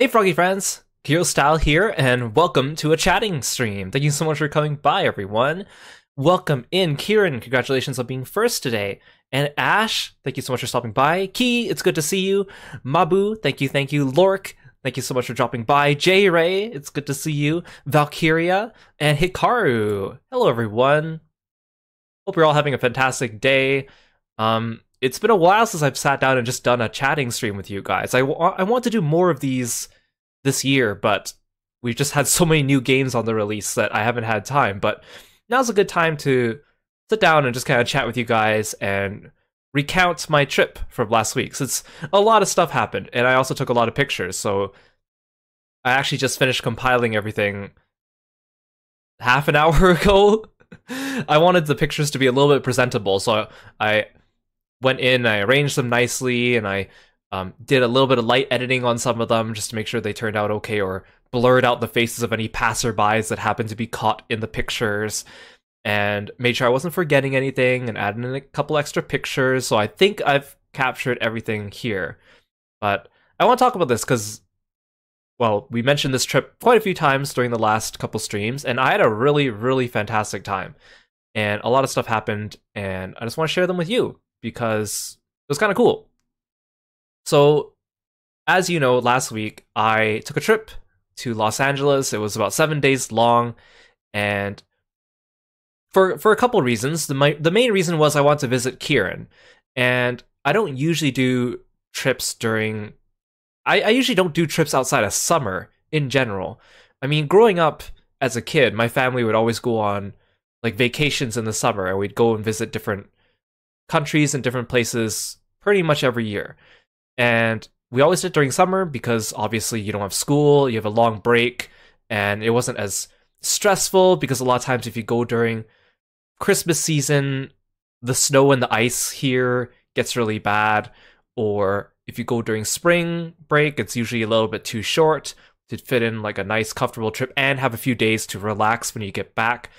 Hey Froggy friends, Kirostyle here, and welcome to a chatting stream. Thank you so much for coming by, everyone. Welcome in, Kieran. Congratulations on being first today. And Ash, thank you so much for stopping by. Key, it's good to see you. Mabu, thank you. Lork, thank you so much for dropping by. J Ray, it's good to see you. Valkyria and Hikaru. Hello, everyone. Hope you're all having a fantastic day. It's been a while since I've sat down and just done a chatting stream with you guys. I want to do more of these this year, but we've just had so many new games on the release that I haven't had time. But now's a good time to sit down and just kind of chat with you guys and recount my trip from last week. Since a lot of stuff happened, and I also took a lot of pictures, so I actually just finished compiling everything half an hour ago. I wanted the pictures to be a little bit presentable, so I went in, I arranged them nicely, and I did a little bit of light editing on some of them just to make sure they turned out okay, or blurred out the faces of any passerbys that happened to be caught in the pictures, and made sure I wasn't forgetting anything, and added in a couple extra pictures. So I think I've captured everything here. But I want to talk about this because, well, we mentioned this trip quite a few times during the last couple streams, and I had a really, really fantastic time. And a lot of stuff happened, and I just want to share them with you because it was kind of cool. So, as you know, last week I took a trip to Los Angeles. It was about 7 days long, and for a couple reasons. The main reason was I wanted to visit Kieran, and I don't usually do trips during. I usually don't do trips outside of summer in general. I mean, growing up as a kid, my family would always go on like vacations in the summer, and we'd go and visit different countries and different places pretty much every year. And we always did during summer because obviously you don't have school, you have a long break, and it wasn't as stressful because a lot of times if you go during Christmas season, the snow and the ice here gets really bad, or if you go during spring break, it's usually a little bit too short to fit in like a nice comfortable trip and have a few days to relax when you get back.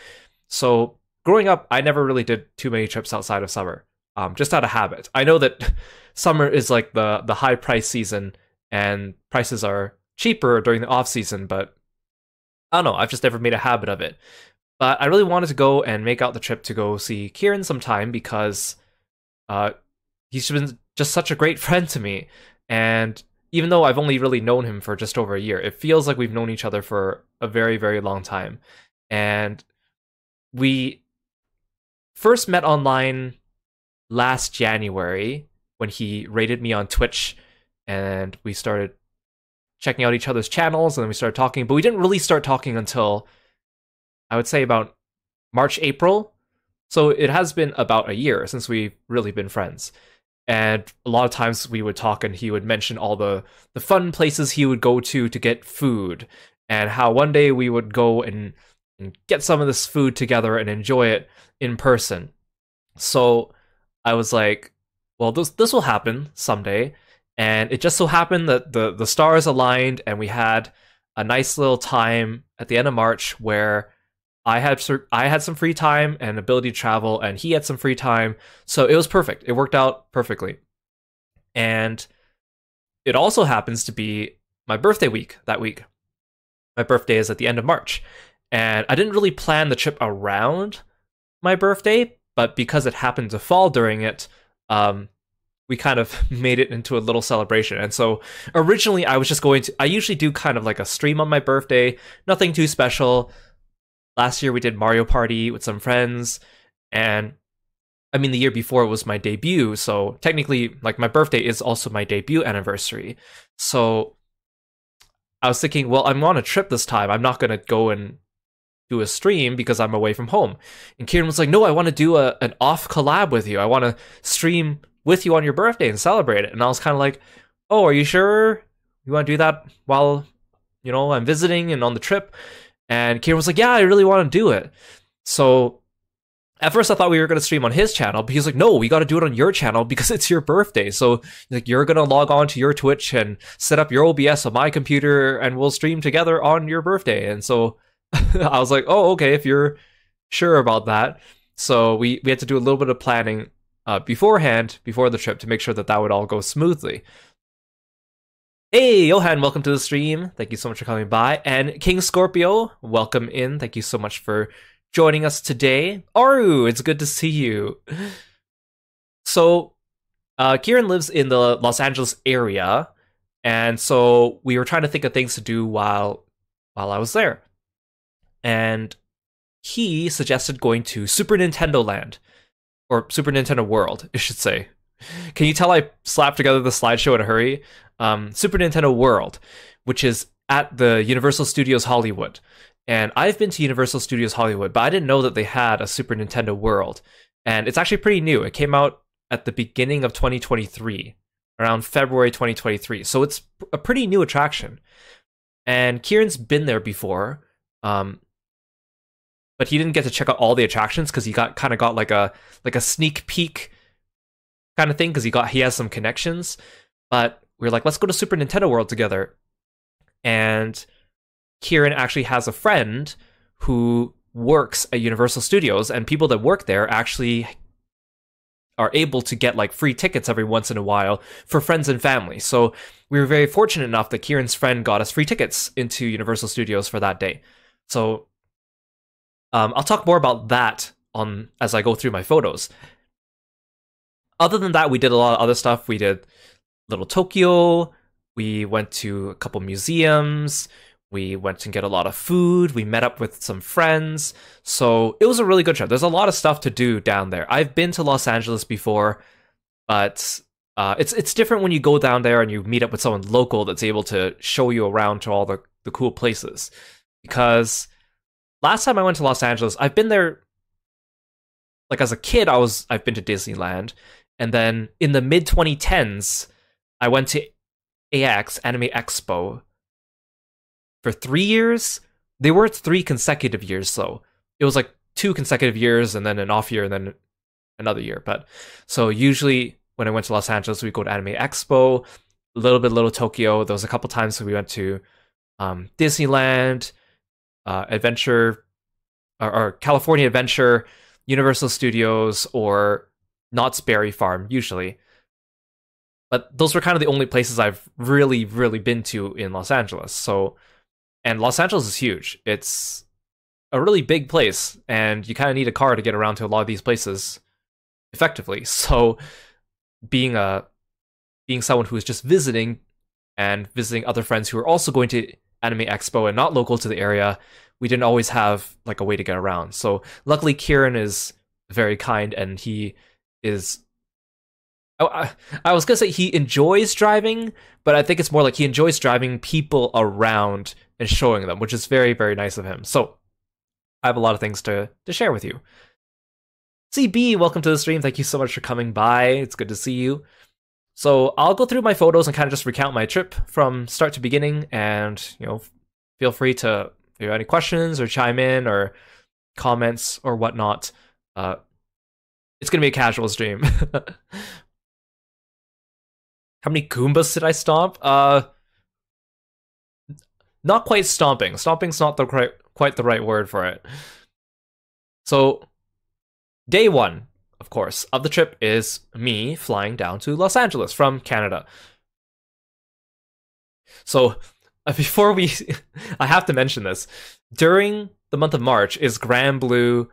So growing up, I never really did too many trips outside of summer. Just out of habit. I know that summer is like the high price season and prices are cheaper during the off season, but I don't know, I've just never made a habit of it. But I really wanted to go and make out the trip to go see Kieran sometime because he's been just such a great friend to me. And even though I've only really known him for just over a year, it feels like we've known each other for a very, very long time. And we first met online last January when he rated me on Twitch, and we started checking out each other's channels, and then we started talking, but we didn't really start talking until I would say about March, April. So it has been about a year since we've really been friends. And a lot of times we would talk and he would mention all the fun places he would go to get food, and how one day we would go and get some of this food together and enjoy it in person. So I was like, well, this will happen someday. And it just so happened that the stars aligned, and we had a nice little time at the end of March where I had some free time and ability to travel, and he had some free time. So it was perfect. It worked out perfectly. And it also happens to be my birthday week that week. My birthday is at the end of March. And I didn't really plan the trip around my birthday, but because it happened to fall during it, we kind of made it into a little celebration. And so originally I was just I usually do kind of like a stream on my birthday, nothing too special. Last year we did Mario Party with some friends, and I mean, the year before was my debut, so technically, like, my birthday is also my debut anniversary. So I was thinking, well, I'm on a trip this time, I'm not gonna go and do a stream because I'm away from home. And Kieran was like, no, I want to do an off collab with you. I want to stream with you on your birthday and celebrate it. And I was kind of like, oh, are you sure you want to do that while, you know, I'm visiting and on the trip? And Kieran was like, yeah, I really want to do it. So at first I thought we were going to stream on his channel, but he was like, no, we got to do it on your channel because it's your birthday. So like, you're going to log on to your Twitch and set up your OBS on my computer, and we'll stream together on your birthday. And so I was like, oh, okay, if you're sure about that. So we had to do a little bit of planning beforehand, before the trip, to make sure that would all go smoothly. Hey, Johan, welcome to the stream. Thank you so much for coming by. And King Scorpio, welcome in. Thank you so much for joining us today. Aru, it's good to see you. So, Kieran lives in the Los Angeles area, and so we were trying to think of things to do while I was there. And he suggested going to Super Nintendo Land, or Super Nintendo World, I should say. Can you tell I slapped together the slideshow in a hurry? Super Nintendo World, which is at the Universal Studios Hollywood. And I've been to Universal Studios Hollywood, but I didn't know that they had a Super Nintendo World. And it's actually pretty new. It came out at the beginning of 2023, around February 2023. So it's a pretty new attraction. And Kieran's been there before, but he didn't get to check out all the attractions because he got like a sneak peek kind of thing because he has some connections. But we were like, let's go to Super Nintendo World together. And Kieran actually has a friend who works at Universal Studios, and people that work there actually are able to get like free tickets every once in a while for friends and family. So we were very fortunate enough that Kieran's friend got us free tickets into Universal Studios for that day. So I'll talk more about that as I go through my photos. Other than that, we did a lot of other stuff. We did Little Tokyo, we went to a couple museums, we went to get a lot of food, we met up with some friends, so it was a really good trip. There's a lot of stuff to do down there. I've been to Los Angeles before, but it's different when you go down there and you meet up with someone local that's able to show you around to all the cool places. Because last time I went to Los Angeles, I've been there, like as a kid, I've been to Disneyland, and then in the mid-2010s, I went to AX, Anime Expo, for 3 years. They weren't 3 consecutive years, though. It was like 2 consecutive years, and then an off year, and then another year. But so usually when I went to Los Angeles, we go to Anime Expo, a little bit Little Tokyo. There was a couple times we went to Disneyland, Adventure, or California Adventure, Universal Studios, or Knott's Berry Farm, usually. But those were kind of the only places I've really, really been to in Los Angeles. So, and Los Angeles is huge. It's a really big place, and you kind of need a car to get around to a lot of these places effectively. So, being someone who is just visiting and visiting other friends who are also going to Anime Expo and not local to the area, we didn't always have like a way to get around. So, luckily, Kieran is very kind, and he is. I was gonna say he enjoys driving, but I think it's more like he enjoys driving people around and showing them, which is very, very nice of him. So I have a lot of things to share with you. CB, welcome to the stream. Thank you so much for coming by. It's good to see you. So I'll go through my photos and kind of just recount my trip from start to beginning, and feel free to, if you have any questions or chime in or comments or whatnot. It's gonna be a casual stream. How many Goombas did I stomp? Not quite stomping. Stomping's not quite the right word for it. So, day 1, of course, of the trip is me flying down to Los Angeles from Canada. So, before we... I have to mention this. During the month of March is Grand Blue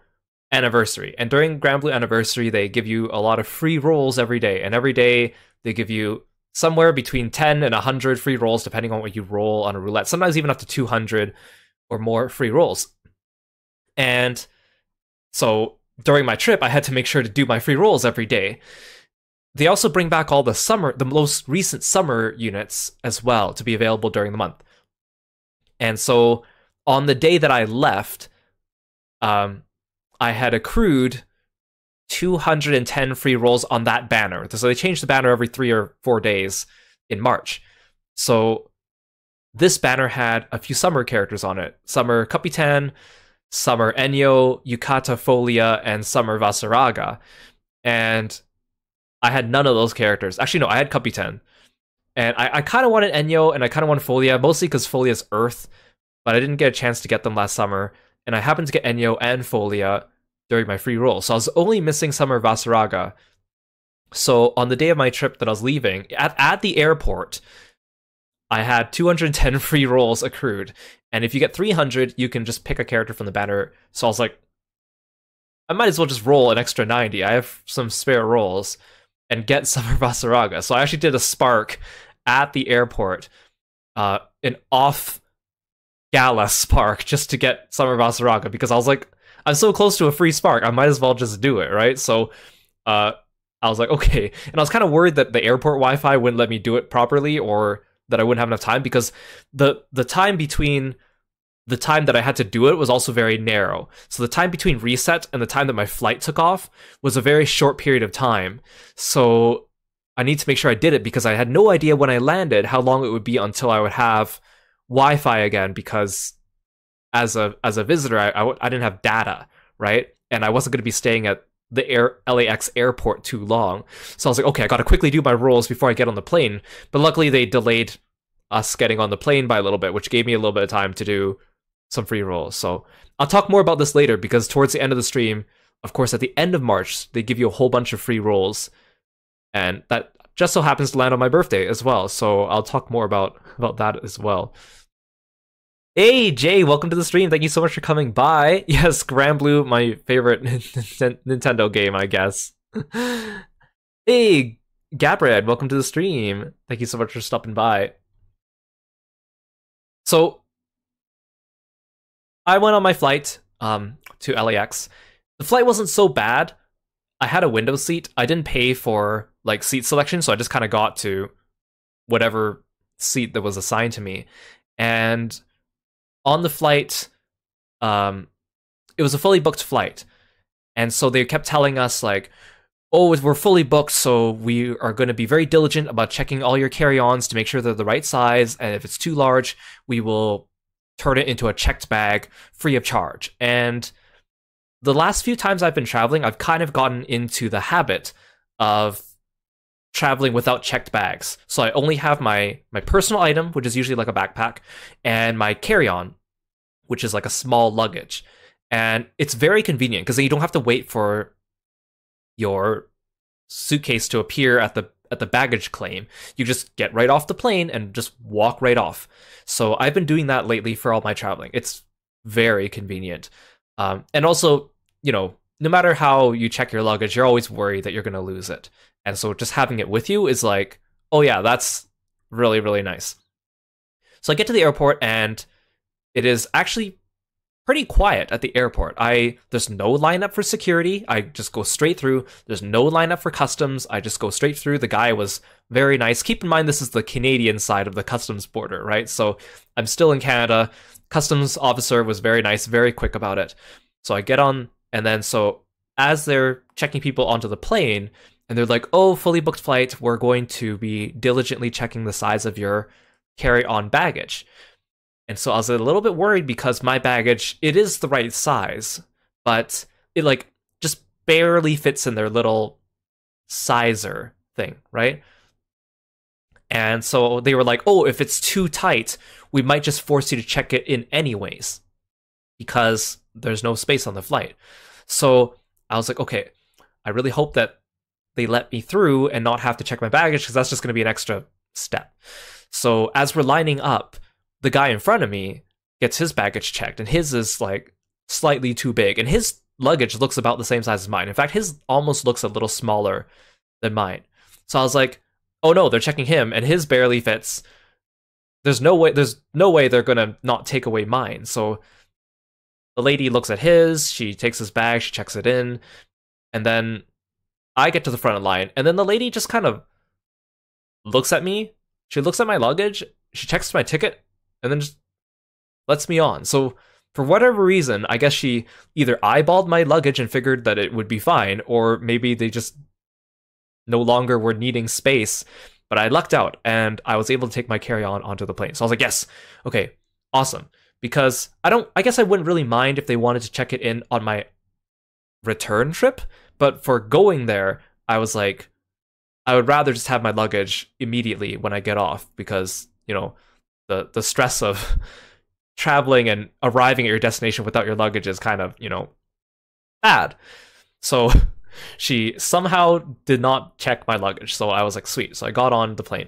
Anniversary. And during Grand Blue Anniversary, they give you a lot of free rolls every day. And every day, they give you somewhere between 10 and 100 free rolls, depending on what you roll on a roulette. Sometimes even up to 200 or more free rolls. And so during my trip, I had to make sure to do my free rolls every day. They also bring back all the most recent summer units as well to be available during the month. And so on the day that I left, I had accrued 210 free rolls on that banner. So they changed the banner every 3 or 4 days in March. So this banner had a few summer characters on it. Summer Kapitan, Summer Enyo, Yukata Folia, and Summer Vasaraga. And I had none of those characters. Actually, no, I had Kapitan. And I kind of wanted Enyo, and I kind of wanted Folia, mostly because Folia's Earth, but I didn't get a chance to get them last summer. And I happened to get Enyo and Folia during my free roll. So I was only missing Summer Vasaraga. So on the day of my trip that I was leaving, at the airport, I had 210 free rolls accrued, and if you get 300, you can just pick a character from the banner. So I was like, I might as well just roll an extra 90. I have some spare rolls and get Summer Basaraga. So I actually did a spark at the airport, an off gala spark just to get Summer Basaraga because I was like, I'm so close to a free spark, I might as well just do it, right? So I was like, okay. And I was kind of worried that the airport Wi-Fi wouldn't let me do it properly or that I wouldn't have enough time because the time between the time that I had to do it was also very narrow. So the time between reset and the time that my flight took off was a very short period of time. So I need to make sure I did it because I had no idea when I landed how long it would be until I would have Wi-Fi again because as a visitor, I didn't have data, right? And I wasn't going to be staying at the LAX airport too long. So I was like, okay, I got to quickly do my rolls before I get on the plane. But luckily they delayed us getting on the plane by a little bit, which gave me a little bit of time to do some free rolls. So I'll talk more about this later because towards the end of the stream, of course, at the end of March, they give you a whole bunch of free rolls. And that just so happens to land on my birthday as well. So I'll talk more about that as well. Hey, Jay, welcome to the stream. Thank you so much for coming by. Yes, Granblue, my favorite Nintendo game, I guess. Hey, Gabrad, welcome to the stream. Thank you so much for stopping by. So, I went on my flight to LAX. The flight wasn't so bad. I had a window seat. I didn't pay for like seat selection, so I just kind of got to whatever seat that was assigned to me. And on the flight, it was a fully booked flight. And so they kept telling us like, oh, we're fully booked, so we are going to be very diligent about checking all your carry-ons to make sure they're the right size. And if it's too large, we will turn it into a checked bag free of charge. And the last few times I've been traveling, I've kind of gotten into the habit of traveling without checked bags. So I only have my personal item, which is usually like a backpack, and my carry-on, which is like a small luggage. And it's very convenient because then you don't have to wait for your suitcase to appear at the baggage claim. You just get right off the plane and just walk right off. So I've been doing that lately for all my traveling. It's very convenient. And also, you know, no matter how you check your luggage, you're always worried that you're going to lose it. And so just having it with you is like, oh yeah, that's really, really nice. So I get to the airport and it is actually pretty quiet at the airport. There's no lineup for security. I just go straight through. There's no lineup for customs. I just go straight through. The guy was very nice. Keep in mind, this is the Canadian side of the customs border, right? So I'm still in Canada. Customs officer was very nice, very quick about it. So I get on, and then so as they're checking people onto the plane, and they're like, oh, fully booked flight, we're going to be diligently checking the size of your carry-on baggage. And so I was a little bit worried because my baggage, it is the right size, but it like just barely fits in their little sizer thing, right? And so they were like, oh, if it's too tight, we might just force you to check it in anyways because there's no space on the flight. So I was like, okay, I really hope that they let me through and not have to check my baggage because that's just going to be an extra step. So as we're lining up, the guy in front of me gets his baggage checked, and his is like slightly too big, and his luggage looks about the same size as mine. In fact, his almost looks a little smaller than mine. So I was like, oh no, they're checking him, and his barely fits. There's no way they're gonna not take away mine. So the lady looks at his, she takes his bag, she checks it in, and then I get to the front of the line, and then the lady just kind of looks at me. She looks at my luggage, she checks my ticket, and then just lets me on. So for whatever reason, I guess she either eyeballed my luggage and figured that it would be fine, or maybe they just no longer were needing space. But I lucked out, and I was able to take my carry-on onto the plane. So I was like, yes, okay, awesome. Because I guess I wouldn't really mind if they wanted to check it in on my return trip, but for going there, I was like, I would rather just have my luggage immediately when I get off because, you know, the stress of traveling and arriving at your destination without your luggage is kind of, you know, bad. So she somehow did not check my luggage. So I was like, sweet. So I got on the plane.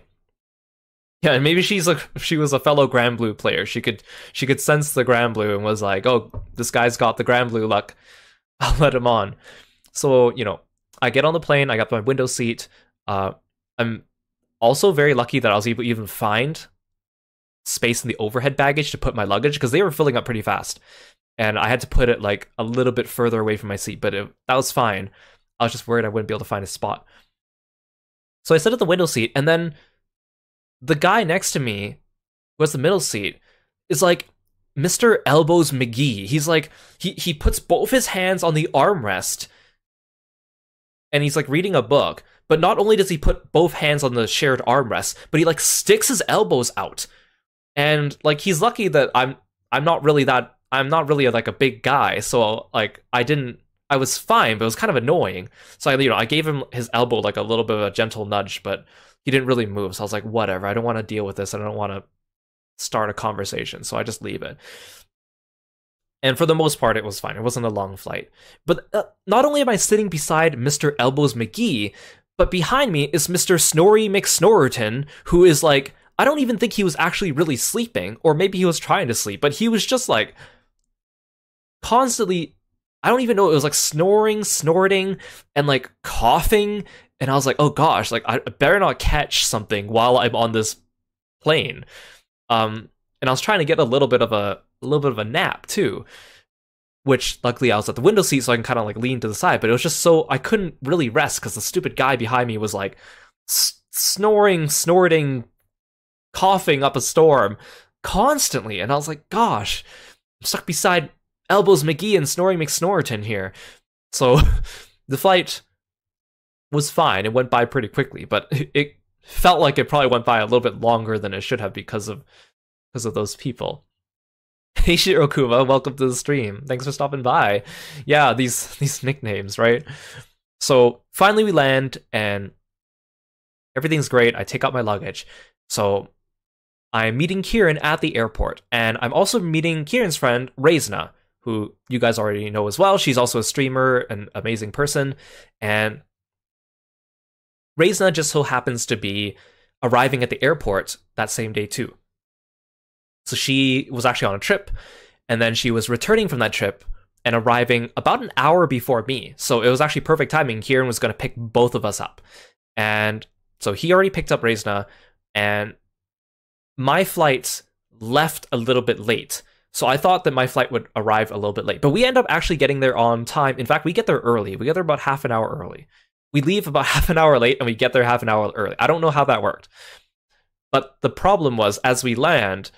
Yeah, and maybe she was a fellow Grand Blue player. She could sense the Grand Blue and was like, "Oh, this guy's got the Grand Blue luck. I'll let him on." So, I get on the plane, I got my window seat. I'm also very lucky that I was able to even find space in the overhead baggage to put my luggage because they were filling up pretty fast. And I had to put it like a little bit further away from my seat, but that was fine. I was just worried I wouldn't be able to find a spot. So I sit at the window seat, and then the guy next to me, who has the middle seat, is like Mr. Elbows McGee. He's like, he puts both his hands on the armrest, and he's like reading a book. But not only does he put both hands on the shared armrest, but he like sticks his elbows out. And like he's lucky that I'm not really like a big guy, so like I was fine, but it was kind of annoying. So I gave him his elbow like a little bit of a gentle nudge, but he didn't really move. So I was like, whatever, I don't want to deal with this. I don't want to start a conversation, so I just leave it. And for the most part, it was fine. It wasn't a long flight. But not only am I sitting beside Mr. Elbows McGee, but behind me is Mr. Snorri McSnorriton, who is like, I don't even think he was actually really sleeping, or maybe he was trying to sleep, but he was just like constantly, I don't even know, it was like snoring, snorting, and like coughing. And I was like, oh gosh, like I better not catch something while I'm on this plane. And I was trying to get a little bit of a nap too, which luckily I was at the window seat, so I can kind of like lean to the side. But it was just so I couldn't really rest because the stupid guy behind me was like snoring, snorting, coughing up a storm constantly. And I was like, gosh, I'm stuck beside Elbows McGee and Snoring McSnorriton here. So the flight was fine. It went by pretty quickly, but it felt like it probably went by a little bit longer than it should have because of those people. Hey Shirokuma, welcome to the stream. Thanks for stopping by. Yeah, these nicknames, right? So finally we land and everything's great. I take out my luggage. So I'm meeting Kieran at the airport, and I'm also meeting Kieran's friend, Reisna, who you guys already know as well. She's also a streamer, an amazing person, and Reisna just so happens to be arriving at the airport that same day too. So she was actually on a trip, and then she was returning from that trip and arriving about an hour before me. So it was actually perfect timing. Kieran was going to pick both of us up. And so he already picked up Reisna, and my flight left a little bit late. So I thought that my flight would arrive a little bit late. But we end up actually getting there on time. In fact, we get there early. We get there about half an hour early. We leave about half an hour late, and we get there half an hour early. I don't know how that worked. But the problem was, as we land,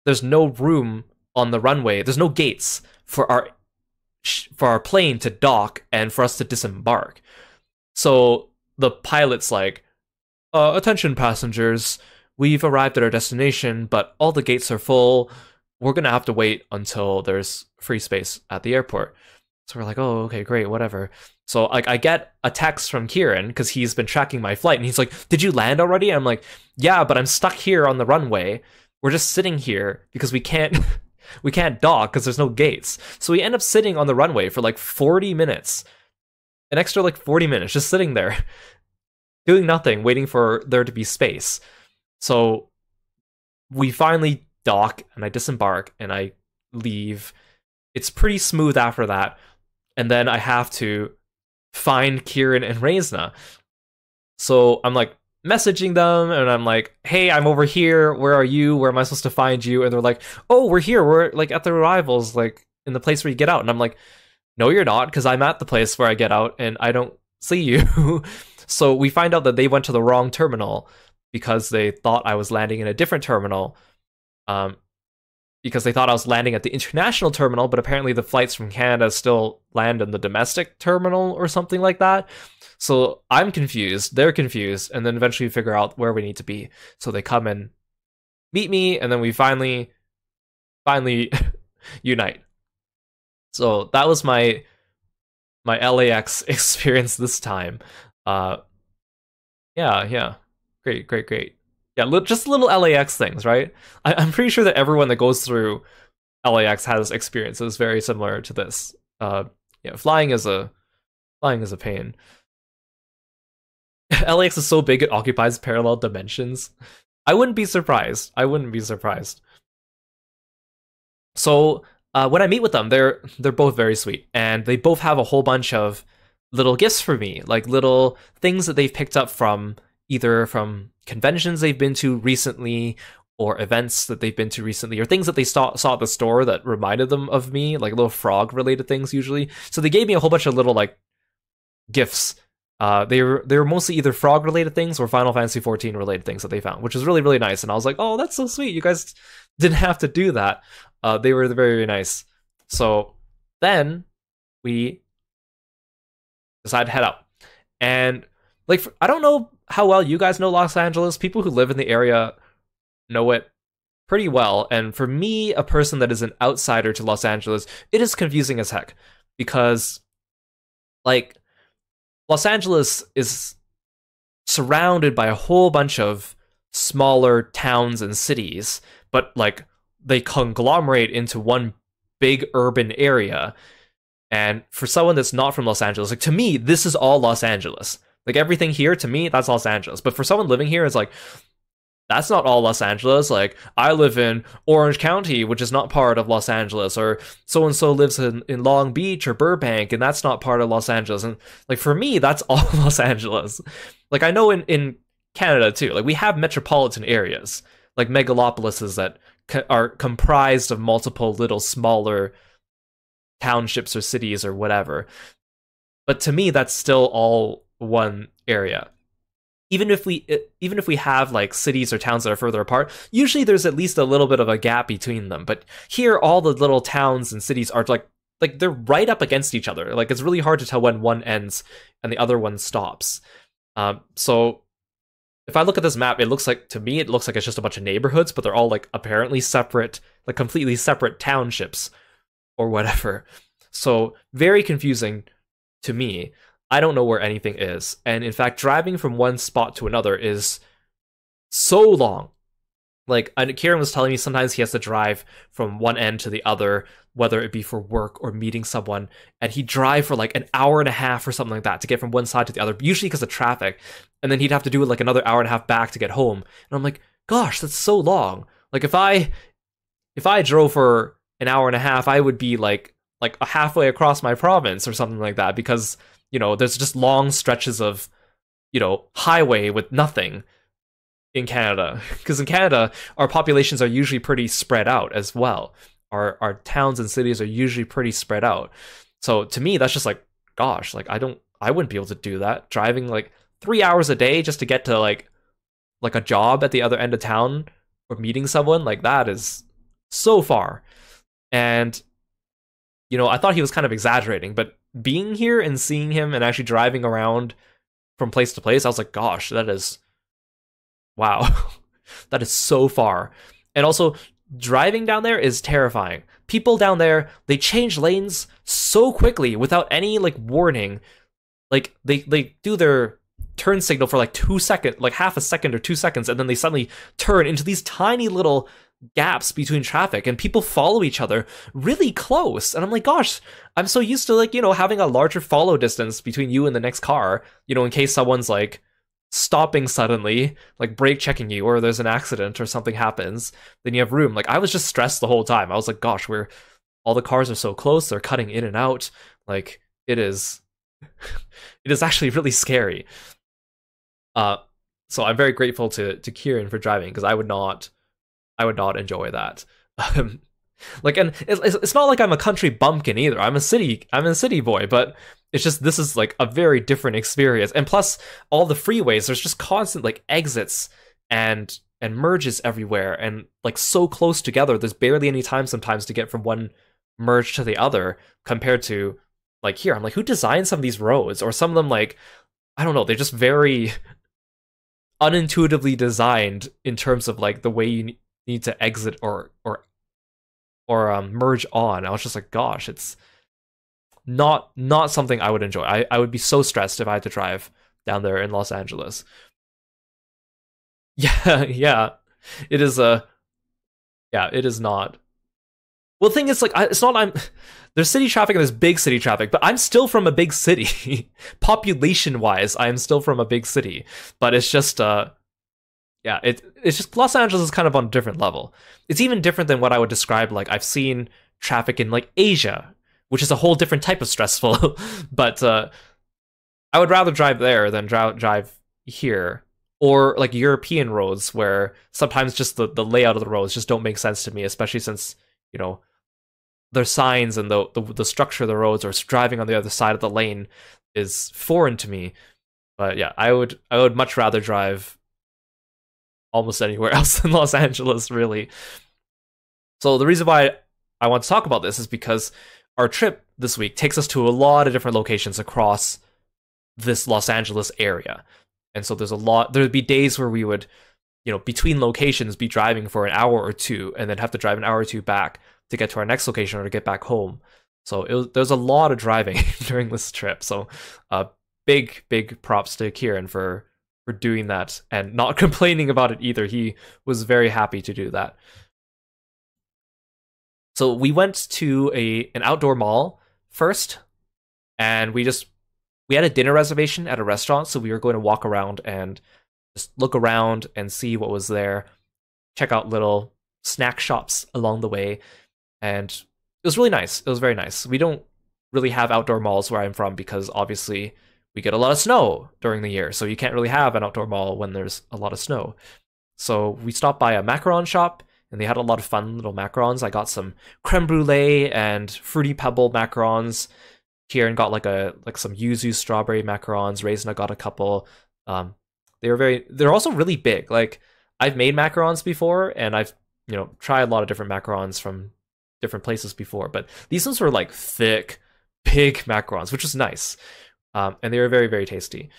there's no room on the runway. There's no gates for our plane to dock and for us to disembark. So the pilot's like, attention passengers, we've arrived at our destination, but all the gates are full. We're going to have to wait until there's free space at the airport. So we're like, oh, okay, great, whatever. So I get a text from Kieran because he's been tracking my flight, and he's like, did you land already? And I'm like, yeah, but I'm stuck here on the runway. We're just sitting here because we can't dock because there's no gates. So we end up sitting on the runway for like 40 minutes. An extra like 40 minutes just sitting there doing nothing, waiting for there to be space. So we finally dock, and I disembark, and I leave. It's pretty smooth after that. And then I have to find Kieran and Reisna. So I'm like messaging them, and I'm like, hey, I'm over here. Where are you? Where am I supposed to find you? And they're like, oh, we're here. We're like at the arrivals, like in the place where you get out. And I'm like, no, you're not, because I'm at the place where I get out and I don't see you. So we find out that they went to the wrong terminal because they thought I was landing in a different terminal. Because they thought I was landing at the international terminal, but apparently the flights from Canada still land in the domestic terminal or something like that. So I'm confused, they're confused, and then eventually we figure out where we need to be. So they come and meet me, and then we finally unite. So that was my LAX experience this time. Yeah. Great. Yeah, just little LAX things, right? I'm pretty sure that everyone that goes through LAX has experiences very similar to this. Yeah, flying is a pain. LAX is so big it occupies parallel dimensions. I wouldn't be surprised. I wouldn't be surprised. So when I meet with them, they're both very sweet, and they both have a whole bunch of little gifts for me, like little things that they've picked up from either from conventions they've been to recently, or events that they've been to recently, or things that they saw at the store that reminded them of me, like little frog related things usually. So they gave me a whole bunch of little like gifts. They were mostly either frog related things or Final Fantasy 14 related things that they found, which was really, really nice. And I was like, oh, that's so sweet. You guys didn't have to do that. They were very, very nice. So then we decided to head out. And like, I don't know how well you guys know Los Angeles. People who live in the area know it pretty well. And for me, a person that is an outsider to Los Angeles, it is confusing as heck, because like Los Angeles is surrounded by a whole bunch of smaller towns and cities, but like they conglomerate into one big urban area. And for someone that's not from Los Angeles, like to me, this is all Los Angeles. Like everything here, to me, that's Los Angeles. But for someone living here, it's like, that's not all Los Angeles. Like, I live in Orange County, which is not part of Los Angeles, or so-and-so lives in Long Beach or Burbank, and that's not part of Los Angeles. And like, for me, that's all Los Angeles. Like, I know in Canada, too, like, we have metropolitan areas, like megalopolises that are comprised of multiple little smaller townships or cities or whatever. But to me, that's still all one area. Even if we have like cities or towns that are further apart, usually there's at least a little bit of a gap between them. But here, all the little towns and cities are like they're right up against each other. Like it's really hard to tell when one ends and the other one stops. So if I look at this map, to me it looks like it's just a bunch of neighborhoods, but they're all like apparently separate, like completely separate townships or whatever. So very confusing to me. I don't know where anything is. And in fact, driving from one spot to another is so long. Like, Kieran was telling me sometimes he has to drive from one end to the other, whether it be for work or meeting someone, and he'd drive for like an hour and a half or something like that to get from one side to the other, usually because of traffic. And then he'd have to do like another hour and a half back to get home. And I'm like, gosh, that's so long. Like if I drove for an hour and a half, I would be like halfway across my province or something like that, because there's just long stretches of, highway with nothing in Canada. Because in Canada, our populations are usually pretty spread out as well. Our towns and cities are usually pretty spread out. So to me, that's just like, gosh, like I wouldn't be able to do that. Driving like 3 hours a day just to get to like a job at the other end of town or meeting someone, like that is so far. And, I thought he was kind of exaggerating, but being here and seeing him and actually driving around from place to place, I was like, gosh, wow, that is so far. And also, driving down there is terrifying. People down there, they change lanes so quickly without any like warning. Like they do their turn signal for like 2 seconds, like half a second or 2 seconds, and then they suddenly turn into these tiny little gaps between traffic, and people follow each other really close. And I'm like, gosh, I'm so used to like, having a larger follow distance between you and the next car, in case someone's like stopping suddenly, like brake checking you, or there's an accident or something happens, then you have room. Like I was just stressed the whole time. I was like, gosh, all the cars are so close, they're cutting in and out. Like it is actually really scary. So I'm very grateful to Kieran for driving, because I would not enjoy that. Like, and it's not like I'm a country bumpkin either. I'm a city boy, but it's just, this is like a very different experience. And plus all the freeways, there's just constant like exits and merges everywhere, and like so close together. There's barely any time sometimes to get from one merge to the other, compared to like here. I'm like, who designed some of these roads? Or some of them, like, I don't know, they're just very unintuitively designed in terms of like the way you need to exit or merge on. I was just like, gosh, it's not something I would enjoy. I would be so stressed if I had to drive down there in Los Angeles. Yeah, it is it is not. Well, the thing is, like, it's not. There's city traffic and there's big city traffic, but I'm still from a big city. Population-wise, I am still from a big city, but it's just Yeah, it's just Los Angeles is kind of on a different level. It's even different than what I would describe. Like I've seen traffic in like Asia, which is a whole different type of stressful. But I would rather drive there than drive here, or like European roads where sometimes just the layout of the roads just don't make sense to me, especially since you know their signs and the structure of the roads or driving on the other side of the lane is foreign to me. But yeah, I would much rather drive almost anywhere else in Los Angeles, really. So the reason why I want to talk about this is because our trip this week takes us to a lot of different locations across this Los Angeles area. And so there'd be days where we would, between locations be driving for an hour or two and then have to drive an hour or two back to get to our next location or to get back home. So there's a lot of driving during this trip. So big props to Kieran for doing that and not complaining about it either. He was very happy to do that. So we went to an outdoor mall first, and we had a dinner reservation at a restaurant, so we were going to walk around and just look around and see what was there, check out little snack shops along the way, and it was really nice. It was very nice. We don't really have outdoor malls where I'm from because obviously we get a lot of snow during the year, so you can't really have an outdoor mall when there's a lot of snow. So we stopped by a macaron shop, and they had a lot of fun little macarons. I got some creme brulee and fruity pebble macarons. Kieran got like some yuzu strawberry macarons. Raisin got a couple. They're also really big. Like I've made macarons before, and I've tried a lot of different macarons from different places before, but these ones were like thick, big macarons, which was nice. And they were very, very tasty.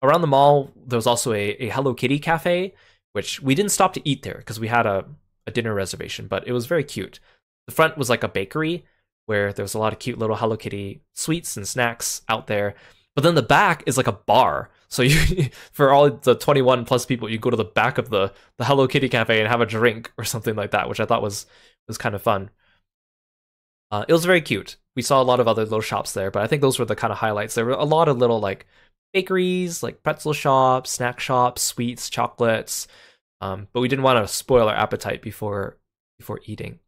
Around the mall, there was also a Hello Kitty cafe, which we didn't stop to eat there because we had a dinner reservation, but it was very cute. The front was like a bakery where there was a lot of cute little Hello Kitty sweets and snacks out there. But then the back is like a bar. So you, for all the 21 plus people, you go to the back of the Hello Kitty cafe and have a drink or something like that, which I thought was kind of fun. It was very cute. We saw a lot of other little shops there, but I think those were the kind of highlights. There were a lot of little like bakeries, like pretzel shops, snack shops, sweets, chocolates. But we didn't want to spoil our appetite before eating.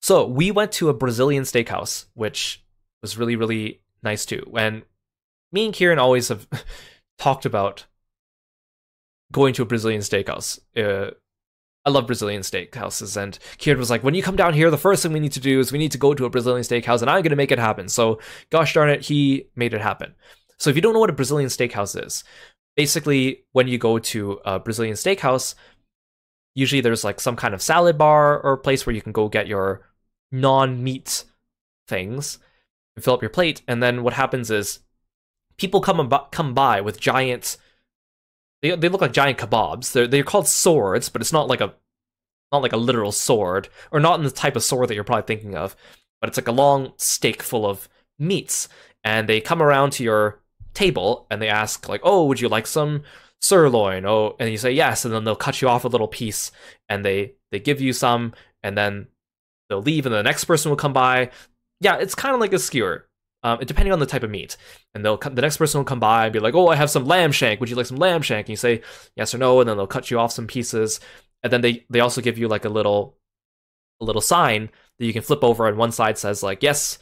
So we went to a Brazilian steakhouse, which was really, really nice too. And me and Kieran always have talked about going to a Brazilian steakhouse. I love Brazilian steakhouses, and Kieran was like, when you come down here, the first thing we need to do is we need to go to a Brazilian steakhouse, and I'm going to make it happen. So gosh darn it, he made it happen. So if you don't know what a Brazilian steakhouse is, basically when you go to a Brazilian steakhouse, usually there's like some kind of salad bar or place where you can go get your non-meat things and fill up your plate. And then what happens is people come by with giant, they look like giant kebabs. They're called swords, but it's not like a literal sword, or not in the type of sword that you're probably thinking of, but it's like a long steak full of meats. And they come around to your table and they ask like, oh, would you like some sirloin? Oh, and you say yes, and then they'll cut you off a little piece and they give you some, and then they'll leave, and the next person will come by. Yeah, it's kind of like a skewer, depending on the type of meat. And the next person will come by and be like, oh, I have some lamb shank. Would you like some lamb shank? And you say yes or no, and then they'll cut you off some pieces. And then they also give you like a little sign that you can flip over, and one side says like, yes,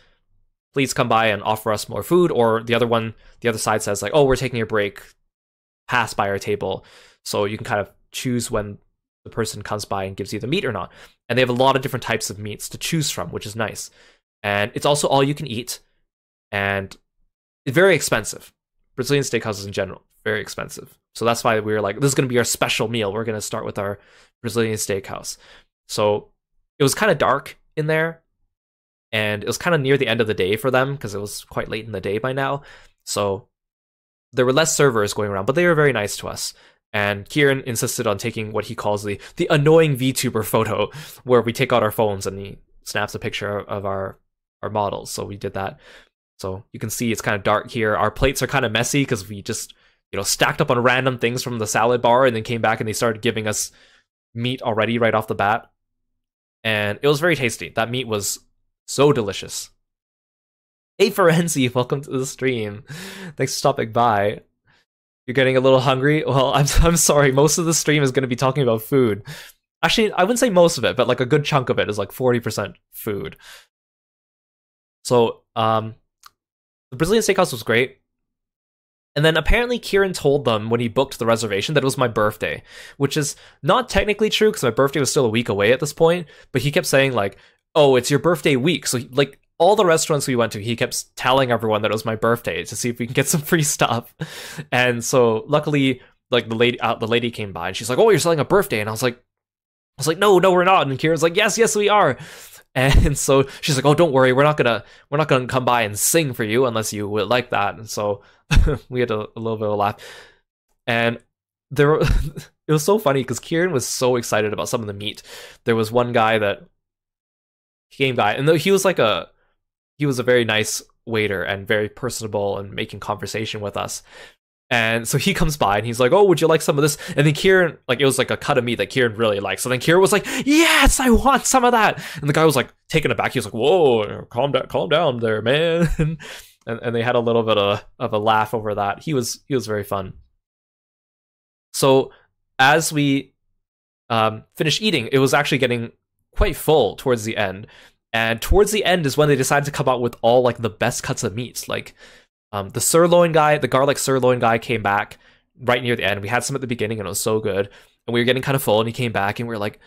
please come by and offer us more food, or the other side says like, oh, we're taking a break, pass by our table. So you can kind of choose when the person comes by and gives you the meat or not. And they have a lot of different types of meats to choose from, which is nice. And it's also all you can eat, and it's very expensive. Brazilian steakhouses in general, very expensive. So that's why we were like, this is going to be our special meal. We're going to start with our Brazilian steakhouse. So it was kind of dark in there, and it was kind of near the end of the day for them because it was quite late in the day by now. So there were less servers going around, but they were very nice to us. And Kieran insisted on taking what he calls the annoying VTuber photo, where we take out our phones and he snaps a picture of our models. So we did that. So you can see it's kind of dark here. Our plates are kind of messy because we just stacked up on random things from the salad bar, and then came back and they started giving us meat already right off the bat. And it was very tasty. That meat was so delicious. Hey Forensi, welcome to the stream. Thanks for stopping by. You're getting a little hungry? Well, I'm sorry. Most of the stream is going to be talking about food. Actually, I wouldn't say most of it, but like a good chunk of it is like 40% food. So, the Brazilian steakhouse was great. And then apparently Kieran told them when he booked the reservation that it was my birthday, which is not technically true because my birthday was still a week away at this point, but he kept saying like, oh, it's your birthday week. So like all the restaurants we went to, he kept telling everyone that it was my birthday to see if we can get some free stuff. And so luckily, like the lady came by and she's like, oh, you're selling a birthday. And I was like, no, we're not. And Kieran's like, yes, we are. And so she's like, oh, don't worry, we're not gonna come by and sing for you unless you would like that. And so we had a little bit of a laugh. And it was so funny because Kieran was so excited about some of the meat. There was one guy that came by, and though he was a very nice waiter and very personable and making conversation with us. And so he comes by and he's like, oh, would you like some of this? And then Kieran, like, it was like a cut of meat that Kieran really liked. So then Kieran was like, yes, I want some of that. And the guy was like taken aback. He was like, whoa, calm down there, man. And they had a little bit of a laugh over that. He was very fun. So as we finished eating, it was actually getting quite full towards the end. And towards the end is when they decided to come out with all like the best cuts of meats. Like the sirloin guy, the garlic sirloin guy came back right near the end. We had some at the beginning and it was so good. And we were getting kind of full and he came back and we were like,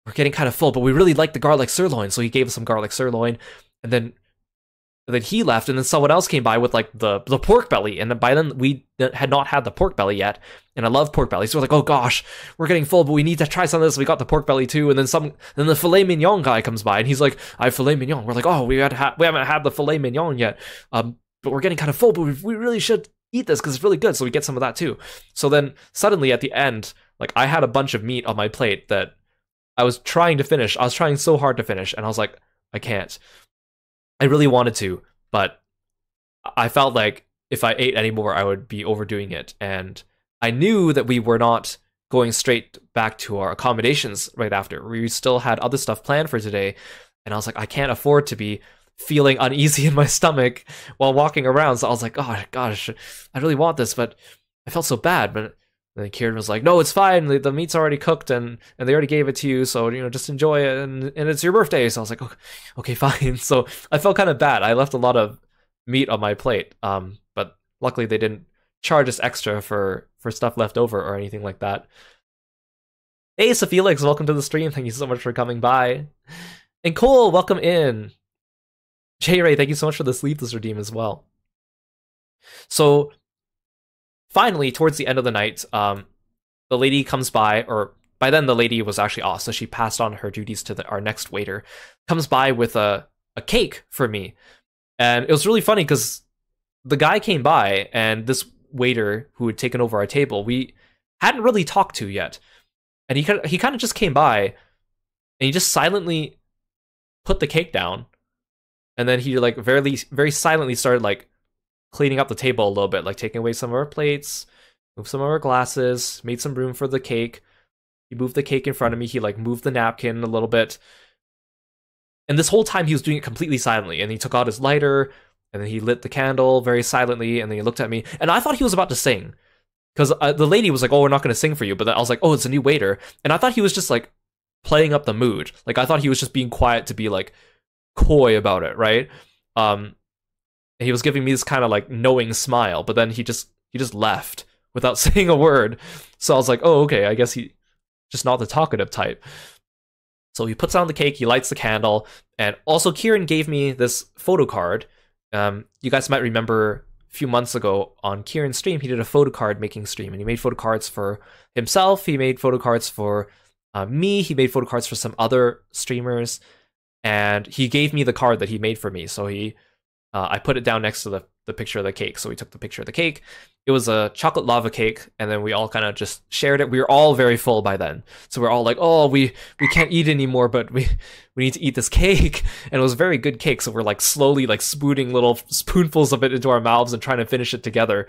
we're getting kind of full, but we really like the garlic sirloin. So he gave us some garlic sirloin. And then he left and then someone else came by with like the pork belly. And by then we had not had the pork belly yet. And I love pork belly. So we're like, oh gosh, we're getting full, but we need to try some of this. We got the pork belly too. And then the filet mignon guy comes by and he's like, I have filet mignon. We're like, oh, we haven't had the filet mignon yet. But we're getting kind of full, but we really should eat this because it's really good. So we get some of that too. So then suddenly at the end, like I had a bunch of meat on my plate that I was trying to finish. I was trying so hard to finish. And I was like, I can't. I really wanted to, but I felt like if I ate any more, I would be overdoing it. And I knew that we were not going straight back to our accommodations right after. We still had other stuff planned for today. And I was like, I can't afford to be feeling uneasy in my stomach while walking around. So I was like, oh gosh, I really want this, but I felt so bad. But then Kieran was like, no, it's fine. The meat's already cooked and they already gave it to you. So, just enjoy it. And it's your birthday. So I was like, okay, fine. So I felt kind of bad. I left a lot of meat on my plate. But luckily they didn't charge us extra for stuff left over or anything like that. Hey, Felix, welcome to the stream. Thank you so much for coming by. And Cole, welcome in. J-Ray, thank you so much for the sleepless redeem as well. So finally, towards the end of the night, the lady comes by, or by then the lady was actually off, so she passed on her duties to our next waiter, comes by with a cake for me. And it was really funny because the guy came by and this waiter who had taken over our table, we hadn't really talked to yet. And he kind of just came by and he just silently put the cake down. And then he like very, very silently started like cleaning up the table a little bit, like taking away some of our plates, moved some of our glasses, made some room for the cake. He moved the cake in front of me. He like moved the napkin a little bit. And this whole time he was doing it completely silently. And he took out his lighter and then he lit the candle very silently. And then he looked at me and I thought he was about to sing because the lady was like, oh, we're not going to sing for you. But then I was like, oh, it's a new waiter. And I thought he was just like playing up the mood. Like I thought he was just being quiet to be like coy about it, right? And he was giving me this kind of like knowing smile, but then he just left without saying a word. So I was like, oh, okay, I guess he just not the talkative type. So he puts on the cake, he lights the candle, and also Kieran gave me this photo card. You guys might remember a few months ago on Kieran's stream, he did a photo card making stream, and he made photo cards for himself, he made photo cards for me, he made photo cards for some other streamers. And he gave me the card that he made for me. So I put it down next to the picture of the cake. So we took the picture of the cake. It was a chocolate lava cake. And then we all kind of just shared it. We were all very full by then. So we're all like, oh, we can't eat anymore, but we need to eat this cake. And it was a very good cake. So we're like slowly like spooning little spoonfuls of it into our mouths and trying to finish it together.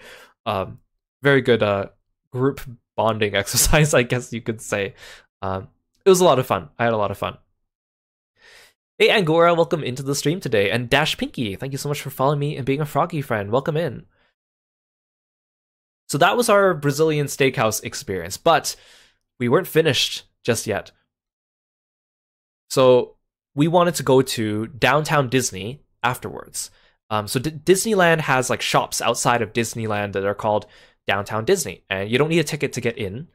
Very good group bonding exercise, I guess you could say. It was a lot of fun. I had a lot of fun. Hey Angora, welcome into the stream today. And Dash Pinky, thank you so much for following me and being a Froggy friend. Welcome in. So that was our Brazilian steakhouse experience, but we weren't finished just yet. So we wanted to go to downtown Disney afterwards. So Disneyland has like shops outside of Disneyland that are called Downtown Disney, and you don't need a ticket to get in.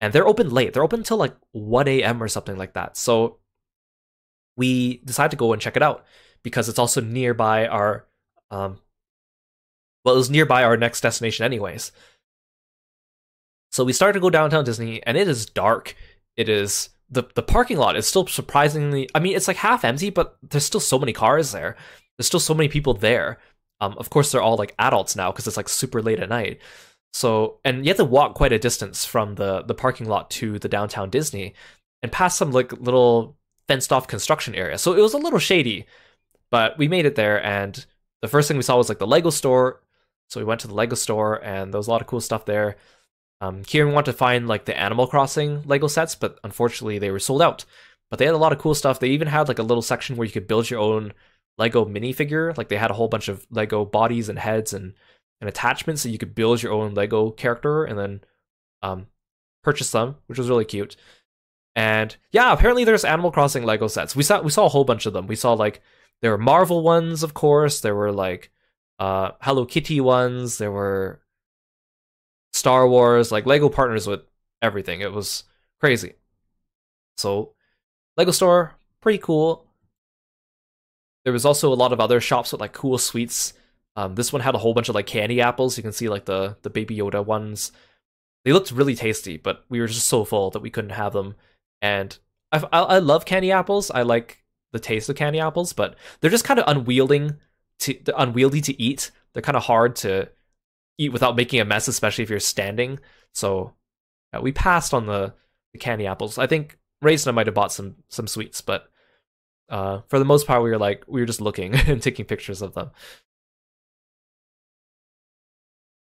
And they're open late. They're open until like 1 a.m. or something like that. So we decided to go and check it out because it's also nearby our, well, it was nearby our next destination anyways. So we started to go downtown Disney, and it is dark. It is the parking lot is still surprisingly. I mean, it's like half empty, but there's still so many cars there. There's still so many people there. Of course, they're all like adults now because it's like super late at night. So, and you have to walk quite a distance from the parking lot to the downtown Disney, and past some like little fenced off construction area. So it was a little shady, but we made it there. And the first thing we saw was like the Lego store. So we went to the Lego store, and there was a lot of cool stuff there. Kieran wanted to find like the Animal Crossing Lego sets, but unfortunately they were sold out. But they had a lot of cool stuff. They even had like a little section where you could build your own Lego minifigure. Like they had a whole bunch of Lego bodies and heads and attachments, so you could build your own Lego character and then purchase them, which was really cute. And yeah, apparently there's Animal Crossing Lego sets. We saw a whole bunch of them. We saw like there were Marvel ones, of course. There were like Hello Kitty ones. There were Star Wars. Like Lego partners with everything. It was crazy. So Lego store, pretty cool. There was also a lot of other shops with like cool sweets. This one had a whole bunch of like candy apples. You can see like the Baby Yoda ones. They looked really tasty, but we were just so full that we couldn't have them. And I love candy apples. I like the taste of candy apples, but they're just kind of unwieldy to eat. They're kind of hard to eat without making a mess, especially if you're standing. So yeah, we passed on the candy apples. I think Raisin might have bought some sweets, but for the most part, we were just looking and taking pictures of them.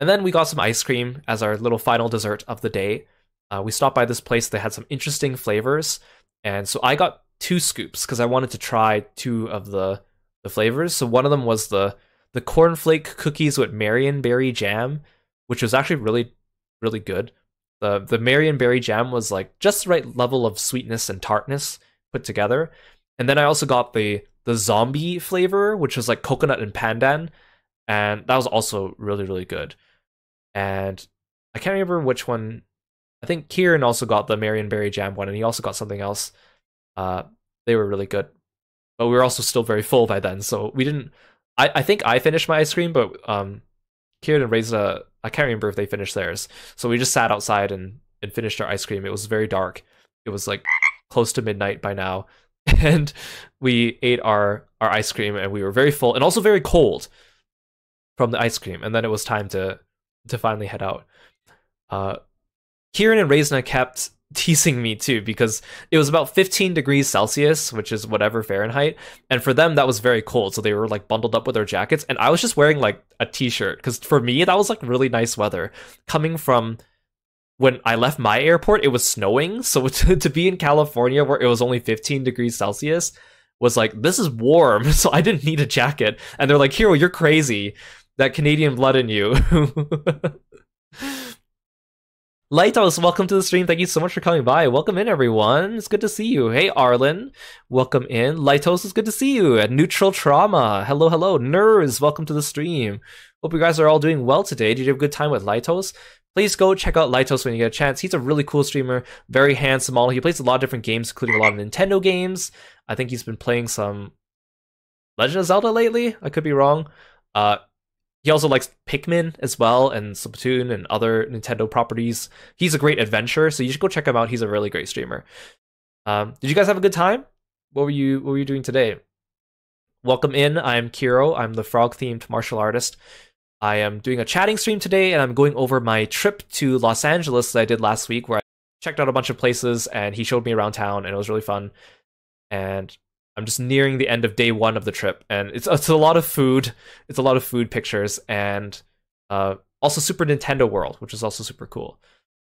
And then we got some ice cream as our little final dessert of the day. We stopped by this place that had some interesting flavors, and so I got 2 scoops because I wanted to try 2 of the flavors. So one of them was the cornflake cookies with Marionberry jam, which was actually really, really good. The Marionberry jam was like just the right level of sweetness and tartness put together. And then I also got the zombie flavor, which was like coconut and pandan, and that was also really, really good. And I can't remember which one. I think Kieran also got the Marionberry jam one, and he also got something else. They were really good, but we were also still very full by then, so we didn't. I think I finished my ice cream, but Kieran and Reza, I can't remember if they finished theirs. So we just sat outside and finished our ice cream. It was very dark. It was like close to midnight by now, and we ate our ice cream, and we were very full and also very cold from the ice cream. And then it was time to finally head out. Kieran and Reza kept teasing me too, because it was about 15 degrees Celsius, which is whatever Fahrenheit, and for them that was very cold, so they were like bundled up with their jackets, and I was just wearing like a t-shirt, because for me that was like really nice weather. Coming from when I left my airport, it was snowing, so to be in California where it was only 15 degrees Celsius was like, this is warm, so I didn't need a jacket. And they're like, Hero, you're crazy, that Canadian blood in you. Lightos, welcome to the stream. Thank you so much for coming by. Welcome in, everyone. It's good to see you. Hey, Arlen, welcome in. Lightos, it's good to see you. At Neutral Trauma, hello, hello. Nerds, welcome to the stream. Hope you guys are all doing well today. Did you have a good time with Lightos? Please go check out Lightos when you get a chance. He's a really cool streamer, very handsome model. He plays a lot of different games, including a lot of Nintendo games. I think he's been playing some Legend of Zelda lately. I could be wrong. He also likes Pikmin as well, and Splatoon and other Nintendo properties. He's a great adventurer, so you should go check him out. He's a really great streamer. Did you guys have a good time? What were you doing today? Welcome in. I'm Kiro. I'm the frog-themed martial artist. I am doing a chatting stream today, and I'm going over my trip to Los Angeles that I did last week, where I checked out a bunch of places, and he showed me around town, and it was really fun. And I'm just nearing the end of day 1 of the trip, and it's a lot of food. It's a lot of food pictures, and also Super Nintendo World, which is also super cool.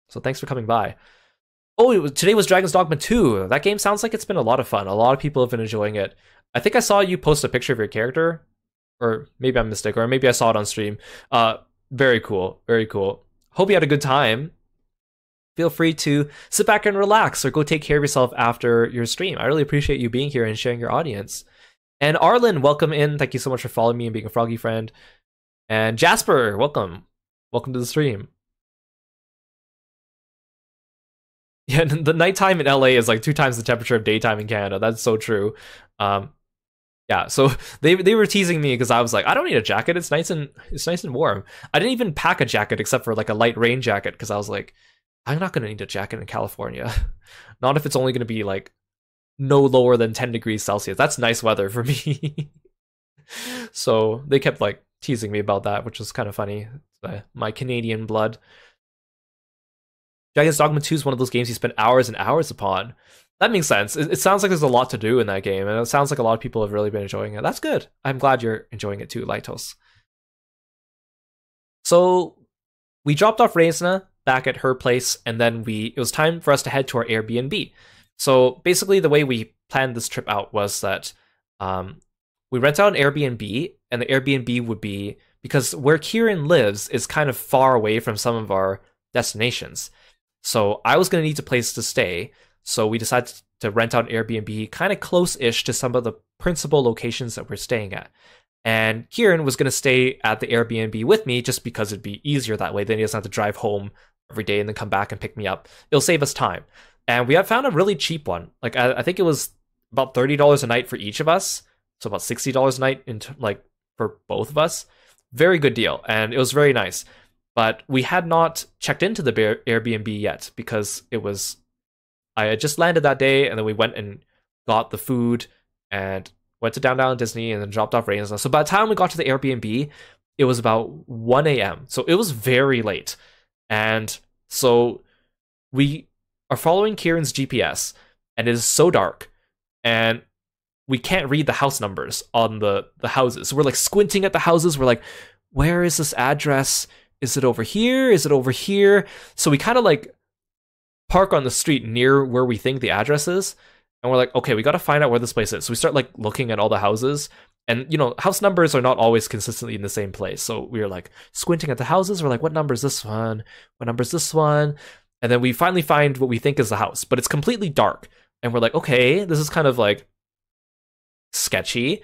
So thanks for coming by. Oh, today was Dragon's Dogma 2. That game sounds like it's been a lot of fun. A lot of people have been enjoying it. I think I saw you post a picture of your character, or maybe I'm mistaken, or maybe I saw it on stream. Very cool, very cool. hope you had a good time. Feel free to sit back and relax or go take care of yourself after your stream. I really appreciate you being here and sharing your audience. And Arlen, welcome in. Thank you so much for following me and being a froggy friend. And Jasper, welcome. Welcome to the stream. Yeah, the nighttime in LA is like 2 times the temperature of daytime in Canada. That's so true. Yeah, so they were teasing me because I was like, I don't need a jacket. It's nice and warm. I didn't even pack a jacket except for like a light rain jacket because I was like, I'm not gonna need a jacket in California. Not if it's only gonna be like no lower than 10 degrees Celsius. That's nice weather for me. So they kept like teasing me about that, which was kind of funny. My Canadian blood. Dragon's Dogma 2 is one of those games you spend hours and hours upon. That makes sense. It sounds like there's a lot to do in that game, and it sounds like a lot of people have really been enjoying it. That's good. I'm glad you're enjoying it too, Lytos. So we dropped off Reisna back at her place, and then it was time for us to head to our Airbnb. So basically the way we planned this trip out was that we rent out an Airbnb, and the Airbnb would be, because where Kieran lives is kind of far away from some of our destinations. So I was going to need a place to stay, so we decided to rent out an Airbnb kind of close-ish to some of the principal locations that we're staying at. And Kieran was going to stay at the Airbnb with me just because it'd be easier that way. Then he doesn't have to drive home every day and then come back and pick me up. It'll save us time. And we have found a really cheap one. Like I think it was about $30 a night for each of us. So about $60 a night for both of us. Very good deal. And it was very nice. But we had not checked into the Airbnb yet because I had just landed that day, and then we went and got the food and went to downtown Disney and then dropped off Rain. So by the time we got to the Airbnb, it was about 1 a.m. So it was very late. And so we are following Kieran's GPS, and it is so dark, and we can't read the house numbers on the houses. So we're like squinting at the houses. We're like, where is this address? Is it over here? Is it over here? So we kind of like park on the street near where we think the address is. And we're like, okay, we got to find out where this place is. So we start like looking at all the houses. And, house numbers are not always consistently in the same place. So we were like squinting at the houses. We're like, what number is this one? What number is this one? And then we finally find what we think is the house. But it's completely dark. And we're like, okay, this is kind of like sketchy.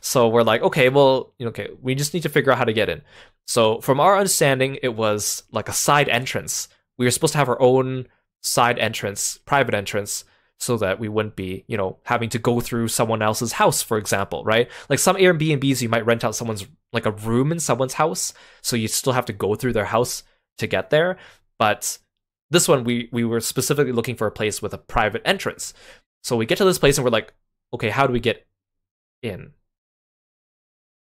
So we're like, okay, well, we just need to figure out how to get in. So from our understanding, it was like a side entrance. We were supposed to have our own side entrance, private entrance, so that we wouldn't be, having to go through someone else's house, for example, right? Like some Airbnbs, you might rent out someone's, like a room in someone's house, so you still have to go through their house to get there. But this one, we were specifically looking for a place with a private entrance. So we get to this place and we're like, okay, how do we get in?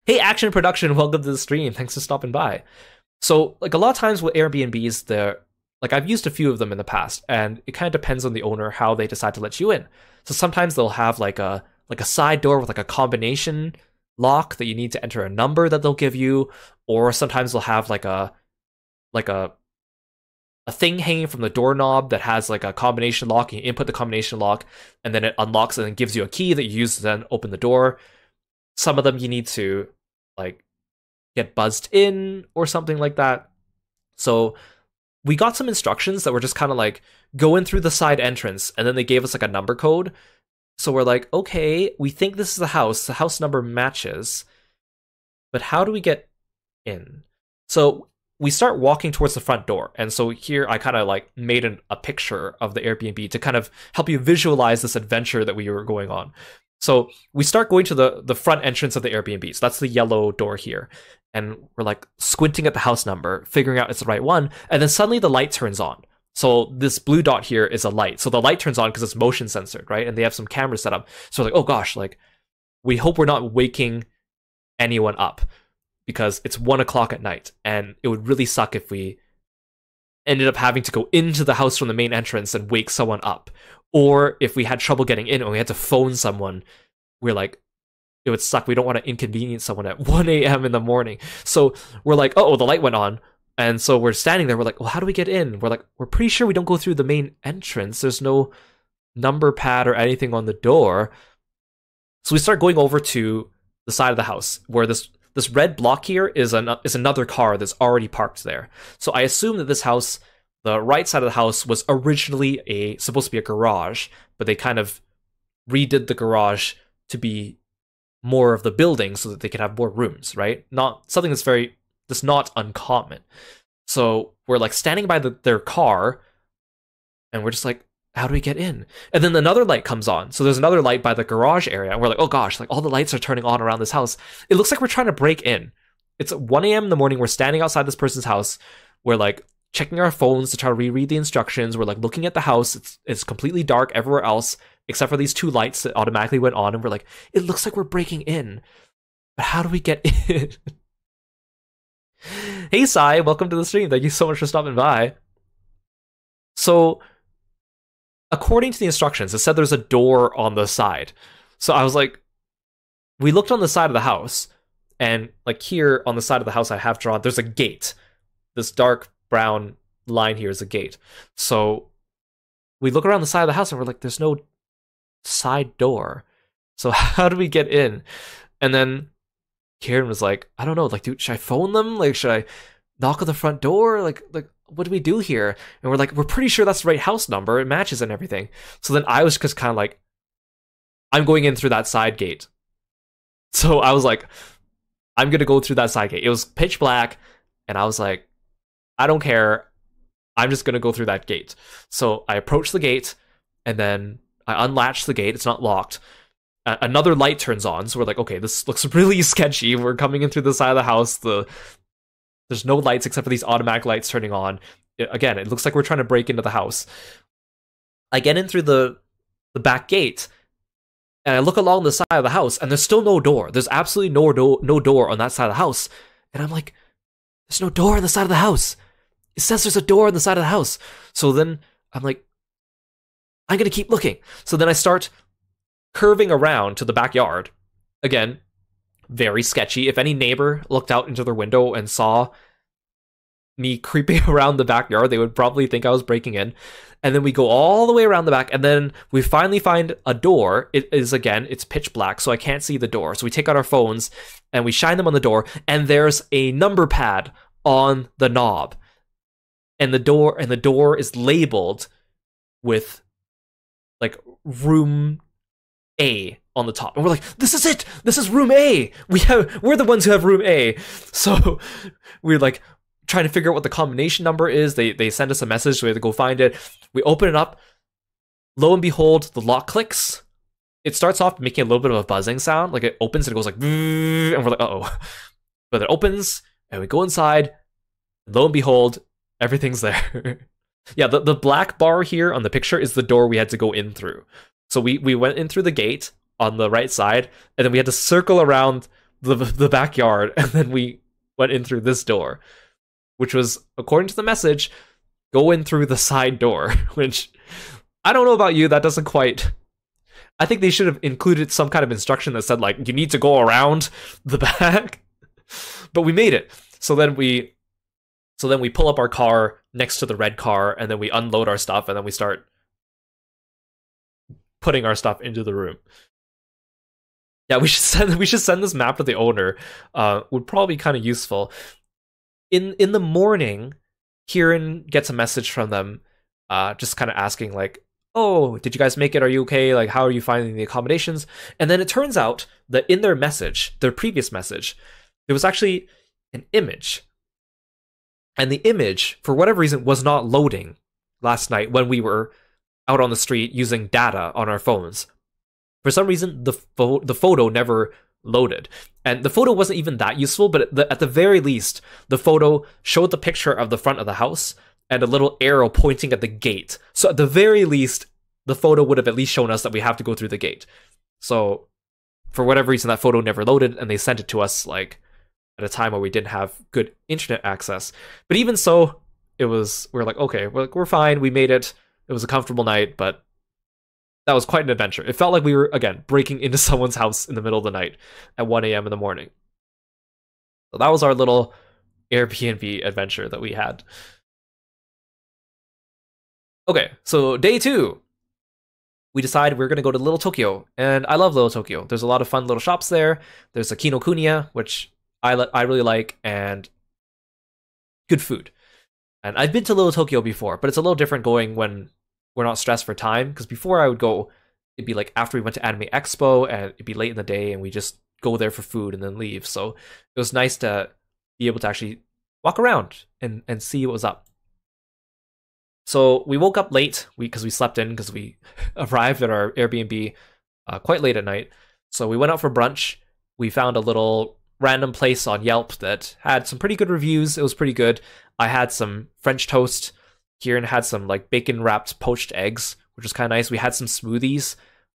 Hey, Action Production, welcome to the stream. Thanks for stopping by. So, like, a lot of times with Airbnbs, I've used a few of them in the past, and it kind of depends on the owner how they decide to let you in. So sometimes they'll have like a side door with like a combination lock that you need to enter a number that they'll give you, or sometimes they'll have like a thing hanging from the doorknob that has like a combination lock. You input the combination lock, and then it unlocks and then gives you a key that you use to then open the door. Some of them you need to like get buzzed in or something like that. So we got some instructions that were just kind of like, go in through the side entrance, and then they gave us like a number code. So we're like, okay, we think this is the house number matches, but how do we get in? So we start walking towards the front door. And so here I kind of like made a picture of the Airbnb to kind of help you visualize this adventure that we were going on. So we start going to the front entrance of the Airbnb. So that's the yellow door here. And we're like squinting at the house number, figuring out it's the right one. And then suddenly the light turns on. So this blue dot here is a light. So the light turns on because it's motion censored, right? And they have some cameras set up. So we're like, oh gosh, like we hope we're not waking anyone up because it's 1 o'clock at night. And it would really suck if we ended up having to go into the house from the main entrance and wake someone up. Or if we had trouble getting in and we had to phone someone, we're like, it would suck. We don't want to inconvenience someone at 1 a.m. in the morning. So we're like, oh, the light went on. And so we're standing there. We're like, well, how do we get in? We're like, we're pretty sure we don't go through the main entrance. There's no number pad or anything on the door. So we start going over to the side of the house where this this red block here is another car that's already parked there. So I assume that this house, the right side of the house, was originally supposed to be a garage, but they kind of redid the garage to be more of the building so that they could have more rooms, right? Not something that's not uncommon. So we're like standing by their car, and we're just like, how do we get in? And then another light comes on. So there's another light by the garage area, and we're like, oh gosh, like all the lights are turning on around this house. It looks like we're trying to break in. It's 1 a.m. in the morning. We're standing outside this person's house. We're like checking our phones to try to reread the instructions. We're like looking at the house. It's completely dark everywhere else except for these 2 lights that automatically went on, and we're like, it looks like we're breaking in. But how do we get in? Hey Sai, welcome to the stream. Thank you so much for stopping by. So, according to the instructions, it said there's a door on the side. So I was like, we looked on the side of the house, and like here on the side of the house I have drawn, there's a gate. This dark brown line here is a gate. So we look around the side of the house and we're like, there's no side door. So how do we get in? And then Kieran was like, I don't know, like, dude, should I phone them? Like, should I knock on the front door? Like, what do we do here? And we're like, we're pretty sure that's the right house number. It matches and everything. So then I was just kind of like, I'm going in through that side gate. So I was like, I'm going to go through that side gate. It was pitch black. And I was like, I don't care. I'm just going to go through that gate. So I approached the gate, and then I unlatched the gate. It's not locked. Another light turns on, so we're like, okay, this looks really sketchy. We're coming in through the side of the house. There's no lights except for these automatic lights turning on. Again, it looks like we're trying to break into the house. I get in through the back gate, and I look along the side of the house, and there's still no door. There's absolutely no door on that side of the house. And I'm like, there's no door on the side of the house. It says there's a door on the side of the house. So then I'm like, I'm going to keep looking. So then I start curving around to the backyard. Again, very sketchy. If any neighbor looked out into their window and saw me creeping around the backyard, they would probably think I was breaking in. And then we go all the way around the back, and then we finally find a door. It is, again, it's pitch black, so I can't see the door. So we take out our phones and we shine them on the door, and there's a number pad on the knob. And the door is labeled with like room A on the top. And we're like, this is it! This is room A! We're the ones who have room A. So we're like trying to figure out what the combination number is. They send us a message, so we have to go find it. We open it up. Lo and behold, the lock clicks. It starts off making a little bit of a buzzing sound. Like it opens and it goes like, and we're like, uh-oh. But it opens, and we go inside. Lo and behold, everything's there. Yeah, the black bar here on the picture is the door we had to go in through. So we went in through the gate on the right side, and then we had to circle around the backyard, and then we went in through this door, which was, according to the message, go in through the side door, which, I don't know about you, that doesn't quite... I think they should have included some kind of instruction that said, like, you need to go around the back. But we made it. So then we pull up our car next to the red car, and then we unload our stuff, and then we start putting our stuff into the room. Yeah, we should send this map to the owner. Would probably be kind of useful. In the morning, Kieran gets a message from them, just kind of asking like, "Oh, did you guys make it? Are you okay? Like, how are you finding the accommodations?" And then it turns out that in their message, their previous message, there was actually an image. And the image, for whatever reason, was not loading last night when we were out on the street using data on our phones. For some reason, the photo never loaded. And the photo wasn't even that useful, but at the very least, the photo showed the picture of the front of the house and a little arrow pointing at the gate. So at the very least, the photo would have at least shown us that we have to go through the gate. So for whatever reason, that photo never loaded, and they sent it to us like at a time where we didn't have good internet access. But even so, we're like, okay, we're fine. We made it. It was a comfortable night, but that was quite an adventure. It felt like we were, again, breaking into someone's house in the middle of the night at 1 a.m. in the morning. So that was our little Airbnb adventure that we had. Okay, so day 2. We decided we're going to go to Little Tokyo, and I love Little Tokyo. There's a lot of fun little shops there. There's a Kinokuniya, which I really like, and good food. And I've been to Little Tokyo before, but it's a little different going when we're not stressed for time. Because before I would go, it'd be like after we went to Anime Expo, and it'd be late in the day, and we just go there for food and then leave. So it was nice to be able to actually walk around and see what was up. So we woke up late because we slept in because we arrived at our Airbnb quite late at night. So we went out for brunch. We found a little random place on Yelp that had some pretty good reviews. It was pretty good. I had some French toast. Kieran had some like bacon wrapped poached eggs, which was kind of nice. We had some smoothies.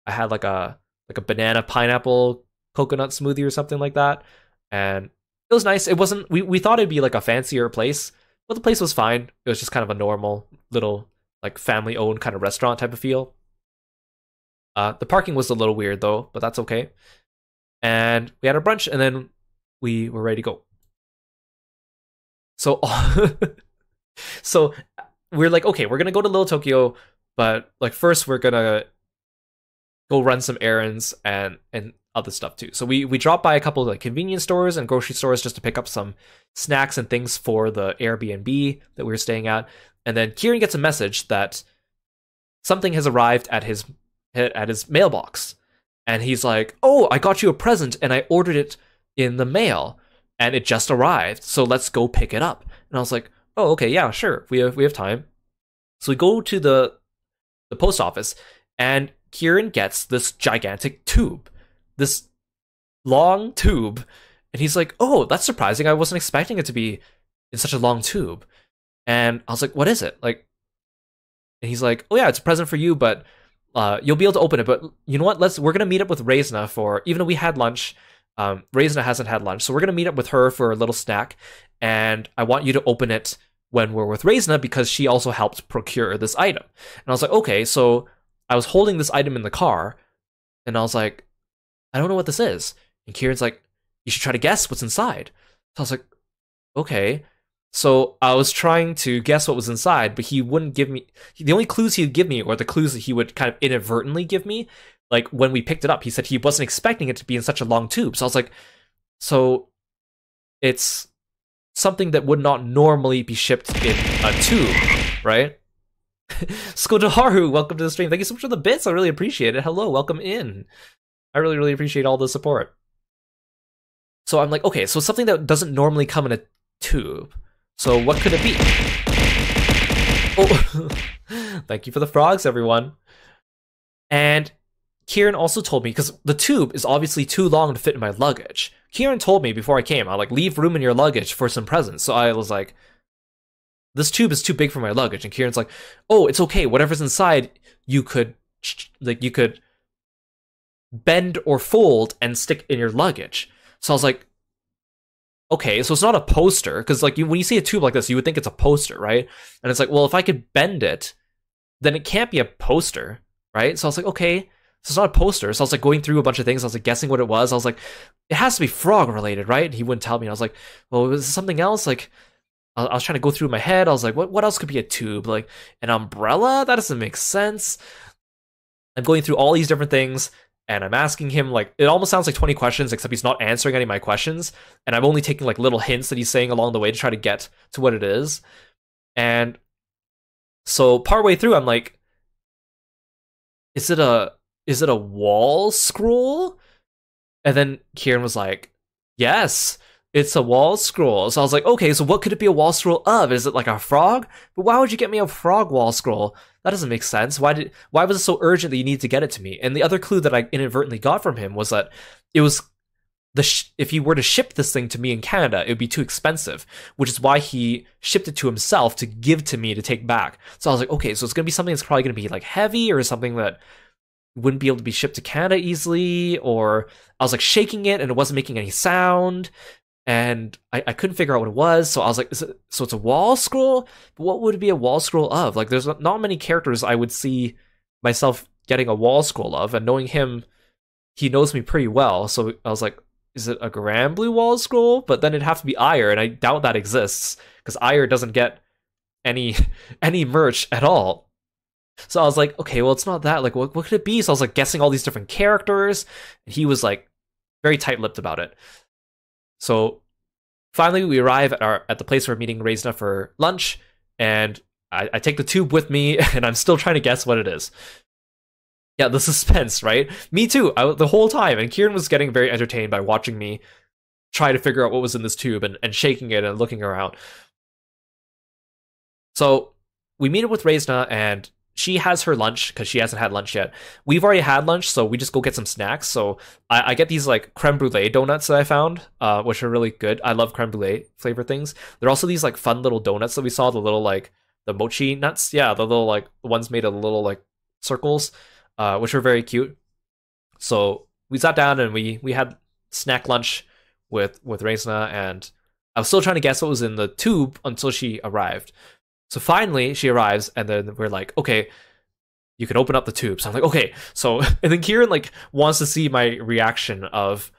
I had like a banana pineapple coconut smoothie or something like that, and it was nice. It wasn't. We thought it'd be like a fancier place, but the place was fine. It was just kind of a normal little like family owned kind of restaurant type of feel. The parking was a little weird though, but that's okay. And we had our brunch, and then we were ready to go. So, so we're like, okay, we're gonna go to Little Tokyo, but like first we're gonna go run some errands and other stuff too. So we dropped by a couple of like convenience stores and grocery stores just to pick up some snacks and things for the Airbnb that we were staying at. And then Kieran gets a message that something has arrived at his mailbox. And he's like, "Oh, I got you a present and I ordered it in the mail and it just arrived. So let's go pick it up." And I was like, "Oh, okay, yeah, sure. We have time." So we go to the post office, and Kieran gets this gigantic tube, this long tube, and he's like, "Oh, that's surprising. I wasn't expecting it to be in such a long tube." And I was like, "What is it?" Like, and he's like, "Oh yeah, it's a present for you, but you'll be able to open it. But you know what? We're gonna meet up with Reisna for, even though we had lunch, Reisna hasn't had lunch, so we're gonna meet up with her for a little snack, and I want you to open it when we're with Reisna because she also helped procure this item." And I was like, "Okay." So I was holding this item in the car, and I was like, "I don't know what this is." And Kieran's like, "You should try to guess what's inside." So I was like, "Okay." So I was trying to guess what was inside, but he wouldn't give me... The only clues he would give me, or the clues that he would kind of inadvertently give me, like when we picked it up, he said he wasn't expecting it to be in such a long tube. So I was like, so it's something that would not normally be shipped in a tube, right? Skodaharu, welcome to the stream. Thank you so much for the bits. I really appreciate it. Hello, welcome in. I really, really appreciate all the support. So I'm like, okay, so something that doesn't normally come in a tube. So what could it be? Oh, thank you for the frogs, everyone. And Kieran also told me, because the tube is obviously too long to fit in my luggage. Kieran told me before I came, I'll like leave room in your luggage for some presents. So I was like, this tube is too big for my luggage. And Kieran's like, "Oh, it's okay. Whatever's inside, you could bend or fold and stick in your luggage." So I was like, okay, so it's not a poster, because like when you see a tube like this, you would think it's a poster, right? And it's like, well, if I could bend it, then it can't be a poster, right? So I was like, okay, so it's not a poster. So I was like going through a bunch of things. I was like guessing what it was. I was like, it has to be frog related, right? And he wouldn't tell me. And I was like, well, was it something else? Like, I was trying to go through my head. I was like, what else could be a tube? Like an umbrella? That doesn't make sense. I'm going through all these different things, and I'm asking him, like, it almost sounds like 20 questions, except he's not answering any of my questions. And I'm only taking like little hints that he's saying along the way to try to get to what it is. And so partway through, I'm like, is it a wall scroll? And then Kieran was like, "Yes, it's a wall scroll." So I was like, okay, so what could it be a wall scroll of? Is it like a frog? But why would you get me a frog wall scroll? That doesn't make sense. Why was it so urgent that you need to get it to me? And the other clue that I inadvertently got from him was that it was if he were to ship this thing to me in Canada, it would be too expensive, which is why he shipped it to himself to give to me to take back. So I was like, okay, so it's gonna be something that's probably gonna be like heavy, or something that wouldn't be able to be shipped to Canada easily. Or I was like shaking it and it wasn't making any sound. And I couldn't figure out what it was, so I was like, so it's a wall scroll? But what would it be a wall scroll of? Like, there's not many characters I would see myself getting a wall scroll of, and knowing him, he knows me pretty well, so I was like, is it a Grand Blue wall scroll? But then it'd have to be Ire, and I doubt that exists, because Ire doesn't get any merch at all. So I was like, okay, well, it's not that. Like, what could it be? So I was like guessing all these different characters, and he was like very tight-lipped about it. So finally we arrive at the place we're meeting Reisna for lunch, and I take the tube with me, and I'm still trying to guess what it is. Yeah, the suspense, right? Me too, the whole time. And Kieran was getting very entertained by watching me try to figure out what was in this tube and shaking it and looking around. So we meet up with Reisna, and she has her lunch because she hasn't had lunch yet. We've already had lunch, so we just go get some snacks. So I get these like creme brulee donuts that I found, which are really good. I love creme brulee flavor things. There are also these like fun little donuts that we saw, the little like the mochi nuts. Yeah, the little like the ones made of little like circles, which are very cute. So we sat down and we had snack lunch with Reisna, and I was still trying to guess what was in the tube until she arrived. So finally, she arrives, and then we're like, okay, you can open up the tube. So I'm like, okay. So, and then Kieran like wants to see my reaction of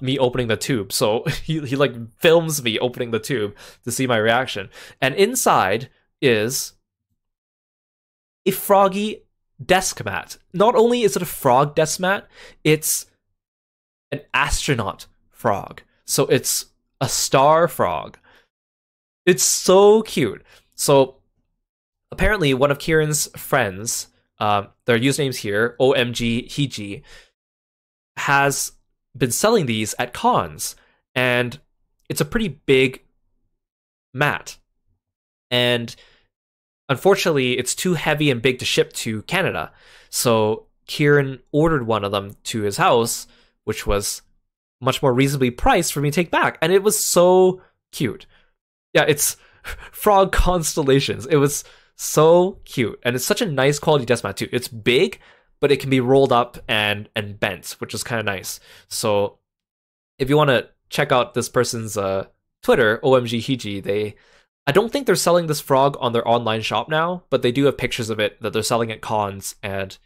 me opening the tube. So he like films me opening the tube to see my reaction. And inside is a froggy desk mat. Not only is it a frog desk mat, it's an astronaut frog. So it's a star frog. It's so cute. So apparently one of Kieran's friends, their usernames here, OMG Hiji, has been selling these at cons. And it's a pretty big mat. And unfortunately, it's too heavy and big to ship to Canada. So Kieran ordered one of them to his house, which was much more reasonably priced for me to take back. And it was so cute. Yeah, it's frog constellations. It was so cute. And it's such a nice quality desk mat too. It's big, but it can be rolled up and bent, which is kind of nice. So if you want to check out this person's Twitter, OMG Hiji, I don't think they're selling this frog on their online shop now, but they do have pictures of it that they're selling at cons, and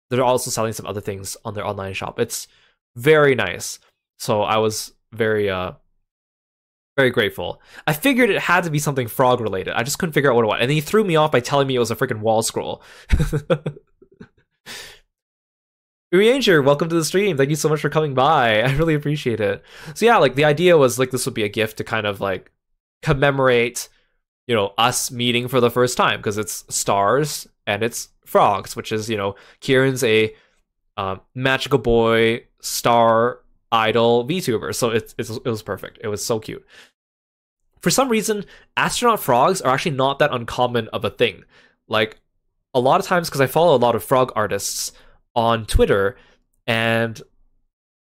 they're also selling some other things on their online shop. It's very nice. So I was very grateful. I figured it had to be something frog related. I just couldn't figure out what it was. And then he threw me off by telling me it was a freaking wall scroll. Ranger, welcome to the stream. Thank you so much for coming by. I really appreciate it. So yeah, like the idea was like this would be a gift to kind of like commemorate, you know, us meeting for the first time, because it's stars and it's frogs, which is, you know, Kieran's a magical boy star idol VTuber, so it was perfect. It was so cute. For some reason, astronaut frogs are actually not that uncommon of a thing. Like, a lot of times, because I follow a lot of frog artists on Twitter, and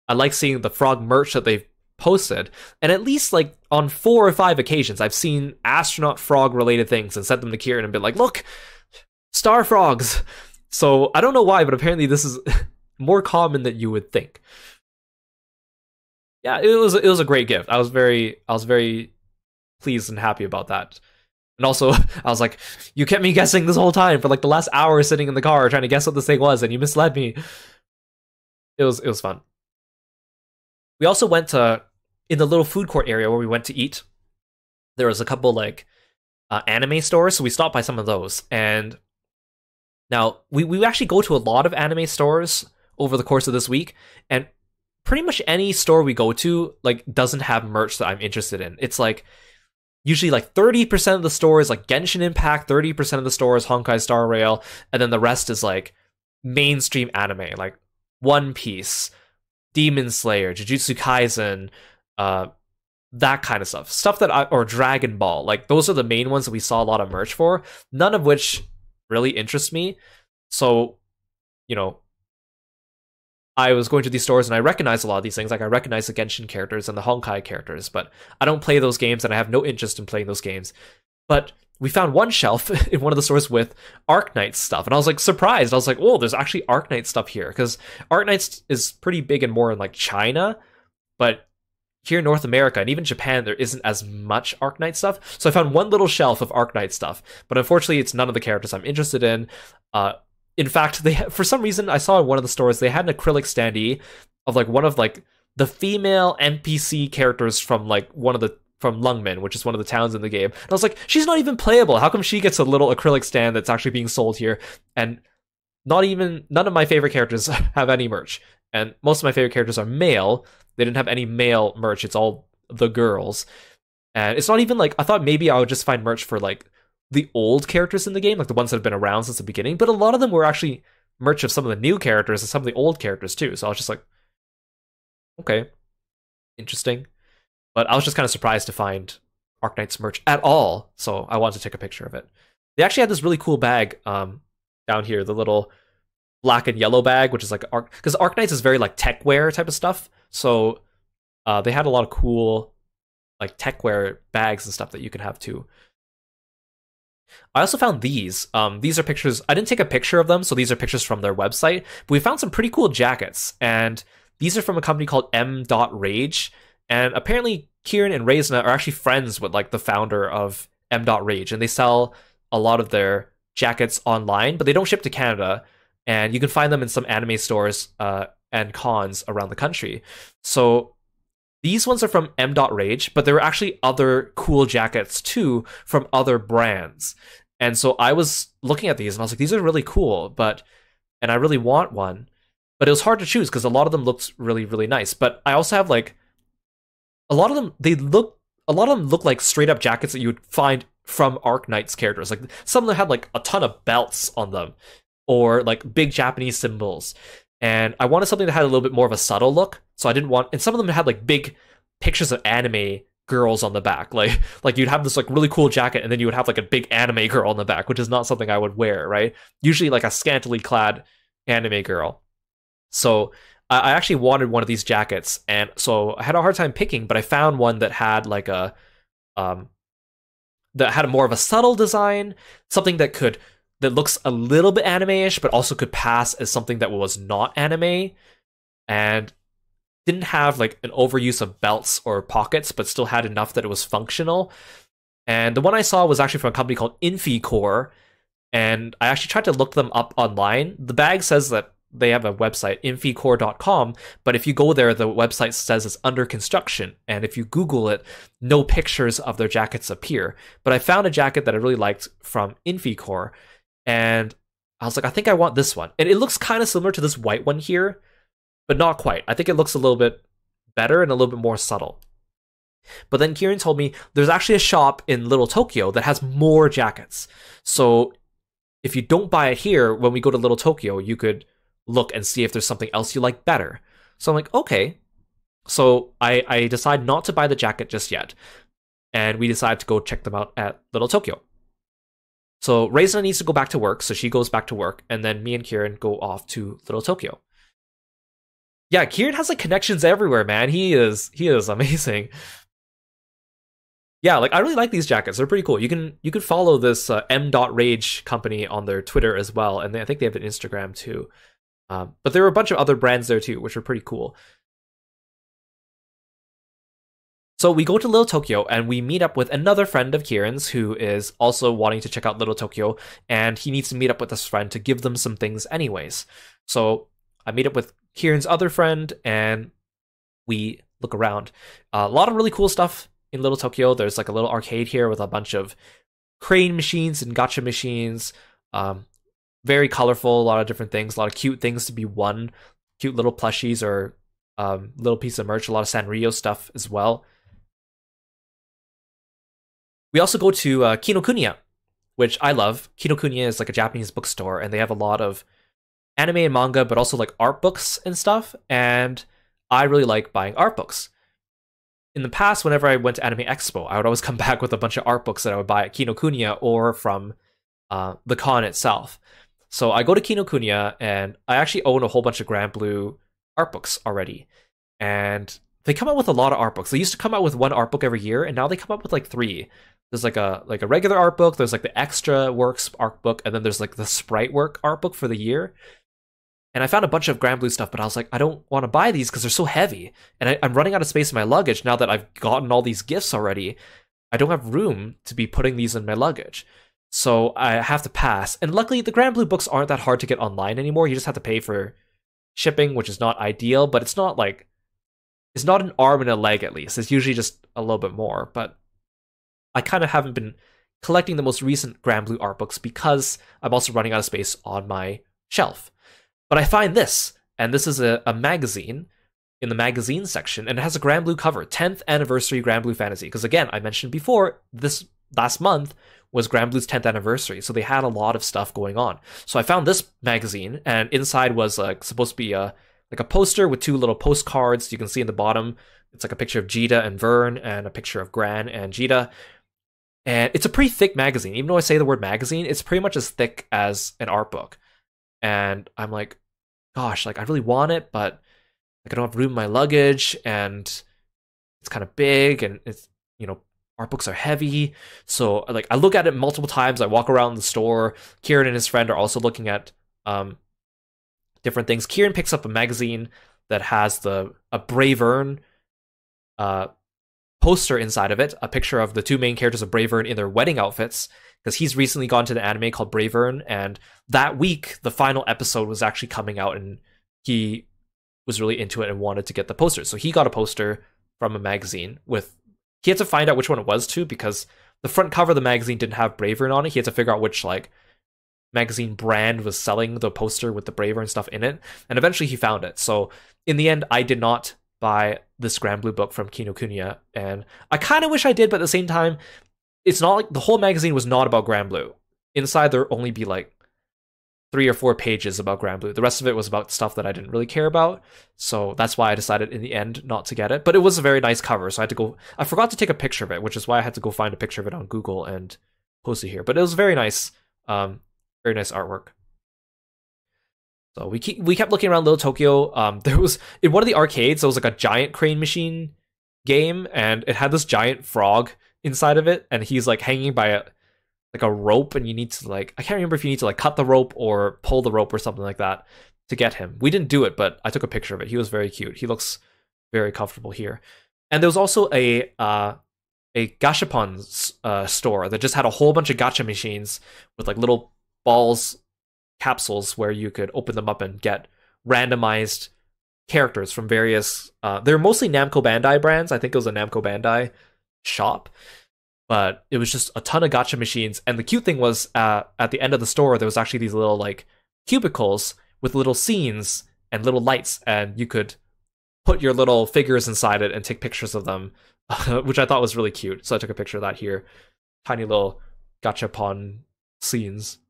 I like seeing the frog merch that they've posted, and at least like on 4 or 5 occasions, I've seen astronaut frog related things and sent them to Kieran and been like, look, star frogs. So I don't know why, but apparently this is more common than you would think. Yeah, it was a great gift. I was very pleased and happy about that. And also, I was like, you kept me guessing this whole time for like the last hour sitting in the car trying to guess what this thing was, and you misled me. It was fun. We also went to, in the little food court area where we went to eat, there was a couple like anime stores, so we stopped by some of those. And now we actually go to a lot of anime stores over the course of this week, and pretty much any store we go to like doesn't have merch that I'm interested in. It's like usually like 30% of the store is like Genshin Impact, 30% of the store is Honkai Star Rail, and then the rest is like mainstream anime, like One Piece, Demon Slayer, Jujutsu Kaisen, that kind of stuff or Dragon Ball. Like those are the main ones that we saw a lot of merch for, none of which really interest me. So, you know, I was going to these stores and I recognized a lot of these things. Like I recognize the Genshin characters and the Honkai characters, but I don't play those games and I have no interest in playing those games. But we found one shelf in one of the stores with Arknight stuff, and I was like surprised. I was like, oh, there's actually Arknight stuff here, because Arknight is pretty big and more in like China, but here in North America and even Japan, there isn't as much Arknight stuff. So I found one little shelf of Arknight stuff, but unfortunately, it's none of the characters I'm interested in. In fact, for some reason, I saw in one of the stores, they had an acrylic standee of like one of like the female NPC characters from like from Lungmen, which is one of the towns in the game. And I was like, she's not even playable. How come she gets a little acrylic stand that's actually being sold here? And none of my favorite characters have any merch. And most of my favorite characters are male. They didn't have any male merch. It's all the girls. And it's not even like, I thought maybe I would just find merch for like the old characters in the game, like the ones that have been around since the beginning, but a lot of them were actually merch of some of the new characters and some of the old characters too. So I was just like, okay, interesting. But I was just kind of surprised to find Arknight's merch at all, so I wanted to take a picture of it. They actually had this really cool bag down here, the little black and yellow bag, which is like because Arknights is very like tech wear type of stuff. So they had a lot of cool like tech wear bags and stuff that you can have too. I also found these. These are pictures. I didn't take a picture of them, so these are pictures from their website. But we found some pretty cool jackets, and these are from a company called M.Rage. And apparently, Kieran and Reisna are actually friends with like the founder of M.Rage, and they sell a lot of their jackets online, but they don't ship to Canada. And you can find them in some anime stores and cons around the country. So these ones are from M.Rage, but there were actually other cool jackets too from other brands. And so I was looking at these and I was like, these are really cool, and I really want one. But it was hard to choose because a lot of them looked really, really nice. But I also have like a lot of them look like straight up jackets that you would find from Arknight's characters. Like some of them had like a ton of belts on them or like big Japanese symbols. And I wanted something that had a little bit more of a subtle look. So I didn't want, and some of them had like big pictures of anime girls on the back. Like you'd have this like really cool jacket and then you would have like a big anime girl on the back, which is not something I would wear, right? Usually like a scantily clad anime girl. So I actually wanted one of these jackets, and so I had a hard time picking, but I found one that had like a that had more of a subtle design, something that looks a little bit anime-ish, but also could pass as something that was not anime, and didn't have like an overuse of belts or pockets, but still had enough that it was functional. And the one I saw was actually from a company called Inficore, and I actually tried to look them up online. The bag says that they have a website, inficore.com, but if you go there, the website says it's under construction, and if you Google it, no pictures of their jackets appear. But I found a jacket that I really liked from Inficore, and I was like, I think I want this one. And it looks kind of similar to this white one here, but not quite. I think it looks a little bit better and a little bit more subtle. But then Kieran told me there's actually a shop in Little Tokyo that has more jackets. So if you don't buy it here, when we go to Little Tokyo, you could look and see if there's something else you like better. So I'm like, okay. So I decide not to buy the jacket just yet. And we decide to go check them out at Little Tokyo. So Reisna needs to go back to work, so she goes back to work, and then me and Kieran go off to Little Tokyo. Yeah, Kieran has like connections everywhere, man. He is amazing. Yeah, like I really like these jackets. They're pretty cool. You can follow this M.Rage company on their Twitter as well, and I think they have an Instagram too. But there were a bunch of other brands there too, which were pretty cool. So we go to Little Tokyo and we meet up with another friend of Kieran's who is also wanting to check out Little Tokyo, and he needs to meet up with this friend to give them some things anyways. So I meet up with Kieran's other friend and we look around. A lot of really cool stuff in Little Tokyo. There's like a little arcade here with a bunch of crane machines and gacha machines. Very colorful, a lot of different things, a lot of cute things to be won. Cute little plushies or little piece of merch, a lot of Sanrio stuff as well. We also go to Kinokuniya, which I love. Kinokuniya is like a Japanese bookstore, and they have a lot of anime and manga, but also like art books and stuff, and I really like buying art books. In the past, whenever I went to Anime Expo, I would always come back with a bunch of art books that I would buy at Kinokuniya or from the con itself. So I go to Kinokuniya, and I actually own a whole bunch of Grand Blue art books already. And they come out with a lot of art books. They used to come out with one art book every year, and now they come up with like 3. There's like a regular art book, there's like the extra works art book, and then there's like the sprite work art book for the year. And I found a bunch of Grand Blue stuff, but I was like, I don't want to buy these because they're so heavy. And I'm running out of space in my luggage now that I've gotten all these gifts already. I don't have room to be putting these in my luggage. So I have to pass. And luckily, the Grand Blue books aren't that hard to get online anymore. You just have to pay for shipping, which is not ideal, but it's not an arm and a leg at least. It's usually just a little bit more. But I kind of haven't been collecting the most recent Grand Blue art books because I'm also running out of space on my shelf. But I find this, and this is a magazine in the magazine section, and it has a Grand Blue cover, 10th anniversary Grand Blue Fantasy. Because again, I mentioned before, this last month was Grand Blue's 10th anniversary, so they had a lot of stuff going on. So I found this magazine, and inside was like supposed to be a poster with 2 little postcards. You can see in the bottom, it's like a picture of Jita and Vern, and a picture of Gran and Jita. And it's a pretty thick magazine. Even though I say the word magazine, it's pretty much as thick as an art book. And I'm like, gosh, like I really want it, but like I don't have room in my luggage, and it's kind of big, and it's, you know, art books are heavy. So like I look at it multiple times. I walk around the store. Kieran and his friend are also looking at different things. Kieran picks up a magazine that has a Bravern poster inside of it, a picture of the 2 main characters of Bravern in their wedding outfits, because he's recently gone to the anime called Bravern, and that week the final episode was actually coming out, and he was really into it and wanted to get the poster. So he got a poster from a magazine with, he had to find out which one it was too, because the front cover of the magazine didn't have Bravern on it. He had to figure out which like magazine brand was selling the poster with the Bravern stuff in it, and eventually he found it. So in the end, I did not buy this Grand Blue book from Kinokuniya, and I kind of wish I did, but at the same time, it's not like the whole magazine was not about Grand Blue. Inside there only be like 3 or 4 pages about Grand Blue. The rest of it was about stuff that I didn't really care about. So that's why I decided in the end not to get it. But it was a very nice cover, so I forgot to take a picture of it, which is why I had to go find a picture of it on Google and post it here. But it was very nice artwork. So we kept looking around Little Tokyo. There was, in one of the arcades, there was like a giant crane machine game, and it had this giant frog inside of it, and he's like hanging by a rope, and you need to like, I can't remember if you need to like cut the rope or pull the rope or something like that to get him. We didn't do it, but I took a picture of it. He was very cute. He looks very comfortable here. And there was also a gashapon store that just had a whole bunch of gacha machines with like little balls capsules where you could open them up and get randomized characters from various they're mostly Namco Bandai brands. I think it was a Namco Bandai shop. But it was just a ton of gacha machines. And the cute thing was, at the end of the store, there was actually these little like cubicles with little scenes and little lights, and you could put your little figures inside it and take pictures of them, which I thought was really cute. So I took a picture of that here. Tiny little gachapon scenes.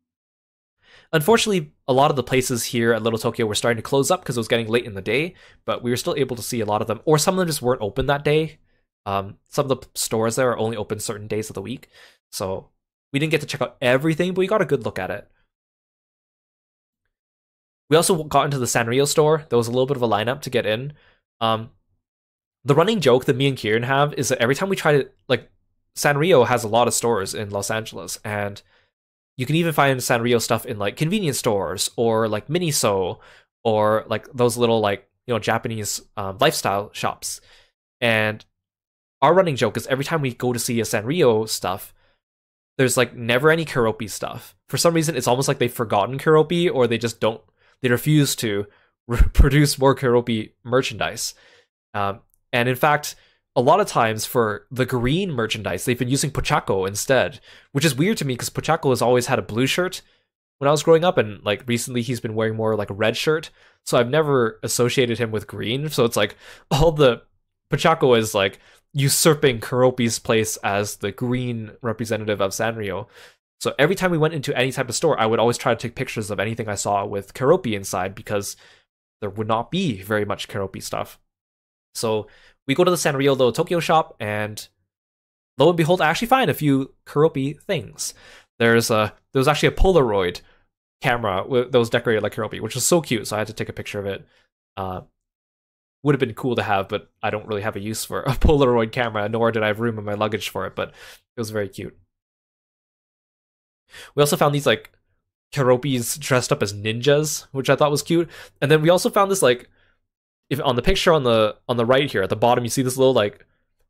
Unfortunately, a lot of the places here at Little Tokyo were starting to close up because it was getting late in the day, but we were still able to see a lot of them, or some of them just weren't open that day. Some of the stores there are only open certain days of the week, so we didn't get to check out everything, but we got a good look at it. We also got into the Sanrio store. There was a little bit of a lineup to get in. The running joke that me and Kieran have is that every time we try to, like, Sanrio has a lot of stores in Los Angeles, and you can even find Sanrio stuff in like convenience stores or like Miniso or like those little like, you know, Japanese lifestyle shops. And our running joke is every time we go to see a Sanrio stuff, there's like never any Keroppi stuff. For some reason, it's almost like they've forgotten Keroppi, or they refuse to produce more Keroppi merchandise. And in fact, a lot of times for the green merchandise, they've been using Pochako instead, which is weird to me because Pochako has always had a blue shirt when I was growing up, and like recently he's been wearing more like a red shirt. So I've never associated him with green. So it's like all the Pochako is like usurping Keroppi's place as the green representative of Sanrio. So every time we went into any type of store, I would always try to take pictures of anything I saw with Keroppi inside, because there would not be very much Keroppi stuff. So we go to the Sanrio Little Tokyo shop, and lo and behold, I actually find a few Keroppi things. There was actually a Polaroid camera that was decorated like Keroppi, which was so cute, so I had to take a picture of it. Would have been cool to have, but I don't really have a use for a Polaroid camera, nor did I have room in my luggage for it, but it was very cute. We also found these like Keroppis dressed up as ninjas, which I thought was cute. And then we also found this like, if on the picture on the right here at the bottom, you see this little like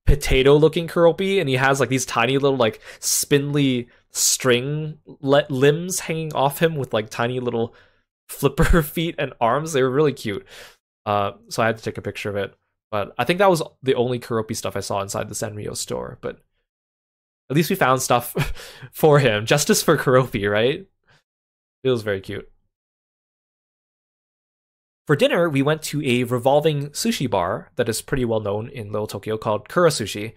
potato looking Keroppi, and he has like these tiny little like spindly string limbs hanging off him with like tiny little flipper feet and arms. They were really cute. So I had to take a picture of it. But I think that was the only Keroppi stuff I saw inside the Sanrio store. But at least we found stuff for him. Justice for Keroppi, right? It was very cute. For dinner, we went to a revolving sushi bar that is pretty well known in Little Tokyo called Kirostyle.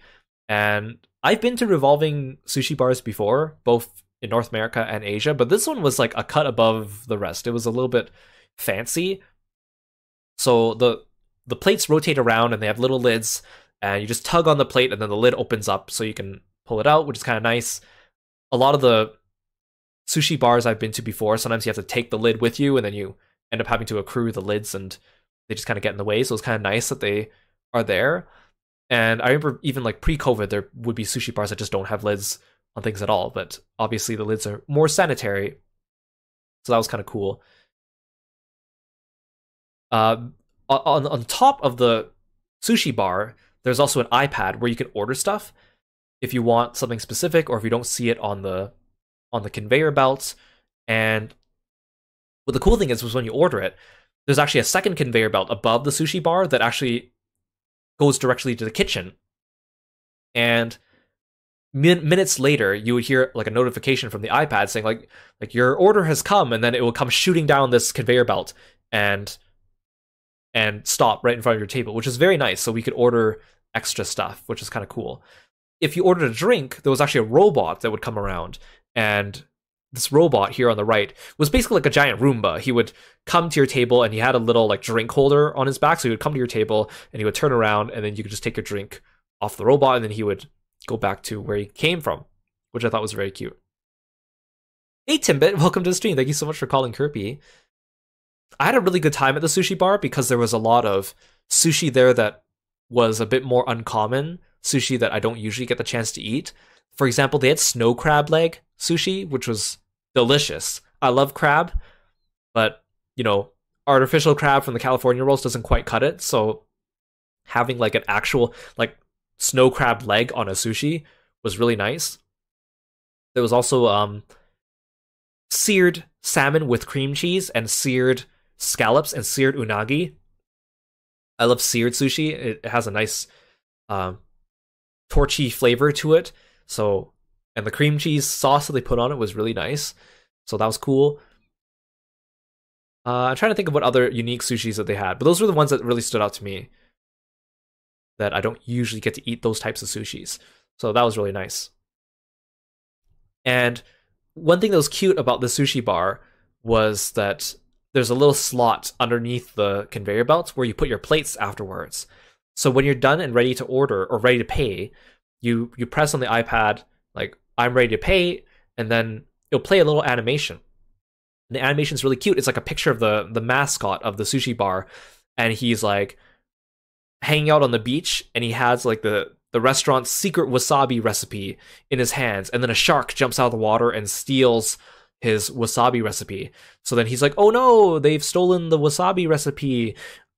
And I've been to revolving sushi bars before, both in North America and Asia, but this one was like a cut above the rest. It was a little bit fancy. So the plates rotate around and they have little lids, and you just tug on the plate and then the lid opens up so you can pull it out, which is kind of nice. A lot of the sushi bars I've been to before, sometimes you have to take the lid with you and then you end up having to accrue the lids and they just kind of get in the way. So it's kind of nice that they are there. And I remember even like pre-COVID, there would be sushi bars that just don't have lids on things at all. But obviously the lids are more sanitary. So that was kind of cool. On top of the sushi bar, there's also an iPad where you can order stuff if you want something specific or if you don't see it on the conveyor belts. And what the cool thing is was when you order it, there's actually a second conveyor belt above the sushi bar that actually goes directly to the kitchen. And minutes later, you would hear like a notification from the iPad saying like your order has come, and then it will come shooting down this conveyor belt and stop right in front of your table, which is very nice. So we could order extra stuff, which is kind of cool. If you ordered a drink, there was actually a robot that would come around, and this robot here on the right was basically like a giant Roomba. He would come to your table and he had a little like drink holder on his back. So he would come to your table and he would turn around and then you could just take your drink off the robot and then he would go back to where he came from, which I thought was very cute. Hey Timbit, welcome to the stream. Thank you so much for calling Kirby. I had a really good time at the sushi bar because there was a lot of sushi there that was a bit more uncommon, sushi that I don't usually get the chance to eat. For example, they had snow crab leg sushi, which was delicious. I love crab, but, you know, artificial crab from the California rolls doesn't quite cut it, so having like an actual like snow crab leg on a sushi was really nice. There was also seared salmon with cream cheese and seared scallops and seared unagi. I love seared sushi. It has a nice torchy flavor to it. So, and the cream cheese sauce that they put on it was really nice. So that was cool. I'm trying to think of what other unique sushis that they had, but those were the ones that really stood out to me. That I don't usually get to eat those types of sushis. So that was really nice. And one thing that was cute about the sushi bar was that there's a little slot underneath the conveyor belt where you put your plates afterwards. So when you're done and ready to order or ready to pay, you press on the iPad, like, I'm ready to pay, and then it'll play a little animation. And the animation's really cute. It's like a picture of the mascot of the sushi bar, and he's like hanging out on the beach, and he has like the restaurant's secret wasabi recipe in his hands, and then a shark jumps out of the water and steals his wasabi recipe. So then he's like, oh no, they've stolen the wasabi recipe.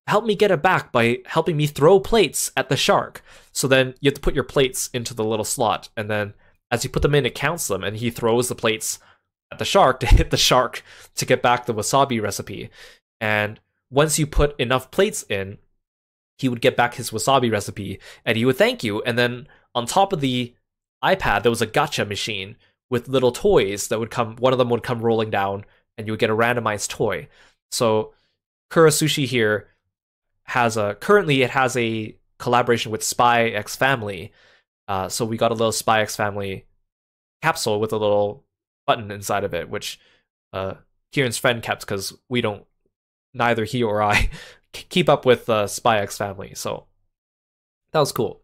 Help me get it back by helping me throw plates at the shark. So then you have to put your plates into the little slot, and then as you put them in, it counts them, and he throws the plates at the shark to hit the shark to get back the wasabi recipe. And once you put enough plates in, he would get back his wasabi recipe, and he would thank you. And then on top of the iPad, there was a gacha machine with little toys that would come. One of them would come rolling down, and you would get a randomized toy. So Kura Sushi here currently it has a collaboration with Spy X Family. So we got a little Spy X Family capsule with a little button inside of it, which Kieran's friend kept because neither he or I keep up with Spy X Family. So that was cool.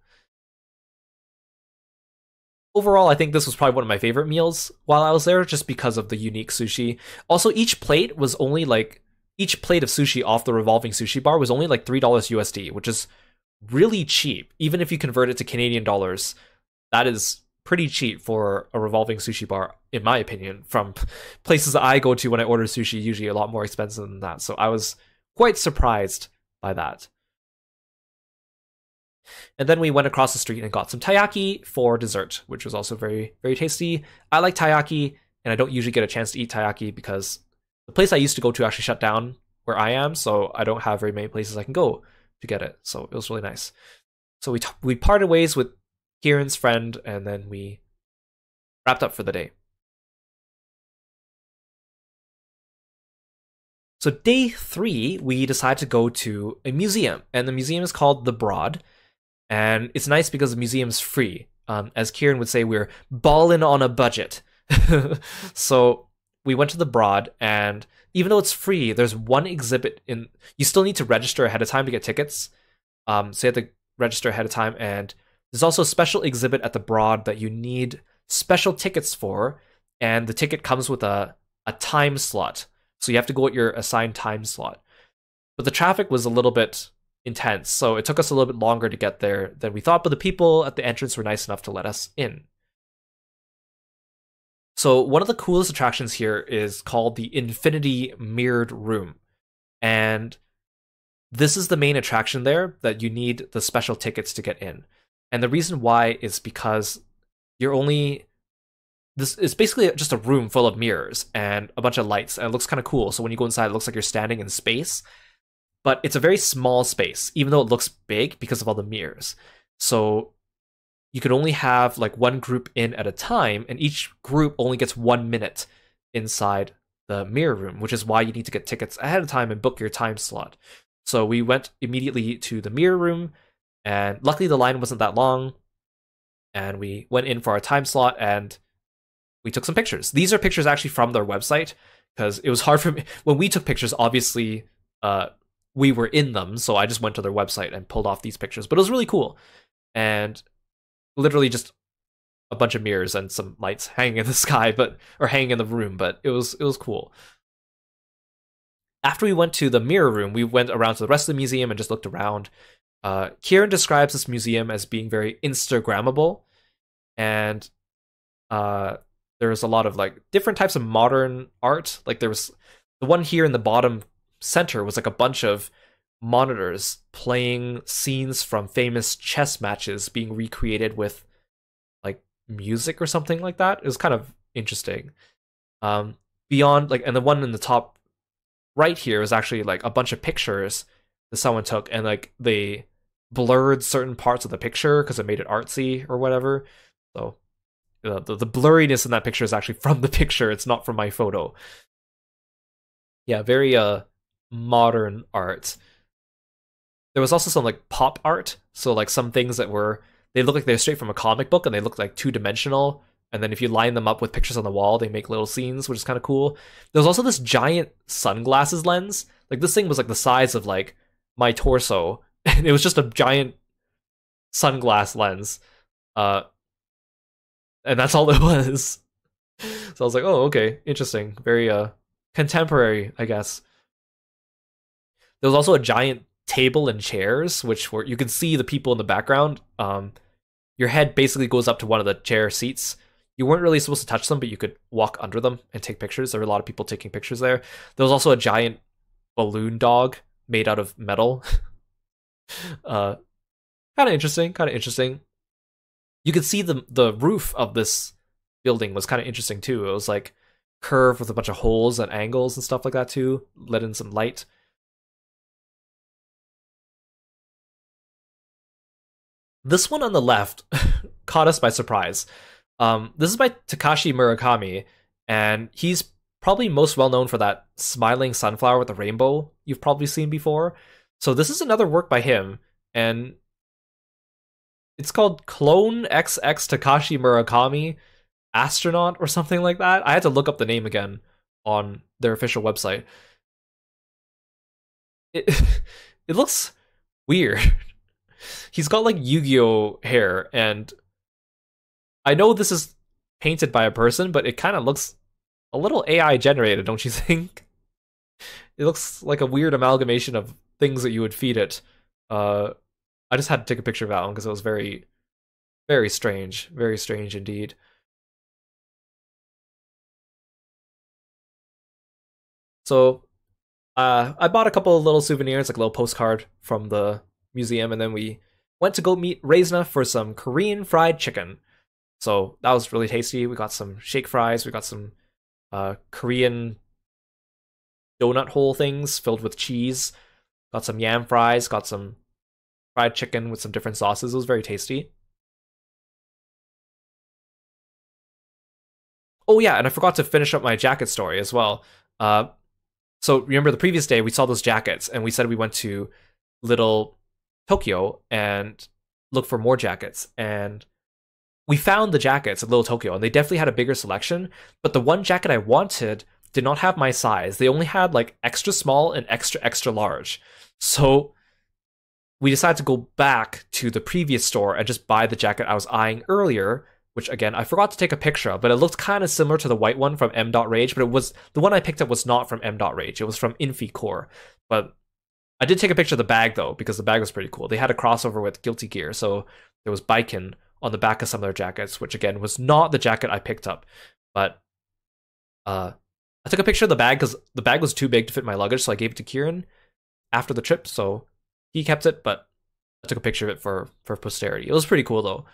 Overall, I think this was probably one of my favorite meals while I was there, just because of the unique sushi. Also, each plate of sushi off the revolving sushi bar was only like $3 USD, which is really cheap. Even if you convert it to Canadian dollars, that is pretty cheap for a revolving sushi bar, in my opinion. From places that I go to when I order sushi, usually a lot more expensive than that. So I was quite surprised by that. And then we went across the street and got some taiyaki for dessert, which was also very, very tasty. I like taiyaki, and I don't usually get a chance to eat taiyaki because the place I used to go to actually shut down where I am, so I don't have very many places I can go to get it. So it was really nice. So we parted ways with Kieran's friend, and then we wrapped up for the day. So day 3, we decided to go to a museum, and the museum is called The Broad, and it's nice because the museum's free. As Kieran would say, we're ballin' on a budget. So we went to The Broad, and even though it's free, there's one exhibit in. You still need to register ahead of time to get tickets. So you have to register ahead of time, and there's also a special exhibit at The Broad that you need special tickets for, and the ticket comes with a time slot. So you have to go at your assigned time slot. But the traffic was a little bit intense, so it took us a little bit longer to get there than we thought, but the people at the entrance were nice enough to let us in. So one of the coolest attractions here is called the Infinity Mirrored Room. And this is the main attraction there that you need the special tickets to get in. And the reason why is because this is basically just a room full of mirrors and a bunch of lights, and it looks kind of cool. So when you go inside, it looks like you're standing in space, but it's a very small space, even though it looks big because of all the mirrors. So you can only have like one group in at a time, and each group only gets 1 minute inside the mirror room, which is why you need to get tickets ahead of time and book your time slot. So we went immediately to the mirror room, and luckily the line wasn't that long, and we went in for our time slot, and we took some pictures. These are pictures actually from their website, because it was hard for me. When we took pictures, obviously, we were in them, so I just went to their website and pulled off these pictures. But it was really cool. And literally just a bunch of mirrors and some lights hanging in the sky, or hanging in the room, but it was cool. After we went to the mirror room, we went around to the rest of the museum and just looked around. Kieran describes this museum as being very Instagrammable, and there's a lot of like different types of modern art. Like there was the one here in the bottom center was like a bunch of monitors playing scenes from famous chess matches being recreated with like music or something like that. It was kind of interesting. Beyond like, and the one in the top right here was actually like a bunch of pictures that someone took, and like they blurred certain parts of the picture because it made it artsy or whatever. So the blurriness in that picture is actually from the picture. It's not from my photo. Yeah, very modern art. There was also some like pop art. So like some things that they look like they're straight from a comic book, and they look like 2-dimensional. And then if you line them up with pictures on the wall, they make little scenes, which is kind of cool. There was also this giant sunglasses lens. Like this thing was like the size of like my torso, and it was just a giant sunglass lens. And that's all it was. So I was like, oh, okay, interesting. Very contemporary, I guess. There was also a giant table and chairs, which were, you could see the people in the background. Your head basically goes up to one of the chair seats. You weren't really supposed to touch them, but you could walk under them and take pictures. There were a lot of people taking pictures there. There was also a giant balloon dog made out of metal. Kind of interesting, kind of interesting. You could see the roof of this building was kind of interesting too. It was like curved with a bunch of holes and angles and stuff like that too. Let in some light. This one on the left caught us by surprise. This is by Takashi Murakami, and he's probably most well known for that smiling sunflower with the rainbow you've probably seen before. So this is another work by him, and it's called Clone XX Takashi Murakami Astronaut or something like that. I had to look up the name again on their official website. It it looks weird. He's got like Yu-Gi-Oh hair, and I know this is painted by a person, but it kind of looks a little AI generated, don't you think? It looks like a weird amalgamation of things that you would feed it. I just had to take a picture of that one because it was very, very strange indeed. So I bought a couple of little souvenirs, like a little postcard from the museum, and then we went to go meet Reisna for some Korean fried chicken. So that was really tasty. We got some shake fries, we got some Korean donut hole things filled with cheese, got some yam fries, got some fried chicken with some different sauces. It was very tasty. Oh yeah, and I forgot to finish up my jacket story as well. So remember the previous day we saw those jackets and we said we went to Little Tokyo and looked for more jackets, and we found the jackets at Little Tokyo and they definitely had a bigger selection, but the one jacket I wanted did not have my size. They only had like extra small and extra extra large. So we decided to go back to the previous store and just buy the jacket I was eyeing earlier, which again I forgot to take a picture of, but it looked kind of similar to the white one from M.Rage, but it was the one I picked up was not from M.Rage. It was from Inficore. But I did take a picture of the bag though, because the bag was pretty cool. They had a crossover with Guilty Gear, so there was Baiken on the back of some of their jackets, which again was not the jacket I picked up. But I took a picture of the bag because the bag was too big to fit my luggage, so I gave it to Kieran after the trip, so he kept it, but I took a picture of it for posterity. It was pretty cool though.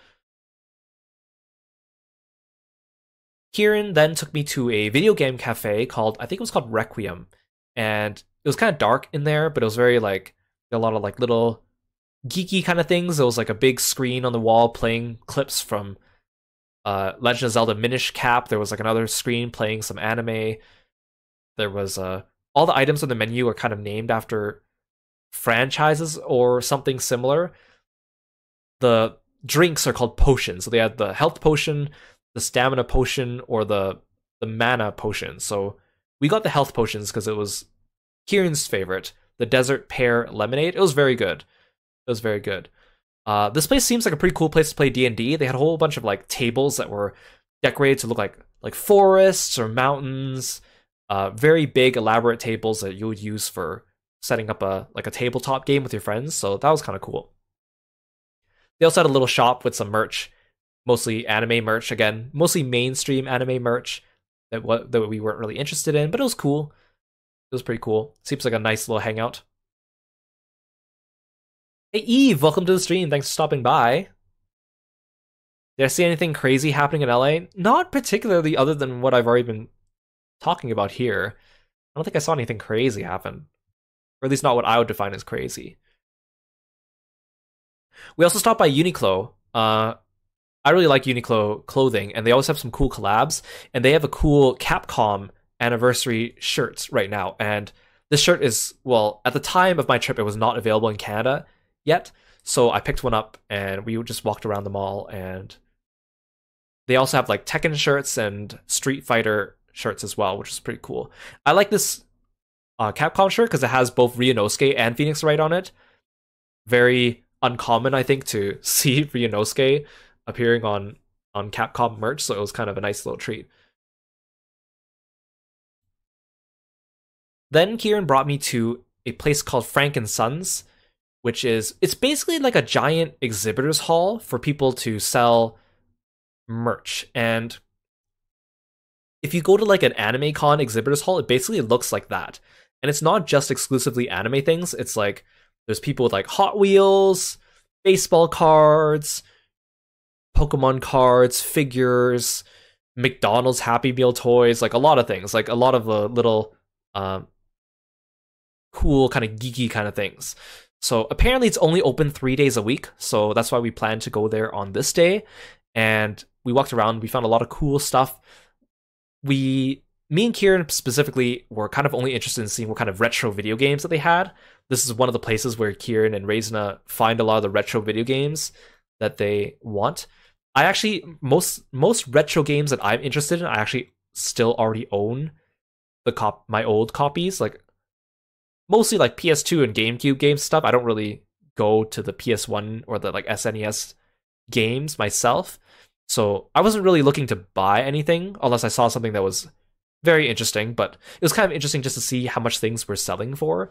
Kieran then took me to a video game cafe called, I think it was called Requiem, and it was kind of dark in there, but it was very like a lot of like little geeky kind of things. There was like a big screen on the wall playing clips from Legend of Zelda Minish Cap. There was like another screen playing some anime. There was all the items on the menu are kind of named after franchises or something similar. The drinks are called potions. So they had the health potion, the stamina potion, or the mana potion. So we got the health potions because it was Kieran's favorite, the Desert Pear Lemonade. It was very good. It was very good. This place seems like a pretty cool place to play D&D. They had a whole bunch of like tables that were decorated to look like forests or mountains. Very big, elaborate tables that you would use for setting up a tabletop game with your friends. So that was kind of cool. They also had a little shop with some merch, mostly anime merch. Again, mostly mainstream anime merch that we weren't really interested in, but it was cool. It was pretty cool. Seems like a nice little hangout. Hey Eve, welcome to the stream. Thanks for stopping by. Did I see anything crazy happening in LA? Not particularly, other than what I've already been talking about here. I don't think I saw anything crazy happen. Or at least not what I would define as crazy. We also stopped by Uniqlo. I really like Uniqlo clothing, and they always have some cool collabs, and they have a cool Capcom anniversary shirt right now. And this shirt is, well, at the time of my trip, it was not available in Canada yet, so I picked one up, and we just walked around the mall, and they also have like Tekken shirts and Street Fighter shirts as well, which is pretty cool. I like this Capcom shirt because it has both Ryunosuke and Phoenix Wright on it. Very uncommon, I think, to see Ryunosuke appearing on Capcom merch, so it was kind of a nice little treat. Then Kieran brought me to a place called Frank and Sons, which it's basically like a giant exhibitors hall for people to sell merch. And if you go to like an anime con exhibitors hall, it basically looks like that. And it's not just exclusively anime things. It's like there's people with like Hot Wheels, baseball cards, Pokemon cards, figures, McDonald's Happy Meal toys, like a lot of things, like a lot of the little cool kind of geeky kind of things. So apparently it's only open 3 days a week, so that's why we plan to go there on this day. And we walked around, we found a lot of cool stuff. Me and Kieran specifically were kind of only interested in seeing what kind of retro video games that they had. This is one of the places where Kieran and Reisna find a lot of the retro video games that they want. I actually, most retro games that I'm interested in, I actually still already own my old copies, like mostly like PS2 and GameCube game stuff. I don't really go to the PS1 or the like SNES games myself. So I wasn't really looking to buy anything unless I saw something that was very interesting, but it was kind of interesting just to see how much things were selling for.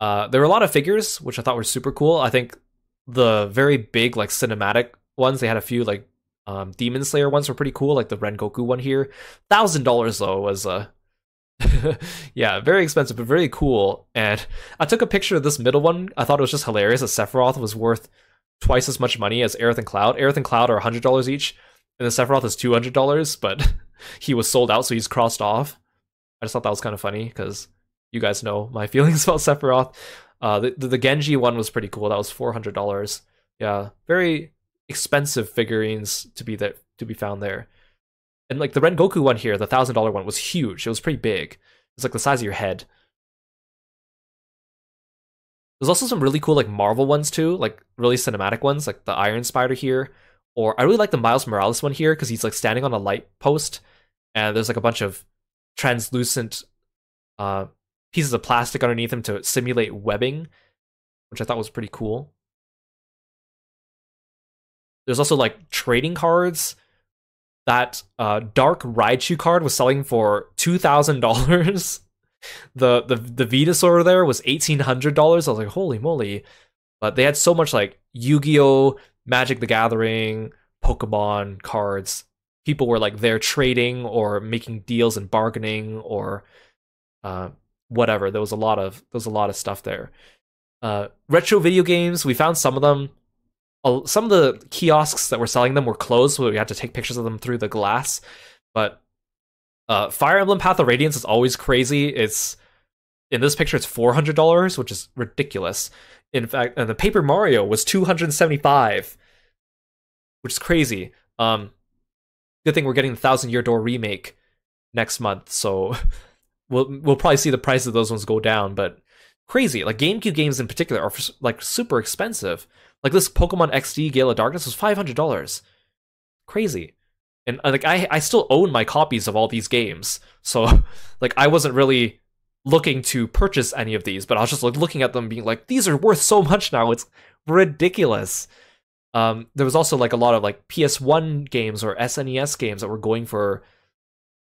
There were a lot of figures, which I thought were super cool. I think the very big like cinematic ones, they had a few like Demon Slayer ones were pretty cool, like the Rengoku one here. $1,000 though was yeah, very expensive, but very cool. And I took a picture of this middle one. I thought it was just hilarious that Sephiroth was worth twice as much money as Aerith and Cloud. Aerith and Cloud are $100 each, and then Sephiroth is $200, but he was sold out, so he's crossed off. I just thought that was kind of funny, because you guys know my feelings about Sephiroth. The Genji one was pretty cool. That was $400. Yeah, very expensive figurines to be found there. And like the Rengoku one here, the $1,000 one was huge. It was pretty big. It was like the size of your head. There's also some really cool like Marvel ones too, like really cinematic ones, like the Iron Spider here. Or I really like the Miles Morales one here because he's like standing on a light post, and there's like a bunch of translucent uh, pieces of plastic underneath him to simulate webbing, which I thought was pretty cool. There's also like trading cards. That Dark Raichu card was selling for $2,000. The Venusaur there was $1,800. I was like, holy moly! But they had so much like Yu-Gi-Oh, Magic the Gathering, Pokemon cards. People were like there trading or making deals and bargaining or whatever. There was a lot of stuff there. Retro video games. We found some of them. Some of the kiosks that were selling them were closed, so we had to take pictures of them through the glass. But Fire Emblem Path of Radiance is always crazy. It's in this picture, it's $400, which is ridiculous. In fact, and the Paper Mario was $275, which is crazy. Good thing we're getting the Thousand Year Door remake next month, so we'll probably see the price of those ones go down. But crazy, like GameCube games in particular are like super expensive. Like this Pokemon XD Gale of Darkness was $500. Crazy. And like I still own my copies of all these games. So like I wasn't really looking to purchase any of these, but I was just like looking at them being like, these are worth so much now. It's ridiculous. There was also like a lot of like PS1 games or SNES games that were going for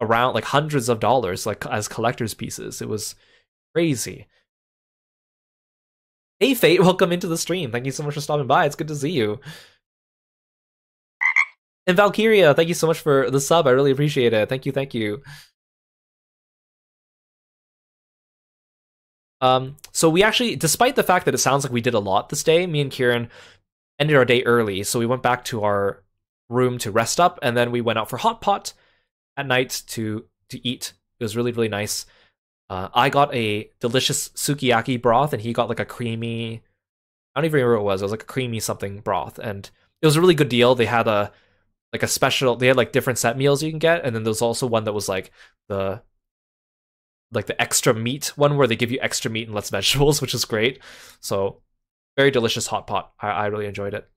around like hundreds of dollars, like as collector's pieces. It was crazy. Hey Fate, welcome into the stream. Thank you so much for stopping by. It's good to see you. And Valkyria, thank you so much for the sub. I really appreciate it. Thank you, thank you. So we actually, despite the fact that it sounds like we did a lot this day, me and Kieran ended our day early. So we went back to our room to rest up, and then we went out for hot pot at night to eat. It was really, really nice. I got a delicious sukiyaki broth, and he got like a creamy, I don't even remember what it was. It was like a creamy something broth, and it was a really good deal. They had a special, they had like different set meals you can get, and then there was also one that was like the extra meat one where they give you extra meat and less vegetables, which is great. So very delicious hot pot. I really enjoyed it.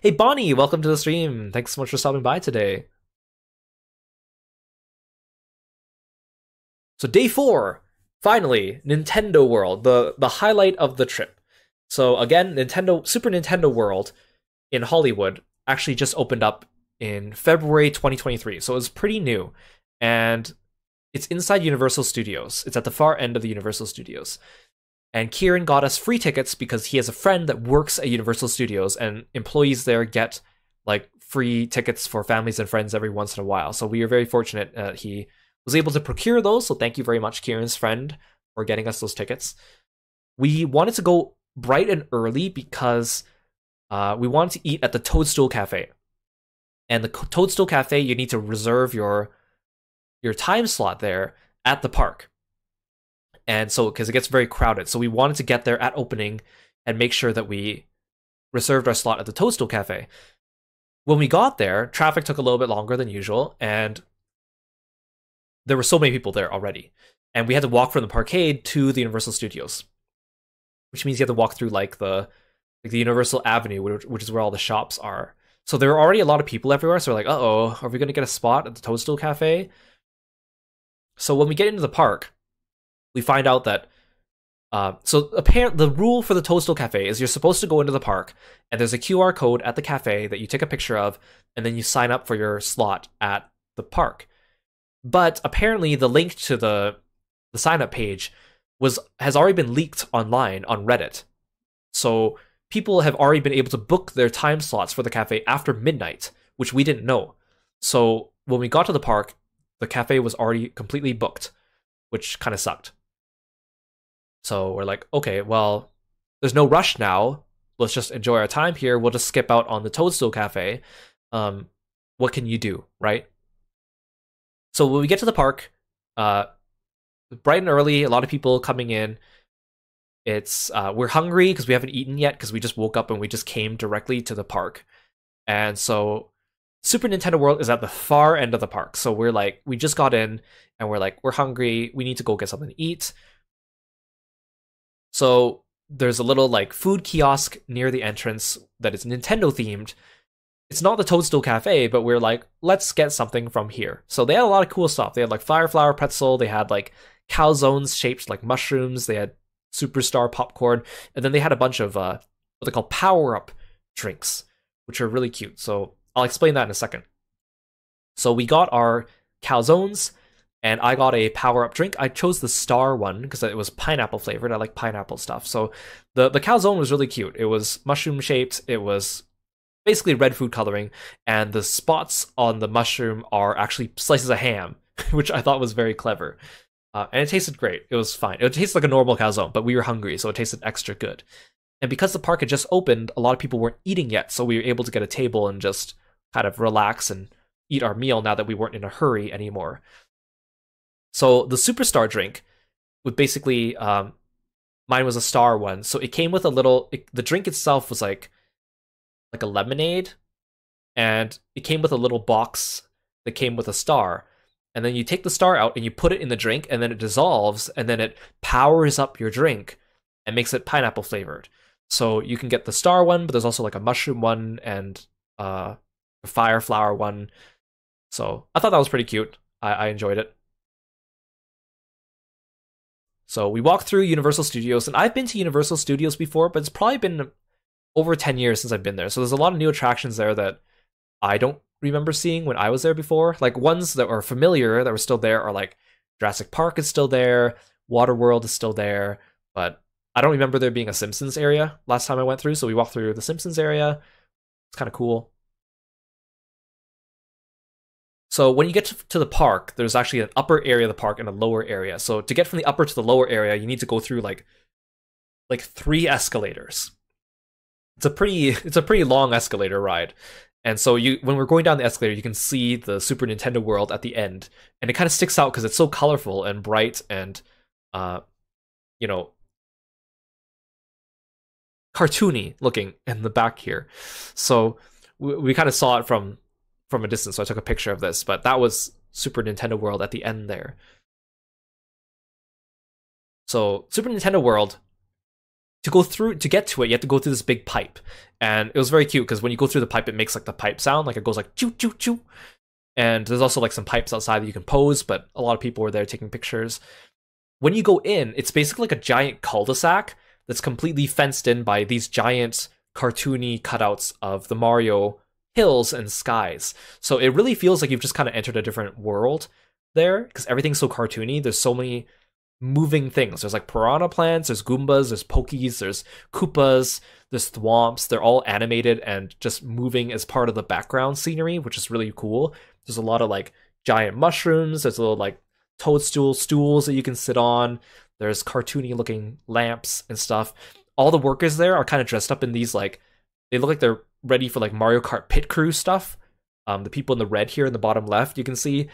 Hey Bonnie, welcome to the stream. Thanks so much for stopping by today. So day 4, finally, Nintendo World, the highlight of the trip. So again, Super Nintendo World in Hollywood actually just opened up in February 2023. So it was pretty new. And it's inside Universal Studios. It's at the far end of the Universal Studios. And Kieran got us free tickets because he has a friend that works at Universal Studios, and employees there get like free tickets for families and friends every once in a while. So we are very fortunate that he was able to procure those, so thank you very much, Kieran's friend, for getting us those tickets. We wanted to go bright and early because we wanted to eat at the Toadstool Cafe. And the Toadstool Cafe, you need to reserve your time slot there at the park. And so, because it gets very crowded. So we wanted to get there at opening and make sure that we reserved our slot at the Toadstool Cafe. When we got there, traffic took a little bit longer than usual, and there were so many people there already. And we had to walk from the parkade to the Universal Studios, which means you have to walk through like the Universal Avenue, which is where all the shops are. So there were already a lot of people everywhere. So we're like, uh-oh, are we going to get a spot at the Toadstool Cafe? So when we get into the park, we find out that so apparently the rule for the Toadstool Cafe is you're supposed to go into the park, and there's a QR code at the cafe that you take a picture of, and then you sign up for your slot at the park. But apparently the link to the sign-up page has already been leaked online on Reddit. So people have already been able to book their time slots for the cafe after midnight, which we didn't know. So when we got to the park, the cafe was already completely booked, which kind of sucked. So we're like, okay, well, there's no rush now. Let's just enjoy our time here. We'll just skip out on the Toadstool Cafe. What can you do, right? So when we get to the park, bright and early, a lot of people coming in. It's we're hungry because we haven't eaten yet because we just woke up and we just came directly to the park. And so Super Nintendo World is at the far end of the park. So we're like, we just got in and we're like, we're hungry. We need to go get something to eat. So there's a little like food kiosk near the entrance that is Nintendo themed. It's not the Toadstool Cafe, but we're like, let's get something from here. So they had a lot of cool stuff. They had like Fire Flower Pretzel. They had like calzones shaped like mushrooms. They had Superstar popcorn. And then they had a bunch of what they call power-up drinks, which are really cute. So I'll explain that in a second. So we got our calzones, and I got a power-up drink. I chose the star one because it was pineapple flavored. I like pineapple stuff. So the calzone was really cute. It was mushroom shaped. It was basically red food coloring, and the spots on the mushroom are actually slices of ham, which I thought was very clever. And it tasted great. It was fine. It tasted like a normal calzone, but we were hungry, so it tasted extra good. And because the park had just opened, a lot of people weren't eating yet, so we were able to get a table and just kind of relax and eat our meal now that we weren't in a hurry anymore. So the Superstar drink would basically, mine was a star one, so it came with a little, the drink itself was like a lemonade, and it came with a little box that came with a star. And then you take the star out and you put it in the drink, and then it dissolves, and then it powers up your drink and makes it pineapple flavored. So you can get the star one, but there's also like a mushroom one and a fire flower one. So I thought that was pretty cute. I enjoyed it. So we walked through Universal Studios, and I've been to Universal Studios before, but it's probably been over 10 years since I've been there. So there's a lot of new attractions there that I don't remember seeing when I was there before. Like ones that are familiar that were still there are like Jurassic Park is still there, Waterworld is still there, but I don't remember there being a Simpsons area last time I went through. So we walked through the Simpsons area. It's kind of cool. So when you get to the park, there's actually an upper area of the park and a lower area. So to get from the upper to the lower area, you need to go through like 3 escalators. It's a pretty long escalator ride. And so when we're going down the escalator, you can see the Super Nintendo World at the end, and it kind of sticks out because it's so colorful and bright and you know, cartoony looking in the back here. So we kind of saw it from a distance, so I took a picture of this, but that was Super Nintendo World at the end there. So Super Nintendo World, to get to it, you have to go through this big pipe. And it was very cute because when you go through the pipe, it makes like the pipe sound, like it goes like choo choo choo. And there's also like some pipes outside that you can pose, but a lot of people were there taking pictures. When you go in, it's basically like a giant cul-de-sac that's completely fenced in by these giant cartoony cutouts of the Mario hills and skies. So it really feels like you've just kind of entered a different world there because everything's so cartoony. There's so many moving things. There's like piranha plants, there's Goombas, there's Pokies, there's Koopas, there's Thwomps. They're all animated and just moving as part of the background scenery, which is really cool. There's a lot of like giant mushrooms. There's little like toadstool stools that you can sit on. There's cartoony looking lamps and stuff. All the workers there are kind of dressed up in these like, they look like they're ready for like Mario Kart pit crew stuff. The people in the red here in the bottom left, you can see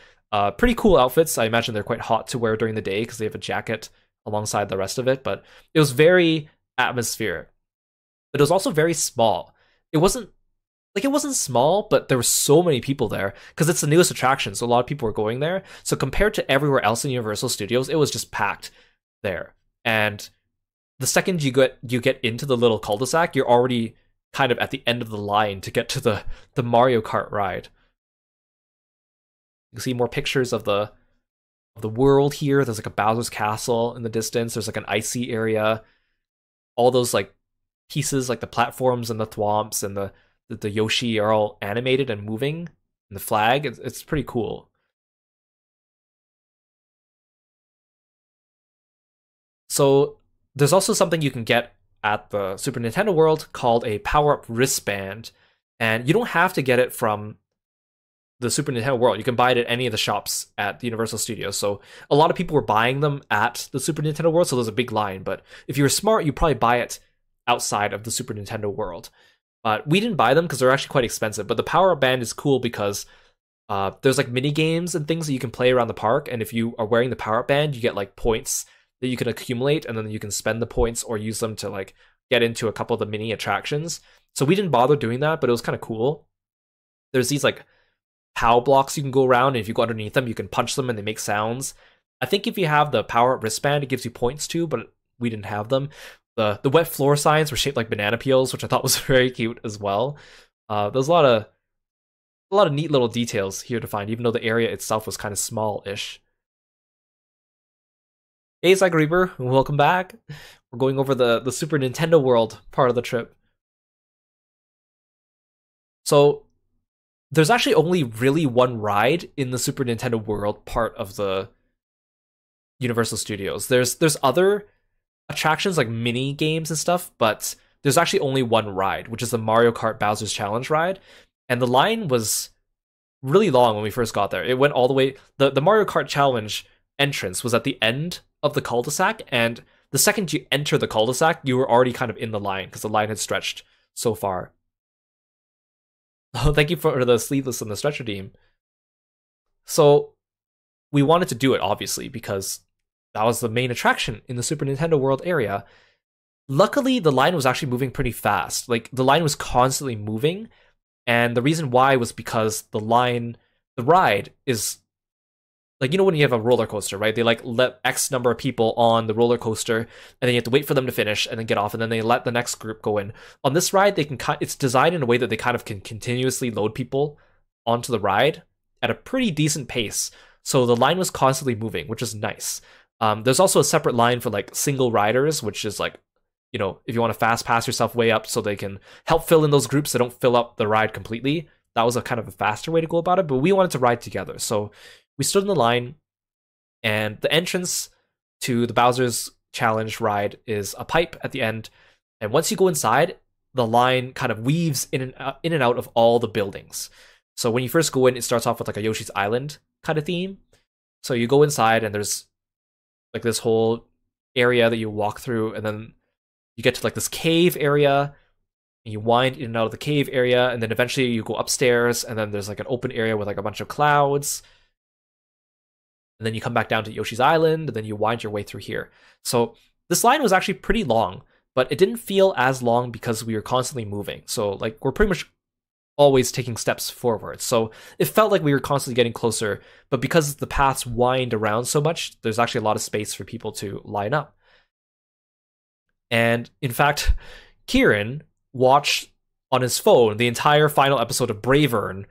pretty cool outfits. I imagine they're quite hot to wear during the day because they have a jacket alongside the rest of it, but it was very atmospheric. But it was also very small. It wasn't small, but there were so many people there because it's the newest attraction, so a lot of people were going there. So compared to everywhere else in Universal Studios, it was just packed there. And the second you get into the little cul-de-sac, you're already kind of at the end of the line to get to the Mario Kart ride. You can see more pictures of the world here. There's like a Bowser's Castle in the distance. There's like an icy area. All those like pieces, like the platforms and the thwomps and the Yoshi are all animated and moving. And the flag, it's pretty cool. So there's also something you can get at the Super Nintendo World called a power-up wristband. And you don't have to get it from the Super Nintendo World. You can buy it at any of the shops at the Universal Studios. So a lot of people were buying them at the Super Nintendo World, so there's a big line. But if you were smart, you probably buy it outside of the Super Nintendo World. But we didn't buy them because they're actually quite expensive. But the power-up band is cool because there's like mini games and things that you can play around the park. And if you are wearing the power-up band, you get like points that you can accumulate, and then you can spend the points or use them to like get into a couple of the mini attractions. So we didn't bother doing that, but it was kind of cool. There's these like POW blocks you can go around, and if you go underneath them, you can punch them and they make sounds. I think if you have the power up wristband, it gives you points too, but we didn't have them. The wet floor signs were shaped like banana peels, which I thought was very cute as well. There's a lot of neat little details here to find, even though the area itself was kind of small-ish. Hey, Zach Reaper, welcome back. We're going over the Super Nintendo World part of the trip. So, there's actually only really one ride in the Super Nintendo World part of the Universal Studios. There's other attractions like mini games and stuff, but there's actually only one ride, which is the Mario Kart Bowser's Challenge ride. And the line was really long when we first got there. It went all the way... The Mario Kart Challenge entrance was at the end of the cul-de-sac, and the second you enter the cul-de-sac, you were already kind of in the line, because the line had stretched so far. Oh, thank you for the sleeveless and the stretch redeem. So, we wanted to do it, obviously, because that was the main attraction in the Super Nintendo World area. Luckily, the line was actually moving pretty fast. Like, the line was constantly moving, and the reason why was because the ride is... Like, you know when you have a roller coaster, right? They, like, let X number of people on the roller coaster, and then you have to wait for them to finish, and then get off, and then they let the next group go in. On this ride, they can it's designed in a way that they kind of can continuously load people onto the ride at a pretty decent pace. So the line was constantly moving, which is nice. There's also a separate line for, like, single riders, which is, like, you know, if you want to fast pass yourself way up so they can help fill in those groups that don't fill up the ride completely. That was a kind of a faster way to go about it, but we wanted to ride together. So we stood in the line, and the entrance to the Bowser's Challenge ride is a pipe at the end. And once you go inside, the line kind of weaves in and out of all the buildings. So when you first go in, it starts off with like a Yoshi's Island kind of theme. So you go inside, and there's like this whole area that you walk through, and then you get to like this cave area, and you wind in and out of the cave area, and then eventually you go upstairs, and then there's like an open area with like a bunch of clouds. And then you come back down to Yoshi's Island, and then you wind your way through here. So this line was actually pretty long, but it didn't feel as long because we were constantly moving. So like we're pretty much always taking steps forward. So it felt like we were constantly getting closer, but because the paths wind around so much, there's actually a lot of space for people to line up. And in fact, Kieran watched on his phone the entire final episode of Bravern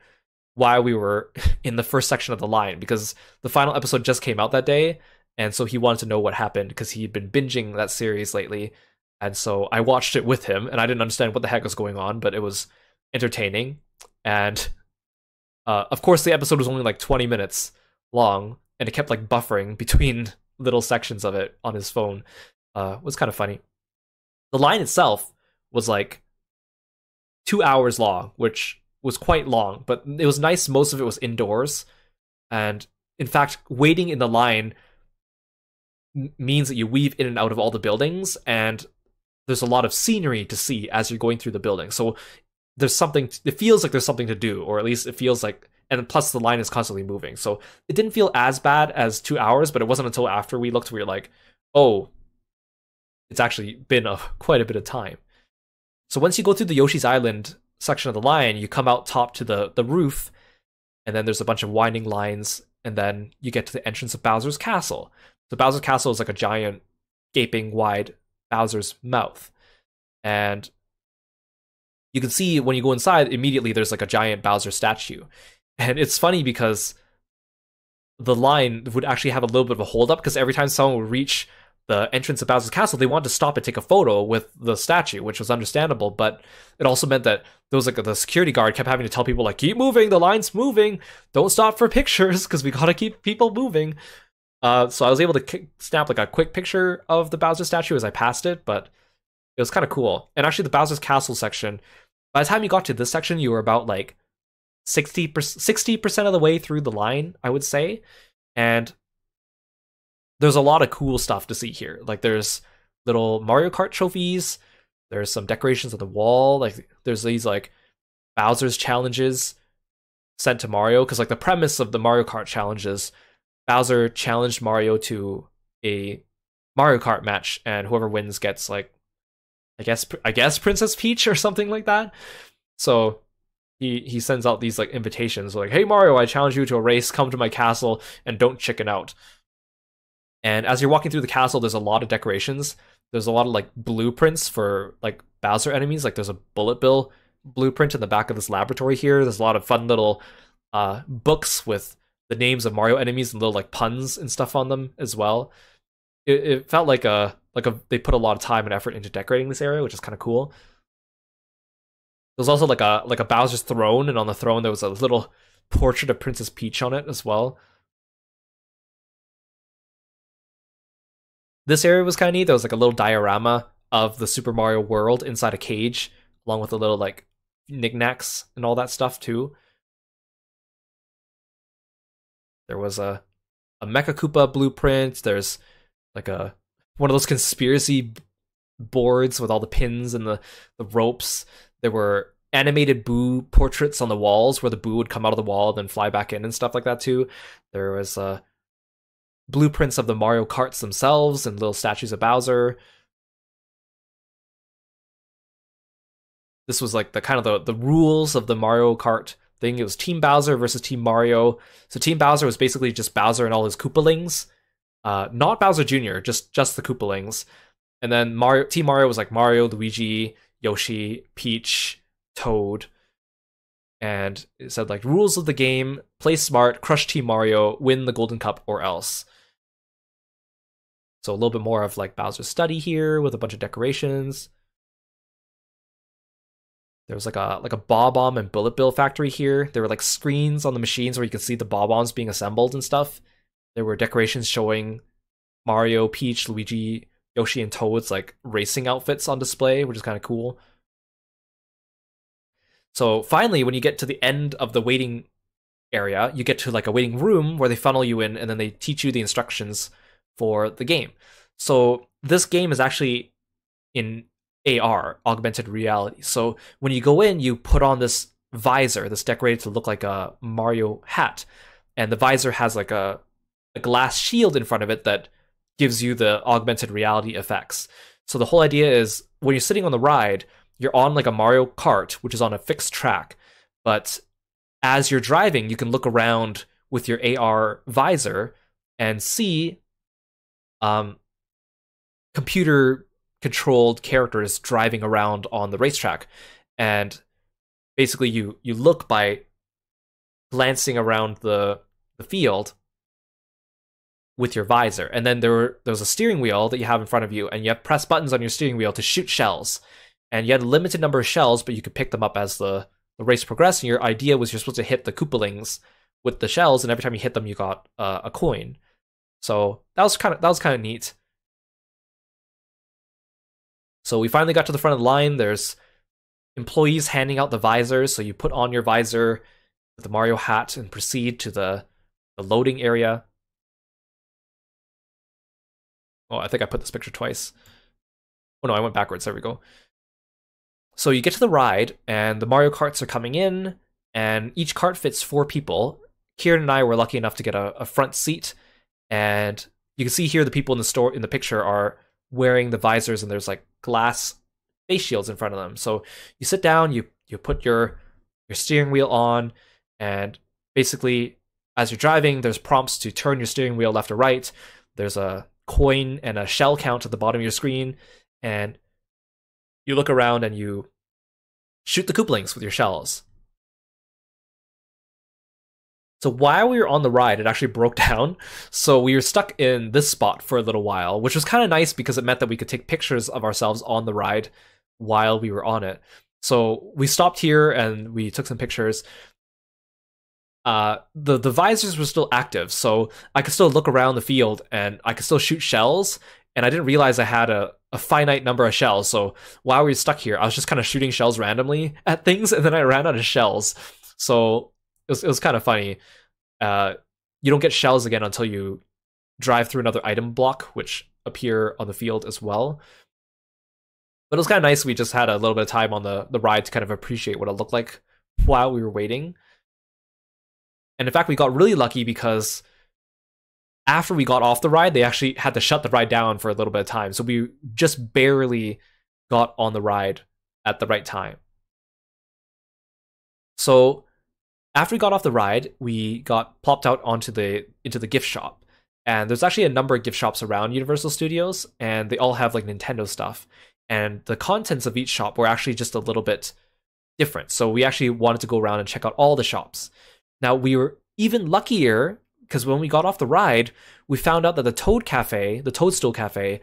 while we were in the first section of the line, because the final episode just came out that day, and so he wanted to know what happened because he'd been binging that series lately. And so I watched it with him, and I didn't understand what the heck was going on, but it was entertaining. And of course the episode was only like 20 minutes long, and it kept like buffering between little sections of it on his phone. It was kind of funny. The line itself was like 2 hours long, which was quite long, but it was nice. Most of it was indoors, and in fact, waiting in the line means that you weave in and out of all the buildings, and there's a lot of scenery to see as you're going through the building. So there's something, it feels like there's something to do, or at least it feels like, and plus the line is constantly moving. So it didn't feel as bad as 2 hours, but it wasn't until after we looked, we were like, oh, it's actually been quite a bit of time. So once you go through the Yoshi's Island section of the line, you come out top to the roof, and then there's a bunch of winding lines, and then you get to the entrance of Bowser's Castle. So Bowser's Castle is like a giant, gaping wide Bowser's mouth. And you can see when you go inside, immediately there's like a giant Bowser statue. And it's funny because the line would actually have a little bit of a hold up, because every time someone would reach the entrance of Bowser's Castle, they wanted to stop and take a photo with the statue, which was understandable, but it also meant that there was like the security guard kept having to tell people like, keep moving, the line's moving, don't stop for pictures, because we gotta keep people moving. So I was able to snap like a quick picture of the Bowser statue as I passed it, but it was kind of cool. And actually the Bowser's Castle section, by the time you got to this section, you were about like 60% of the way through the line, I would say. And there's a lot of cool stuff to see here. Like there's little Mario Kart trophies, there's some decorations on the wall, like there's these like Bowser's challenges sent to Mario, because like the premise of the Mario Kart challenges, Bowser challenged Mario to a Mario Kart match, and whoever wins gets like I guess Princess Peach or something like that. So he sends out these like invitations like, "Hey Mario, I challenge you to a race. Come to my castle and don't chicken out." And as you're walking through the castle, there's a lot of decorations. There's a lot of like blueprints for like Bowser enemies. Like there's a bullet bill blueprint in the back of this laboratory here. There's a lot of fun little books with the names of Mario enemies and little like puns and stuff on them as well. It felt like they put a lot of time and effort into decorating this area, which is kind of cool. There's also like a Bowser's throne, and on the throne there was a little portrait of Princess Peach on it as well. This area was kind of neat. There was like a little diorama of the Super Mario world inside a cage, along with the little like knickknacks and all that stuff too. There was a Mecha Koopa blueprint. There's like a one of those conspiracy boards with all the pins and the ropes. There were animated Boo portraits on the walls where the Boo would come out of the wall and then fly back in and stuff like that too. There was blueprints of the Mario Karts themselves and little statues of Bowser. This was like the kind of the rules of the Mario Kart thing. It was Team Bowser versus Team Mario. So Team Bowser was basically just Bowser and all his Koopalings. Not Bowser Jr., just the Koopalings. And then Team Mario was like Mario, Luigi, Yoshi, Peach, Toad. And it said like rules of the game: play smart, crush Team Mario, win the Golden Cup or else. So a little bit more of like Bowser's study here with a bunch of decorations. There was like a Bob-omb and Bullet Bill factory here. There were like screens on the machines where you could see the Bob-ombs being assembled and stuff. There were decorations showing Mario, Peach, Luigi, Yoshi, and Toad's like racing outfits on display, which is kind of cool. So finally, when you get to the end of the waiting area, you get to like a waiting room where they funnel you in and then they teach you the instructions for the game. So this game is actually in AR, augmented reality. So when you go in, you put on this visor that's decorated to look like a Mario hat. And the visor has like a glass shield in front of it that gives you the augmented reality effects. So the whole idea is when you're sitting on the ride, you're on like a Mario Kart, which is on a fixed track. But as you're driving, you can look around with your AR visor and see computer controlled characters driving around on the racetrack. And basically you look by glancing around the field with your visor. And then there's a steering wheel that you have in front of you, and you have press buttons on your steering wheel to shoot shells. And you had a limited number of shells, but you could pick them up as the race progressed. And your idea was you're supposed to hit the Koopalings with the shells, and every time you hit them, you got a coin. So that was kind of neat. So we finally got to the front of the line. There's employees handing out the visors, so you put on your visor with the Mario hat and proceed to the loading area. Oh, I think I put this picture twice. Oh no, I went backwards. There we go. So you get to the ride, and the Mario Karts are coming in, and each cart fits 4 people. Kieran and I were lucky enough to get a front seat, and you can see here the people in the picture are wearing the visors, and there's like glass face shields in front of them. So you sit down, you put your steering wheel on, and basically as you're driving, there's prompts to turn your steering wheel left or right. There's a coin and a shell count at the bottom of your screen, and you look around and you shoot the Koopalings with your shells. So while we were on the ride, it actually broke down. So we were stuck in this spot for a little while, which was kind of nice because it meant that we could take pictures of ourselves on the ride while we were on it. So we stopped here and we took some pictures. The visors were still active, so I could still look around the field and I could still shoot shells. And I didn't realize I had a finite number of shells. So while we were stuck here, I was just kind of shooting shells randomly at things, and then I ran out of shells. So it was kind of funny. You don't get shells again until you drive through another item block, which appear on the field as well. But it was kind of nice. We just had a little bit of time on the ride to kind of appreciate what it looked like while we were waiting. And in fact, we got really lucky because after we got off the ride, they actually had to shut the ride down for a little bit of time. So we just barely got on the ride at the right time. So after we got off the ride, we got plopped out into the gift shop. And there's actually a number of gift shops around Universal Studios, and they all have like Nintendo stuff. And the contents of each shop were actually just a little bit different. So we actually wanted to go around and check out all the shops. Now we were even luckier because when we got off the ride, we found out that the Toadstool Cafe,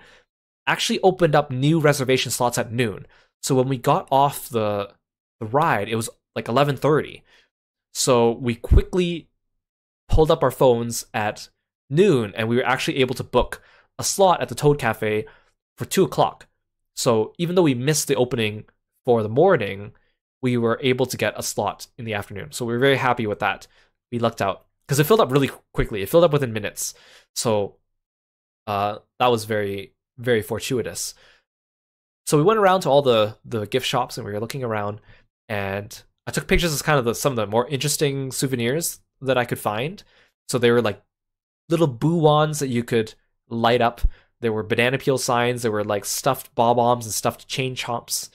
actually opened up new reservation slots at noon. So when we got off the ride, it was like 11:30. So we quickly pulled up our phones at noon, and we were actually able to book a slot at the Toad Cafe for 2 o'clock. So even though we missed the opening for the morning, we were able to get a slot in the afternoon. So we were very happy with that. We lucked out because it filled up really quickly. It filled up within minutes. So that was very, very fortuitous. So we went around to all the gift shops and we were looking around, and I took pictures of kind of some of the more interesting souvenirs that I could find. So they were like little boo wands that you could light up. There were banana peel signs. There were like stuffed bob-ombs and stuffed chain chomps.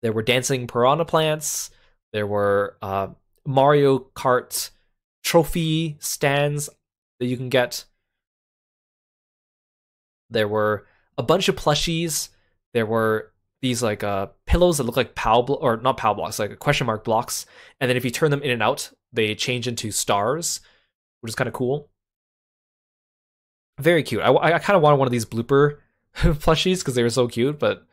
There were dancing piranha plants. There were Mario Kart trophy stands that you can get. There were a bunch of plushies. There were these like pillows that look like or not POW blocks, like question mark blocks. And then if you turn them in and out, they change into stars, which is kind of cool. Very cute. I kind of wanted one of these blooper plushies because they were so cute. But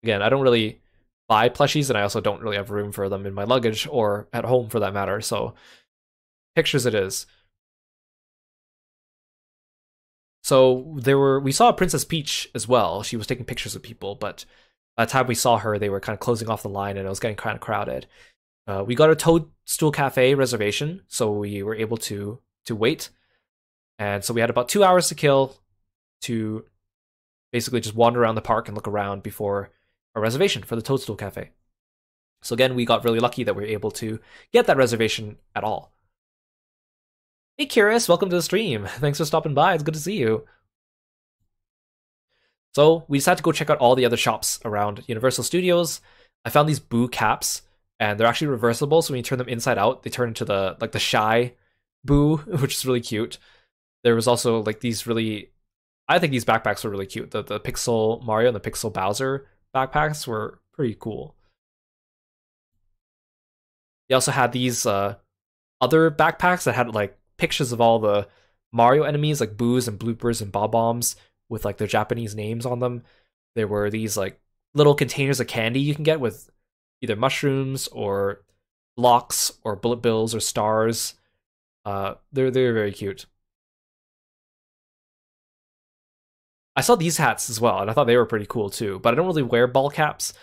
again, I don't really buy plushies, and I also don't really have room for them in my luggage or at home for that matter. So pictures it is. So we saw Princess Peach as well. She was taking pictures of people, but by the time we saw her, they were kind of closing off the line, and it was getting kind of crowded. We got a Toadstool Cafe reservation, so we were able to wait. And so we had about 2 hours to kill to basically just wander around the park and look around before a reservation for the Toadstool Cafe. So again, we got really lucky that we were able to get that reservation at all. Hey Kirist, welcome to the stream. Thanks for stopping by. It's good to see you. So we decided to go check out all the other shops around Universal Studios. I found these Boo caps, and they're actually reversible. So when you turn them inside out, they turn into the shy Boo, which is really cute. There was also like these I think these backpacks were really cute. The Pixel Mario and the Pixel Bowser backpacks were pretty cool. They also had these other backpacks that had like pictures of all the Mario enemies, like Boos and Bloopers and Bob-Bombs with like their Japanese names on them. There were these like little containers of candy you can get with either mushrooms or blocks or bullet bills or stars. They're very cute. I saw these hats as well, and I thought they were pretty cool too, but I don't really wear ball caps.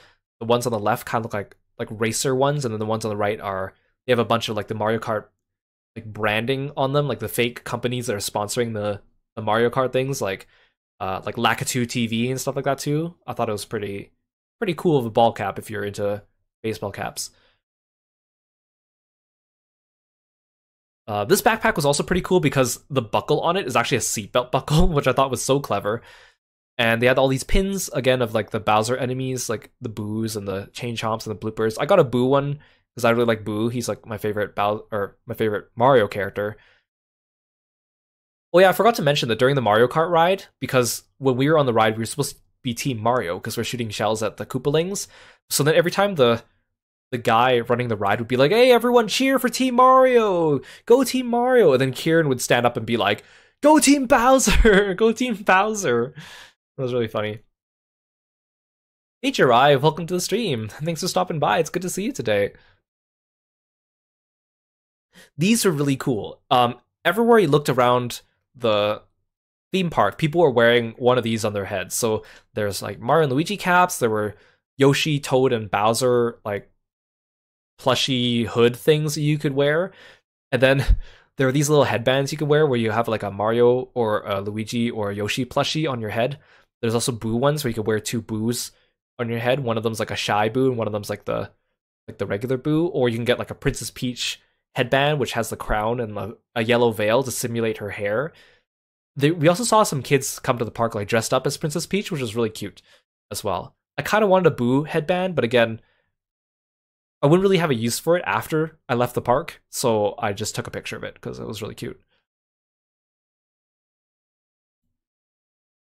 The ones on the left kind of look like racer ones, and then the ones on the right they have a bunch of like the Mario Kart like branding on them, like the fake companies that are sponsoring the Mario Kart things, like Lakitu TV and stuff like that too. I thought it was pretty cool of a ball cap if you're into baseball caps. This backpack was also pretty cool because the buckle on it is actually a seatbelt buckle, which I thought was so clever. And they had all these pins, again, of like the Bowser enemies, like the Boos and the Chain Chomps and the Bloopers. I got a Boo one because I really like Boo. He's like my favorite my favorite Mario character. Oh yeah, I forgot to mention that during the Mario Kart ride, because when we were on the ride, we were supposed to be Team Mario because we're shooting shells at the Koopalings. So then every time the guy running the ride would be like, "Hey, everyone, cheer for Team Mario! Go Team Mario!" And then Kieran would stand up and be like, "Go Team Bowser! Go Team Bowser!" That was really funny. Hey, Jirai, welcome to the stream. Thanks for stopping by. It's good to see you today. These are really cool. Everywhere you looked around the theme park, people were wearing one of these on their heads. So there's like Mario and Luigi caps. There were Yoshi, Toad, and Bowser like plushy hood things that you could wear. And then there are these little headbands you could wear where you have like a Mario or a Luigi or a Yoshi plushie on your head. There's also Boo ones where you could wear two Boos on your head. One of them's like a shy Boo and one of them's like the regular Boo. Or you can get like a Princess Peach headband which has the crown and a yellow veil to simulate her hair. We also saw some kids come to the park like dressed up as Princess Peach, which was really cute as well. I kind of wanted a Boo headband, but again, I wouldn't really have a use for it after I left the park, so I just took a picture of it because it was really cute.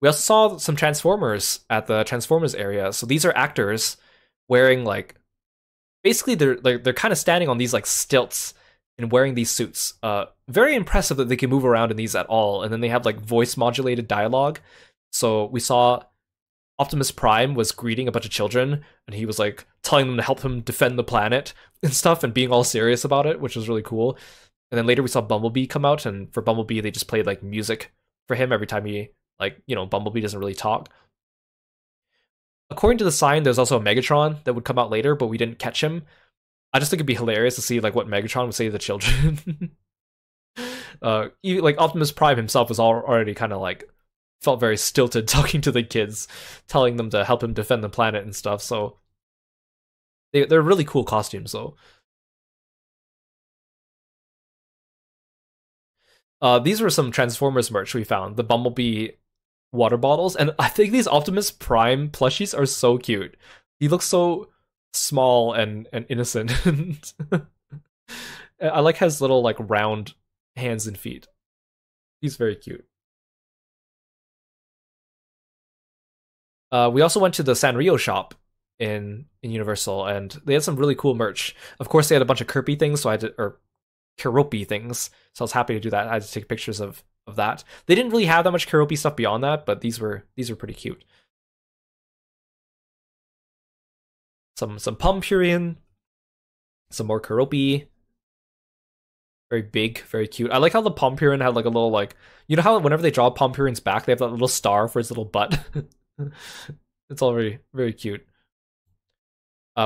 We also saw some Transformers at the Transformers area. So these are actors wearing like basically they're kind of standing on these like stilts and wearing these suits. Very impressive that they can move around in these at all. And then they have like voice modulated dialogue. So we saw Optimus Prime was greeting a bunch of children, and he was like telling them to help him defend the planet and stuff, and being all serious about it, which was really cool. And then later we saw Bumblebee come out, and for Bumblebee they just played like music for him every time he Bumblebee doesn't really talk. According to the sign, there's also a Megatron that would come out later, but we didn't catch him. I just think it'd be hilarious to see like what Megatron would say to the children. Even, like Optimus Prime himself was already kind of like felt very stilted talking to the kids, telling them to help him defend the planet and stuff. So they're really cool costumes, though. These were some Transformers merch we found. The Bumblebee water bottles, and I think these Optimus Prime plushies are so cute. He looks so small and innocent. I like his little like round hands and feet. He's very cute. We also went to the Sanrio shop in Universal, and they had some really cool merch. Of course, they had a bunch of Kirby things, so I had to, or Kiropi things, so I was happy to do that. I had to take pictures of that. They didn't really have that much Kiropi stuff beyond that, but these were pretty cute. Some Pumpurian, some more Kiropi. Very big, very cute. I like how the Pumpurian had like a little like, you know how whenever they draw Pumpurian's back, they have that little star for his little butt. It's all very, very cute.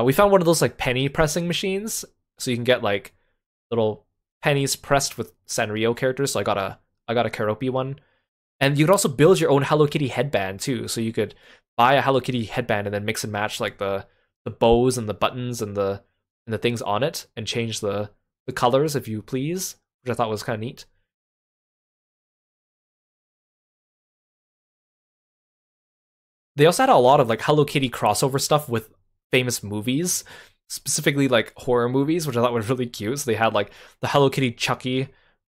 We found one of those like penny pressing machines, so you can get like little pennies pressed with Sanrio characters. So I got a Keroppi one, and you could also build your own Hello Kitty headband too. So you could buy a Hello Kitty headband and then mix and match like the bows and the buttons and the things on it, and change the colors if you please, which I thought was kind of neat. They also had a lot of like Hello Kitty crossover stuff with famous movies, specifically like horror movies, which I thought was really cute. So they had like the Hello Kitty Chucky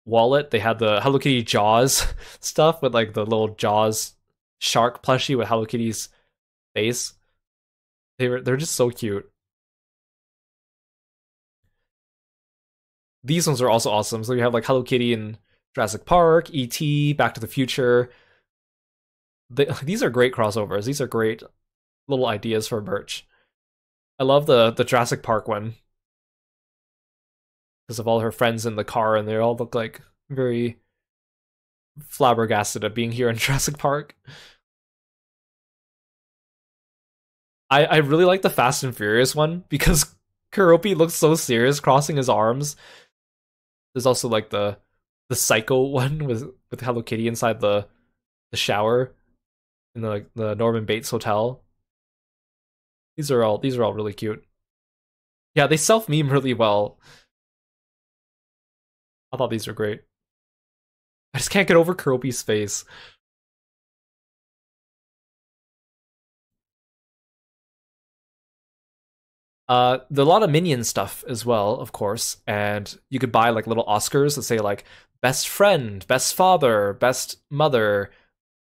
wallet. They had the Hello Kitty Jaws stuff with like the little Jaws shark plushie with Hello Kitty's face. They're just so cute. These ones are also awesome. So you have like Hello Kitty in Jurassic Park, E.T., Back to the Future. These are great crossovers. These are great little ideas for merch. I love the Jurassic Park one because of all her friends in the car, and they all look like very flabbergasted at being here in Jurassic Park. I really like the Fast and Furious one because Keroppi looks so serious crossing his arms. There's also like the Psycho one with Hello Kitty inside the shower in the Norman Bates hotel. These are all really cute. Yeah, they self-meme really well. I thought these were great. I just can't get over Keroppi's face. There's a lot of Minion stuff as well, of course, and you could buy like little Oscars that say like best friend, best father, best mother,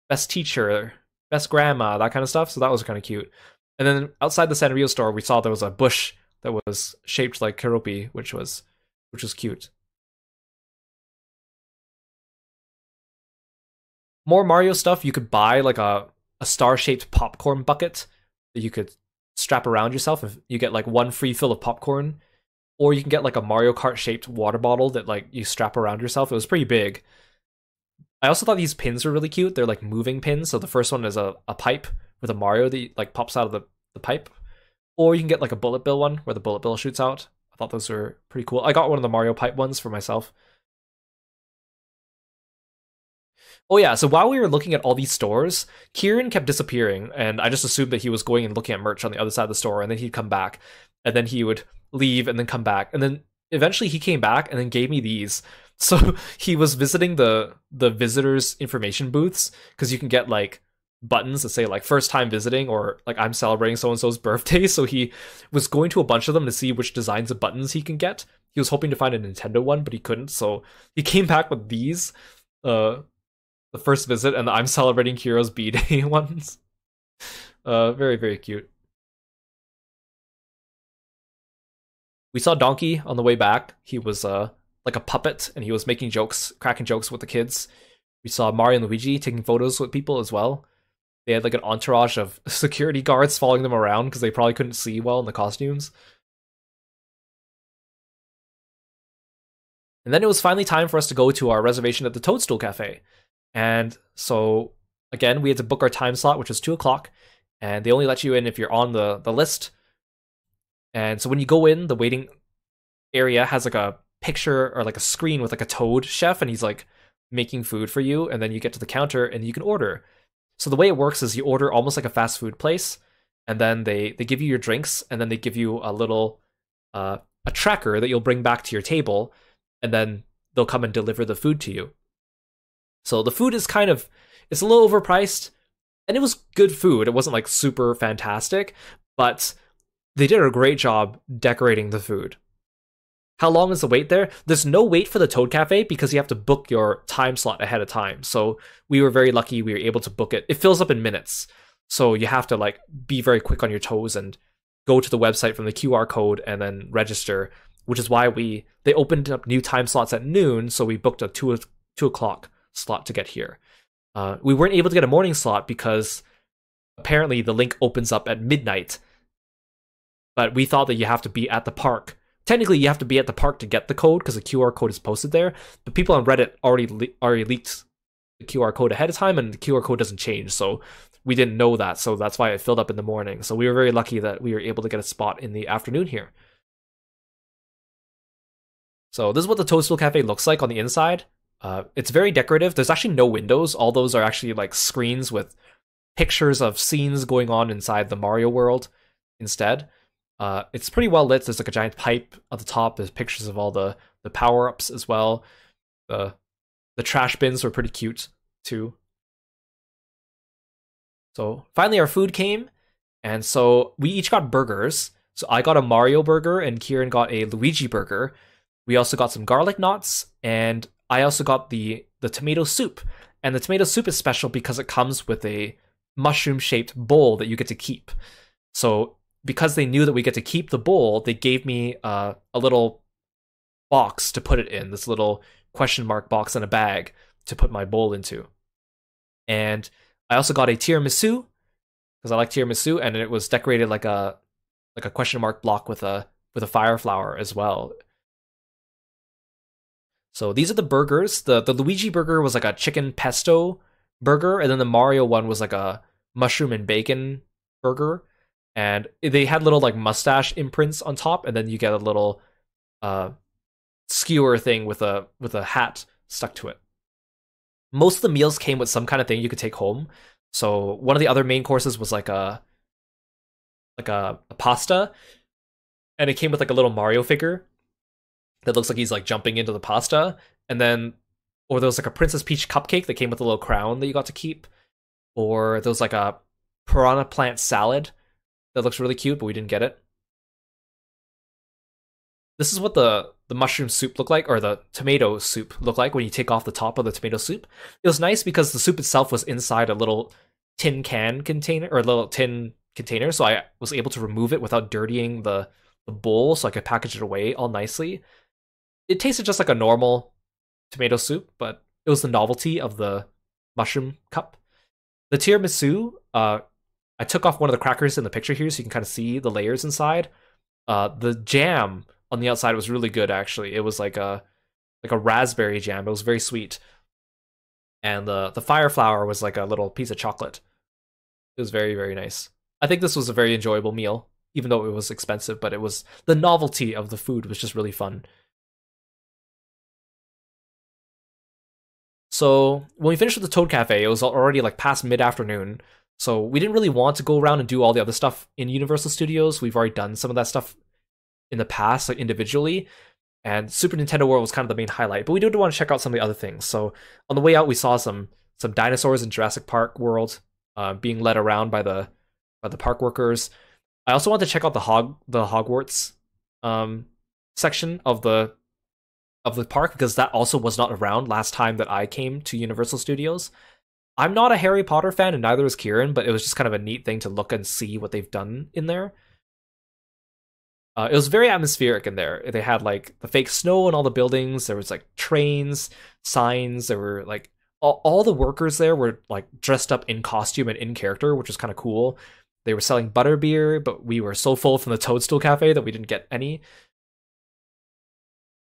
best teacher, best grandma, that kind of stuff. So that was kind of cute. And then outside the Sanrio store, we saw there was a bush that was shaped like Keroppi, which was cute. More Mario stuff. You could buy like a star-shaped popcorn bucket that you could strap around yourself if you get like one free fill of popcorn, or you can get like a Mario Kart shaped water bottle that like you strap around yourself. It was pretty big. I also thought these pins were really cute. They're like moving pins. So the first one is a pipe with a Mario that like pops out of the pipe, or you can get like a bullet bill one where the bullet bill shoots out. I thought those were pretty cool. I got one of the Mario pipe ones for myself. Oh yeah, so while we were looking at all these stores, Kieran kept disappearing, and I just assumed that he was going and looking at merch on the other side of the store, and then he'd come back, and then he would leave and then come back, and then eventually he came back and then gave me these. So he was visiting the visitors information booths, because you can get like buttons that say like first time visiting or like I'm celebrating so and so's birthday. So he was going to a bunch of them to see which designs of buttons he can get. He was hoping to find a Nintendo one, but he couldn't. So he came back with these, the first visit and the I'm celebrating Kiro's B-Day ones. Very, very cute. We saw Donkey on the way back. He was like a puppet and he was making jokes, cracking jokes with the kids. We saw Mario and Luigi taking photos with people as well. They had like an entourage of security guards following them around because they probably couldn't see well in the costumes. And then it was finally time for us to go to our reservation at the Toadstool Cafe. And so, again, we had to book our time slot, which was 2 o'clock. And they only let you in if you're on the list. And so when you go in, the waiting area has like a picture or like a screen with like a Toad chef. And he's like making food for you. And then you get to the counter and you can order. So the way it works is you order almost like a fast food place. And then they give you your drinks. And then they give you a little a tracker that you'll bring back to your table. And then they'll come and deliver the food to you. So the food is it's a little overpriced, and it was good food. It wasn't like super fantastic, but they did a great job decorating the food. How long is the wait there? There's no wait for the Toad Cafe because you have to book your time slot ahead of time. So we were very lucky we were able to book it. It fills up in minutes. So you have to like be very quick on your toes and go to the website from the QR code and then register, which is why they opened up new time slots at noon, so we booked a 2 o'clock slot to get here. We weren't able to get a morning slot because apparently the link opens up at midnight, but we thought that you have to be at the park. Technically, you have to be at the park to get the code because the QR code is posted there, but people on Reddit already leaked the QR code ahead of time, and the QR code doesn't change, so we didn't know that, so that's why it filled up in the morning. So we were very lucky that we were able to get a spot in the afternoon here. So this is what the Toadstool Cafe looks like on the inside. It's very decorative. There's actually no windows. All those are actually like screens with pictures of scenes going on inside the Mario world instead. It's pretty well lit. There's like a giant pipe at the top. There's pictures of all the power-ups as well. The trash bins were pretty cute too. So finally our food came, and so we each got burgers. So I got a Mario burger and Kieran got a Luigi burger. We also got some garlic knots, and I also got the tomato soup. And the tomato soup is special because it comes with a mushroom-shaped bowl that you get to keep. So because they knew that we get to keep the bowl, they gave me a little box to put it in, this little question mark box in a bag to put my bowl into. And I also got a tiramisu, because I like tiramisu, and it was decorated like a question mark block with a fire flower as well. So these are the burgers. The Luigi burger was like a chicken pesto burger, and then the Mario one was like a mushroom and bacon burger. And they had little like mustache imprints on top, and then you get a little skewer thing with a hat stuck to it. Most of the meals came with some kind of thing you could take home. So one of the other main courses was like a pasta, and it came with like a little Mario figure that looks like he's like jumping into the pasta. And then, or there was like a Princess Peach cupcake that came with a little crown that you got to keep. Or there was like a piranha plant salad that looks really cute, but we didn't get it. This is what the mushroom soup looked like, or the tomato soup looked like when you take off the top of the tomato soup. It was nice because the soup itself was inside a little tin can container, or a little tin container, so I was able to remove it without dirtying the bowl, so I could package it away all nicely. It tasted just like a normal tomato soup, but it was the novelty of the mushroom cup. The tiramisu, I took off one of the crackers in the picture here so you can kind of see the layers inside. The jam on the outside was really good, actually. It was like a raspberry jam. It was very sweet. And the fire flower was like a little piece of chocolate. It was very, very nice. I think this was a very enjoyable meal, even though it was expensive, but it was the novelty of the food was just really fun. So when we finished with the Toad Cafe, it was already like past mid-afternoon, so we didn't really want to go around and do all the other stuff in Universal Studios. We've already done some of that stuff in the past, like individually, and Super Nintendo World was kind of the main highlight, but we did want to check out some of the other things. So on the way out, we saw some dinosaurs in Jurassic Park World. being led around by the park workers. I also want to check out the Hogwarts um, section of the park because that also was not around last time that I came to Universal Studios. I'm not a Harry Potter fan, and neither is Kieran, but it was just kind of a neat thing to look and see what they've done in there. It was very atmospheric in there. They had like the fake snow in all the buildings. There was like trains, signs. There were like all the workers there were like dressed up in costume and in character, which was kind of cool. They were selling butterbeer, but we were so full from the Toadstool Cafe that we didn't get any.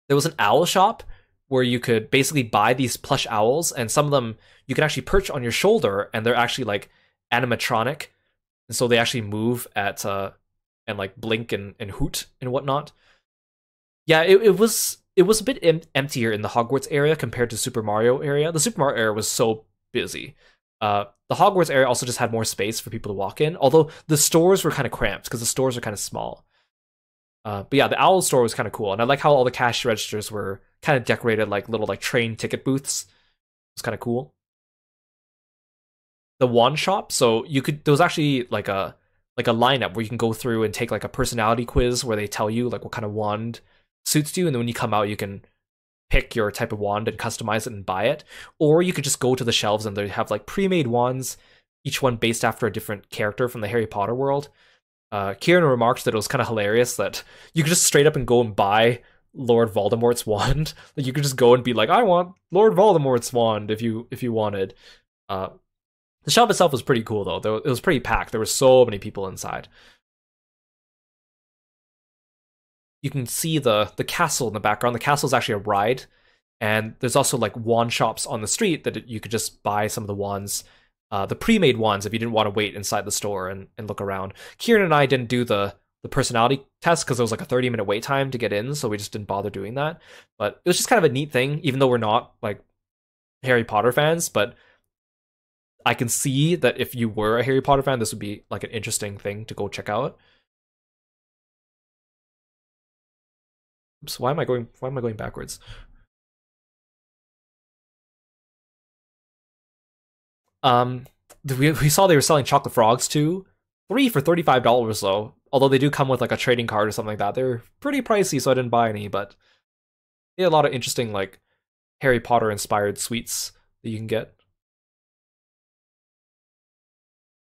There was an owl shop where you could basically buy these plush owls, and some of them you can actually perch on your shoulder, and they're actually like animatronic, and so they actually move at and like blink and hoot and whatnot. Yeah, it was a bit emptier in the Hogwarts area compared to Super Mario area. The Super Mario area was so busy. The Hogwarts area also just had more space for people to walk in, although the stores were kind of cramped because the stores are kind of small. But yeah, the Owl store was kind of cool, and I like how all the cash registers were kind of decorated like little like train ticket booths. It was kind of cool. The wand shop, so you could there was actually like a lineup where you can go through and take like a personality quiz where they tell you like what kind of wand suits you, and then when you come out, you can pick your type of wand and customize it and buy it, or you could just go to the shelves and they have like pre-made wands, each one based after a different character from the Harry Potter world. Kieran remarked that it was kind of hilarious that you could just straight up and go and buy Lord Voldemort's wand. Like you could just go and be like, I want Lord Voldemort's wand if you wanted. Uh, the shop itself was pretty cool though. It was pretty packed. There were so many people inside. You can see the castle in the background. The castle is actually a ride, and there's also like wand shops on the street that you could just buy some of the wands, the pre-made ones if you didn't want to wait inside the store and look around. Kieran and I didn't do the personality test because there was like a 30-minute wait time to get in, so we just didn't bother doing that. But it was just kind of a neat thing, even though we're not like Harry Potter fans. But I can see that if you were a Harry Potter fan, this would be like an interesting thing to go check out. Oops, why am I going backwards? Um, we saw they were selling chocolate frogs too. Three for $35 though. Although they do come with like a trading card or something like that. They're pretty pricey, so I didn't buy any, but they had a lot of interesting like Harry Potter inspired sweets that you can get.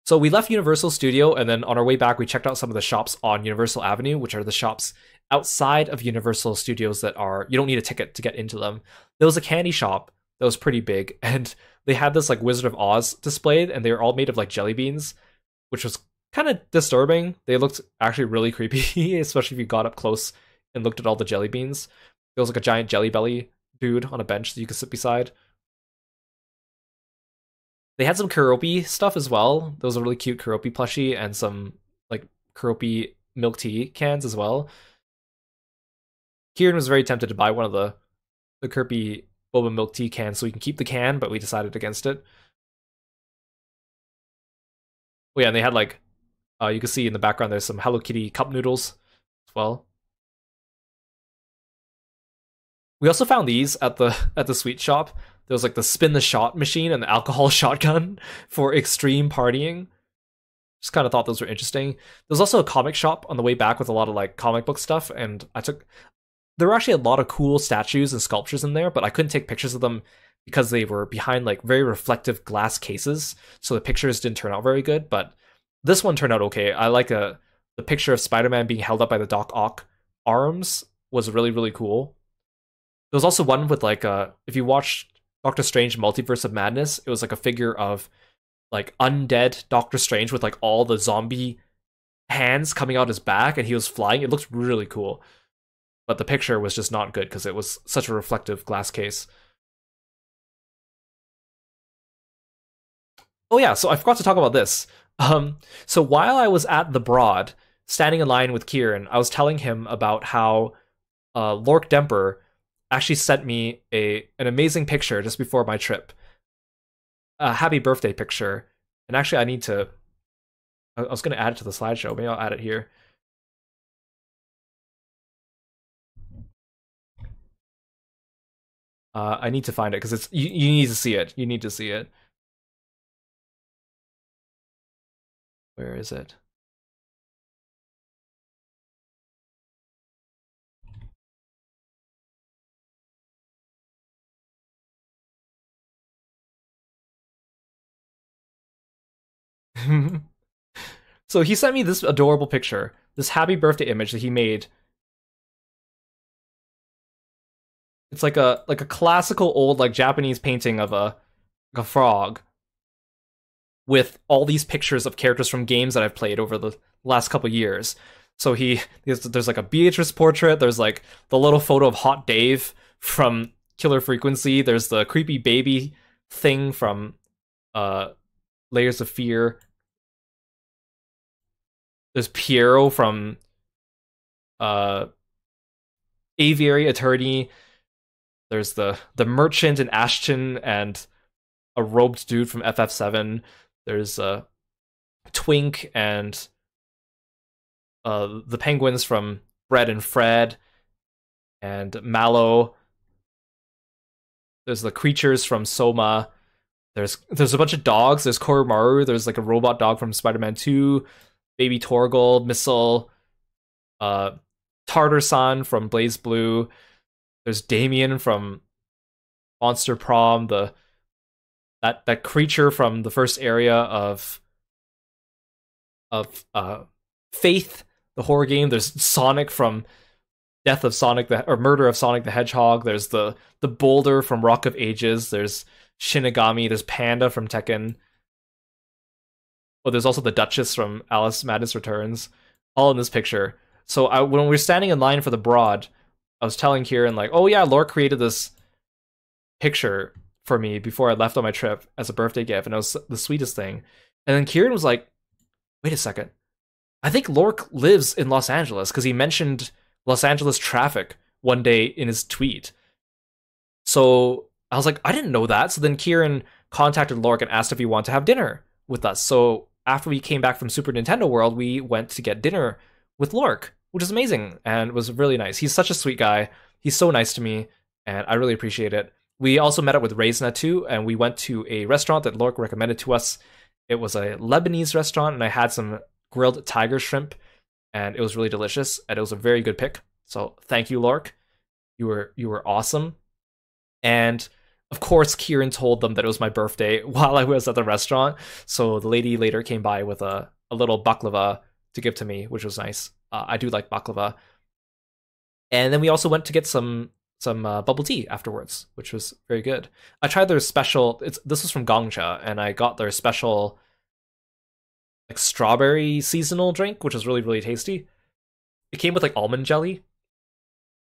So we left Universal Studio, and then on our way back, we checked out some of the shops on Universal Avenue, which are the shops outside of Universal Studios that are you don't need a ticket to get into them. There was a candy shop that was pretty big, and they had this like Wizard of Oz displayed, and they were all made of like jelly beans, which was kind of disturbing. They looked actually really creepy, especially if you got up close and looked at all the jelly beans. There was like a giant jelly belly dude on a bench that you could sit beside. They had some Kuropi stuff as well. There was a really cute Kuropi plushie and some like Kuropi milk tea cans as well. Kieran was very tempted to buy one of the Kuropi boba milk tea cans so we can keep the can, but we decided against it. Oh yeah, and they had like you can see in the background there's some Hello Kitty cup noodles as well. We also found these at the sweet shop. There was like the spin the shot machine and the alcohol shotgun for extreme partying. Just kind of thought those were interesting. There's also a comic shop on the way back with a lot of like comic book stuff, and there were actually a lot of cool statues and sculptures in there, but I couldn't take pictures of them because they were behind like very reflective glass cases, so the pictures didn't turn out very good. But this one turned out okay. I like the picture of Spider-Man being held up by the Doc Ock arms was really cool. There was also one with like if you watched Doctor Strange Multiverse of Madness, it was like a figure of like undead Doctor Strange with like all the zombie hands coming out his back and he was flying. It looked really cool. But the picture was just not good because it was such a reflective glass case. Oh yeah, so I forgot to talk about this. So while I was at the Broad, standing in line with Kieran, I was telling him about how Lork Demper actually sent me an amazing picture just before my trip. A happy birthday picture. And actually I need to I was gonna add it to the slideshow. Maybe I'll add it here. I need to find it because it's you need to see it. You need to see it. Where is it? So he sent me this adorable picture, this happy birthday image that he made. It's like a classical old like Japanese painting of a frog with all these pictures of characters from games that I've played over the last couple years. So there's like a Beatrice portrait, there's like the little photo of Hot Dave from Killer Frequency, there's the creepy baby thing from Layers of Fear. There's Piero from Aviary Attorney. There's the merchant in Ashton and a robed dude from FF7. There's Twink and the penguins from Bread and Fred and Mallow. There's the creatures from Soma. There's a bunch of dogs. There's Koromaru. There's like a robot dog from Spider-Man 2. Baby Torgold, Missile, Tartar-san from Blaze Blue. There's Damien from Monster Prom. That creature from the first area of Faith, the horror game. There's Sonic from Death of Sonic or Murder of Sonic the Hedgehog. There's the boulder from Rock of Ages. There's Shinigami. There's Panda from Tekken. Oh, there's also the Duchess from Alice Madness Returns, all in this picture. So when we were standing in line for the broad, I was telling Kieran like, oh yeah, Laura created this picture for me before I left on my trip as a birthday gift, and it was the sweetest thing. And then Kieran was like, wait a second, I think Lork lives in Los Angeles, because he mentioned Los Angeles traffic one day in his tweet. So I was like, I didn't know that. So then Kieran contacted Lork and asked if he wanted to have dinner with us. So after we came back from Super Nintendo World, we went to get dinner with Lork, which is amazing and was really nice. He's such a sweet guy. He's so nice to me, and I really appreciate it. We also met up with Reisna too, and we went to a restaurant that Lork recommended to us. It was a Lebanese restaurant, and I had some grilled tiger shrimp, and it was really delicious, and it was a very good pick. So thank you, Lork. You were awesome. And of course, Kieran told them that it was my birthday while I was at the restaurant. So the lady later came by with a little baklava to give to me, which was nice. I do like baklava. And then we also went to get some bubble tea afterwards, which was very good. I tried their special. This was from Gongcha, and I got their special like strawberry seasonal drink, which was really, really tasty. It came with like almond jelly,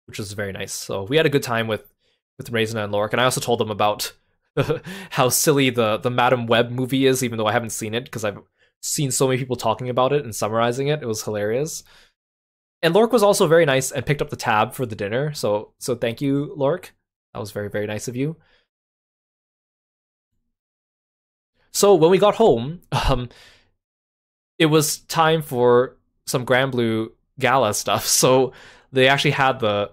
which was very nice. So we had a good time with Reisna and Lork, and I also told them about how silly the Madam Web movie is, even though I haven't seen it, because I've seen so many people talking about it and summarizing it. It was hilarious. And Lork was also very nice and picked up the tab for the dinner. So thank you, Lork. That was very, very nice of you. So when we got home, it was time for some Grand Blue Gala stuff. So they actually had the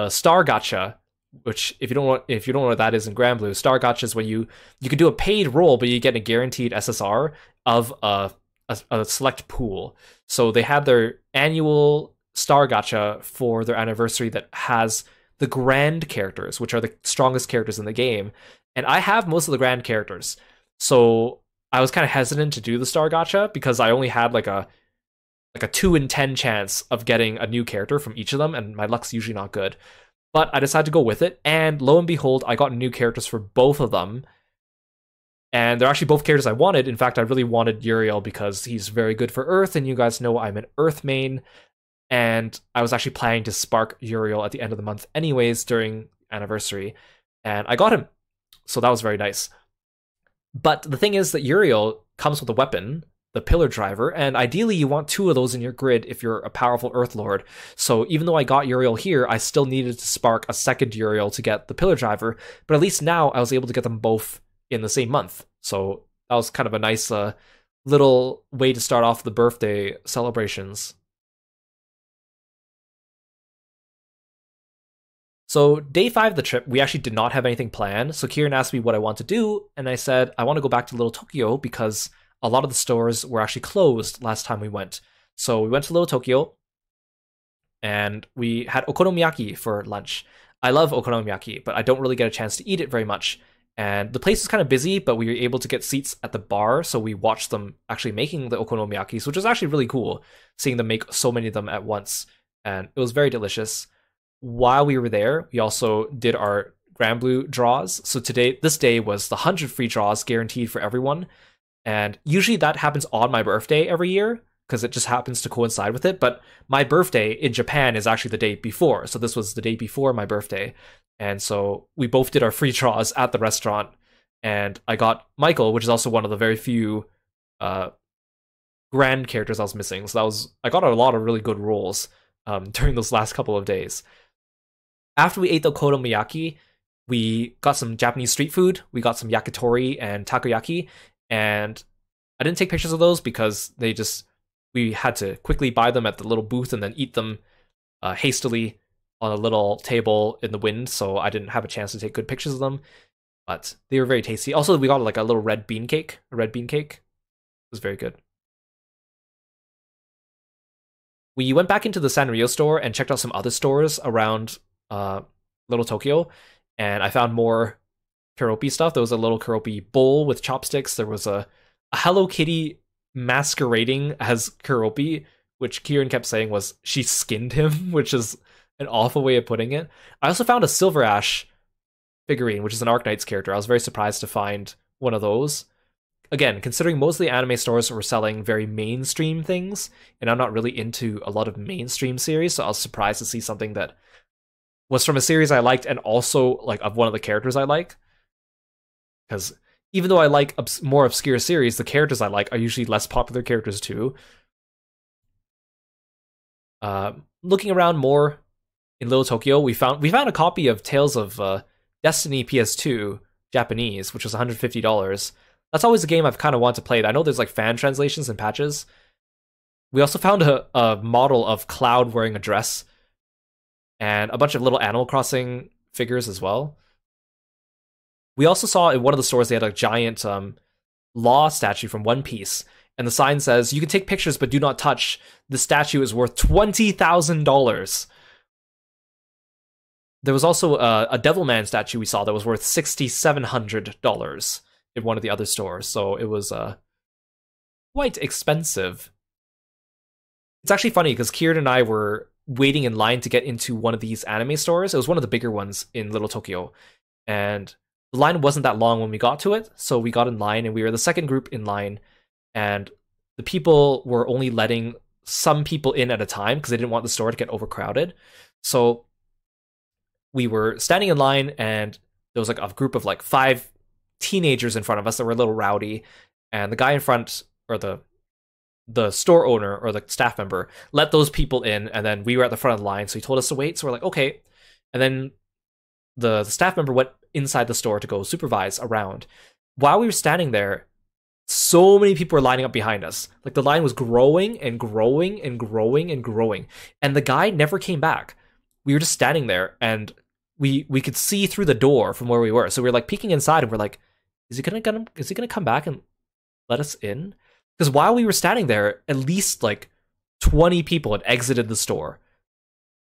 Star Gacha, which if you don't know what that is in Grand Blue, Star Gacha is when you can do a paid roll, but you get a guaranteed SSR of a select pool. So they had their annual Star Gacha for their anniversary that has the grand characters, which are the strongest characters in the game. And I have most of the grand characters. So I was kind of hesitant to do the Star Gacha because I only had like a 2 in 10 chance of getting a new character from each of them, and my luck's usually not good. But I decided to go with it, and lo and behold, I got new characters for both of them. And they're actually both characters I wanted. In fact, I really wanted Uriel because he's very good for Earth, and you guys know I'm an Earth main. And I was actually planning to spark Uriel at the end of the month anyways during anniversary. And I got him. So that was very nice. But the thing is that Uriel comes with a weapon, the Pillar Driver, and ideally you want 2 of those in your grid if you're a powerful Earth Lord. So even though I got Uriel here, I still needed to spark a second Uriel to get the Pillar Driver, but at least now I was able to get them both in the same month. So that was kind of a nice little way to start off the birthday celebrations. So day 5 of the trip, we actually did not have anything planned. So Kieran asked me what I want to do, and I said I want to go back to Little Tokyo because a lot of the stores were actually closed last time we went. So we went to Little Tokyo, and we had okonomiyaki for lunch. I love okonomiyaki, but I don't really get a chance to eat it very much. And the place is kind of busy, but we were able to get seats at the bar, so we watched them actually making the okonomiyakis, which was actually really cool, seeing them make so many of them at once. And it was very delicious. While we were there, we also did our Grand Blue draws. So this day was the 100 free draws guaranteed for everyone. And usually that happens on my birthday every year, because it just happens to coincide with it. But my birthday in Japan is actually the day before. So this was the day before my birthday. And so we both did our free draws at the restaurant. And I got Michael, which is also one of the very few grand characters I was missing. So I got a lot of really good rolls during those last couple of days. After we ate the okonomiyaki, we got some Japanese street food. We got some yakitori and takoyaki. And I didn't take pictures of those because we had to quickly buy them at the little booth and then eat them hastily on a little table in the wind, so I didn't have a chance to take good pictures of them, but they were very tasty. Also, we got like a little red bean cake. It was very good. We went back into the Sanrio store and checked out some other stores around Little Tokyo, and I found more Keroppi stuff. There was a little Keroppi bowl with chopsticks. There was a Hello Kitty masquerading as Keroppi, which Kieran kept saying was she skinned him, which is an awful way of putting it. I also found a Silver Ash figurine, which is an Arknights character. I was very surprised to find one of those. Again, considering most of the anime stores were selling very mainstream things, and I'm not really into a lot of mainstream series, so I was surprised to see something that was from a series I liked and also like of one of the characters I like. Because even though I like more obscure series, the characters I like are usually less popular characters too. Looking around more in Little Tokyo, we found a copy of Tales of Destiny PS2 Japanese, which was $150. That's always a game I've kind of wanted to play. I know there's like fan translations and patches. We also found a model of Cloud wearing a dress, and a bunch of little Animal Crossing figures as well. We also saw in one of the stores they had a giant Law statue from One Piece, and the sign says, "You can take pictures, but do not touch. The statue is worth $20,000. There was also a Devilman statue we saw that was worth $6,700 in one of the other stores, so it was quite expensive. It's actually funny because Kieran and I were waiting in line to get into one of these anime stores. It was one of the bigger ones in Little Tokyo, and the line wasn't that long when we got to it, so we got in line, and we were the second group in line, and the people were only letting some people in at a time because they didn't want the store to get overcrowded. So we were standing in line, and there was like a group of like 5 teenagers in front of us that were a little rowdy, and the guy in front, or the store owner or the staff member, let those people in, and then we were at the front of the line, so he told us to wait, so we're like, okay. And then the staff member went inside the store to go supervise around. While we were standing there, so many people were lining up behind us. Like the line was growing and growing and growing and growing, and the guy never came back. We were just standing there, and we could see through the door from where we were. So we were like peeking inside, and we're like, is he gonna come back and let us in? Because while we were standing there, at least like 20 people had exited the store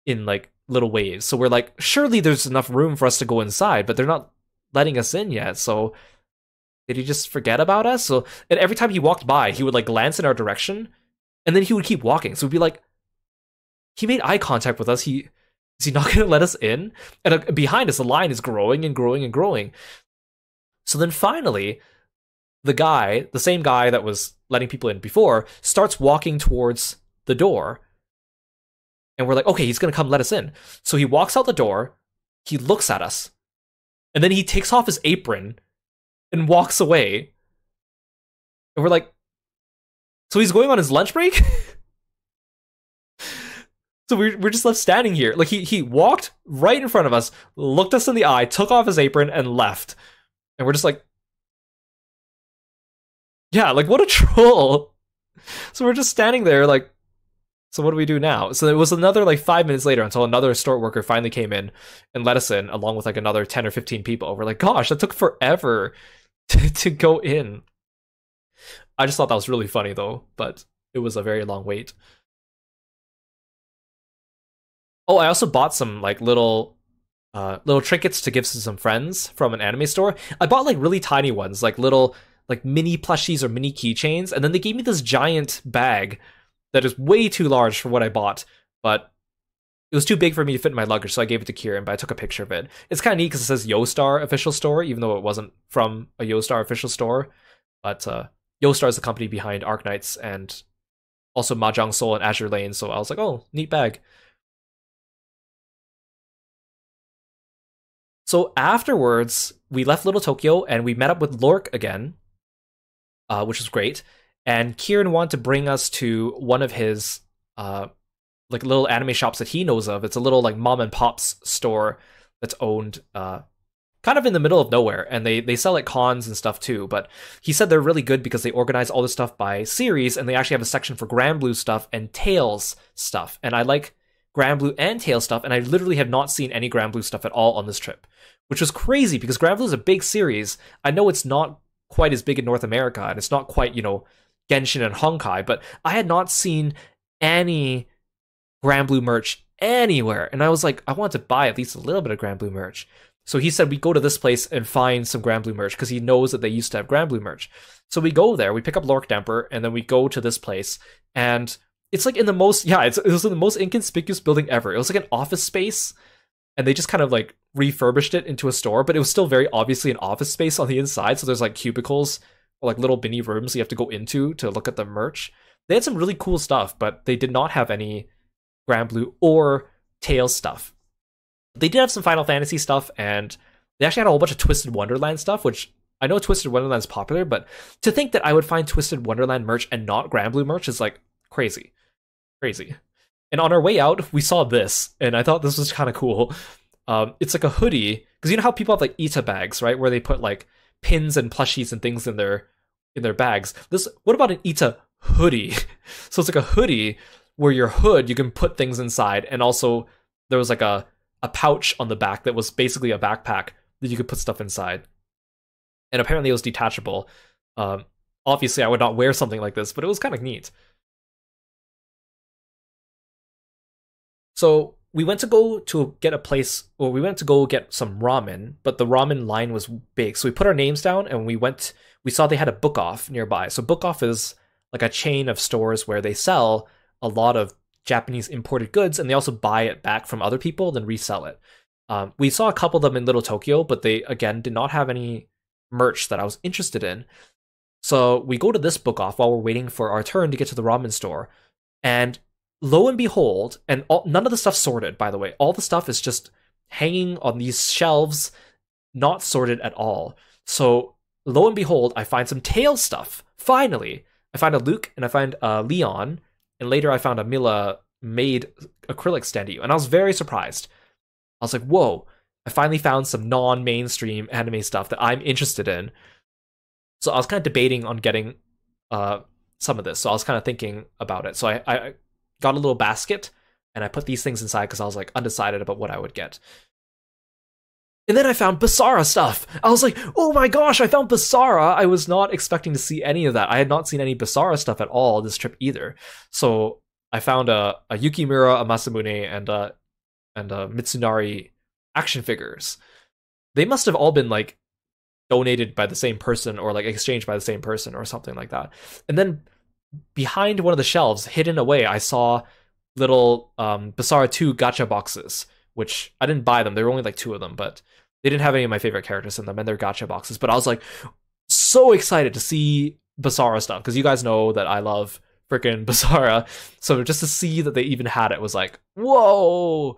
in like little waves. So we're like, surely there's enough room for us to go inside, but they're not letting us in yet. So did he just forget about us? So, and every time he walked by, he would like glance in our direction, and then he would keep walking. So we'd be like, he made eye contact with us. Is he not going to let us in? And behind us, the line is growing and growing and growing. So then finally, the same guy that was letting people in before, starts walking towards the door. And we're like, okay, he's going to come let us in. So he walks out the door, he looks at us, and then he takes off his apron and walks away. And we're like, so he's going on his lunch break? So we're just left standing here. Like he walked right in front of us, looked us in the eye, took off his apron, and left. And we're just like, yeah, like what a troll. So we're just standing there like, so what do we do now? So it was another like 5 minutes later until another store worker finally came in and let us in, along with like another 10 or 15 people. We're like, gosh, that took forever to go in. I just thought that was really funny though, but it was a very long wait. Oh, I also bought some like little trinkets to give to some friends from an anime store. I bought like really tiny ones, like little like mini plushies or mini keychains, and then they gave me this giant bag that is way too large for what I bought, but it was too big for me to fit in my luggage, so I gave it to Kieran, but I took a picture of it. It's kind of neat because it says YoStar official store, even though it wasn't from a YoStar official store. But YoStar is the company behind Arknights and also Mahjong Soul and Azure Lane, so I was like, oh, neat bag. So afterwards, we left Little Tokyo and we met up with Lork again, which was great. And Kieran wanted to bring us to one of his like little anime shops that he knows of. It's a little like mom and pop's store that's owned kind of in the middle of nowhere, and they sell like cons and stuff too. But he said they're really good because they organize all this stuff by series, and they actually have a section for Grand Blue stuff and Tails stuff. And I like Grand Blue and Tails stuff, and I literally have not seen any Grand Blue stuff at all on this trip, which was crazy because Grand Blue is a big series. I know it's not quite as big in North America, and it's not quite, Genshin and Honkai, but I had not seen any Grand Blue merch anywhere. And I was like, I want to buy at least a little bit of Grand Blue merch. So he said we go to this place and find some Grand Blue merch because he knows that they used to have Grand Blue merch. So we go there, we pick up Lork Demper, and then we go to this place. And it's like in the most, it was in the most inconspicuous building ever. It was like an office space, and they just kind of like refurbished it into a store, but it was still very obviously an office space on the inside. So there's like cubicles or like little mini rooms you have to go into to look at the merch. They had some really cool stuff, but they did not have any Grand Blue or Tails stuff. They did have some Final Fantasy stuff, and they actually had a whole bunch of Twisted Wonderland stuff, which I know Twisted Wonderland is popular, but to think that I would find Twisted Wonderland merch and not Grand Blue merch is like crazy. Crazy. And on our way out, we saw this, and I thought this was kind of cool. It's like a hoodie, because you know how people have like Ita bags, right? Where they put like pins and plushies and things in their bags. What about an Ita hoodie? So it's like a hoodie where your hood, you can put things inside, and also there was like a pouch on the back that was basically a backpack that you could put stuff inside. And apparently it was detachable. Obviously I would not wear something like this, but it was kind of neat. So we went to go to get a place, or we went to go get some ramen, but the ramen line was big. So we put our names down and we saw they had a Book Off nearby. So Book Off is like a chain of stores where they sell a lot of Japanese imported goods, and they also buy it back from other people, then resell it. We saw a couple of them in Little Tokyo, but they, again, did not have any merch that I was interested in. So we go to this Book Off while we're waiting for our turn to get to the ramen store. And lo and behold, and none of the stuff sorted, by the way. All the stuff is just hanging on these shelves, not sorted at all. So lo and behold, I find some Tails stuff. Finally, I find a Luke and I find a Leon, and later I found a Mila made acrylic standee, and I was very surprised. I was like, whoa, I finally found some non-mainstream anime stuff that I'm interested in. So I was kind of debating on getting some of this. So I was kind of thinking about it. So I got a little basket, and I put these things inside because I was like undecided about what I would get. And then I found Basara stuff. I was like, oh my gosh, I found Basara. I was not expecting to see any of that. I had not seen any Basara stuff at all this trip either. So I found a Yukimura, a Masamune, and a Mitsunari action figures. They must have all been like donated by the same person, or like exchanged by the same person, or something like that. And then behind one of the shelves, hidden away, I saw little Basara 2 gacha boxes, which I didn't buy them. There were only like 2 of them, but they didn't have any of my favorite characters in them, and they're gacha boxes. But I was like so excited to see Basara stuff, because you guys know that I love freaking Basara. So just to see that they even had it was like, whoa.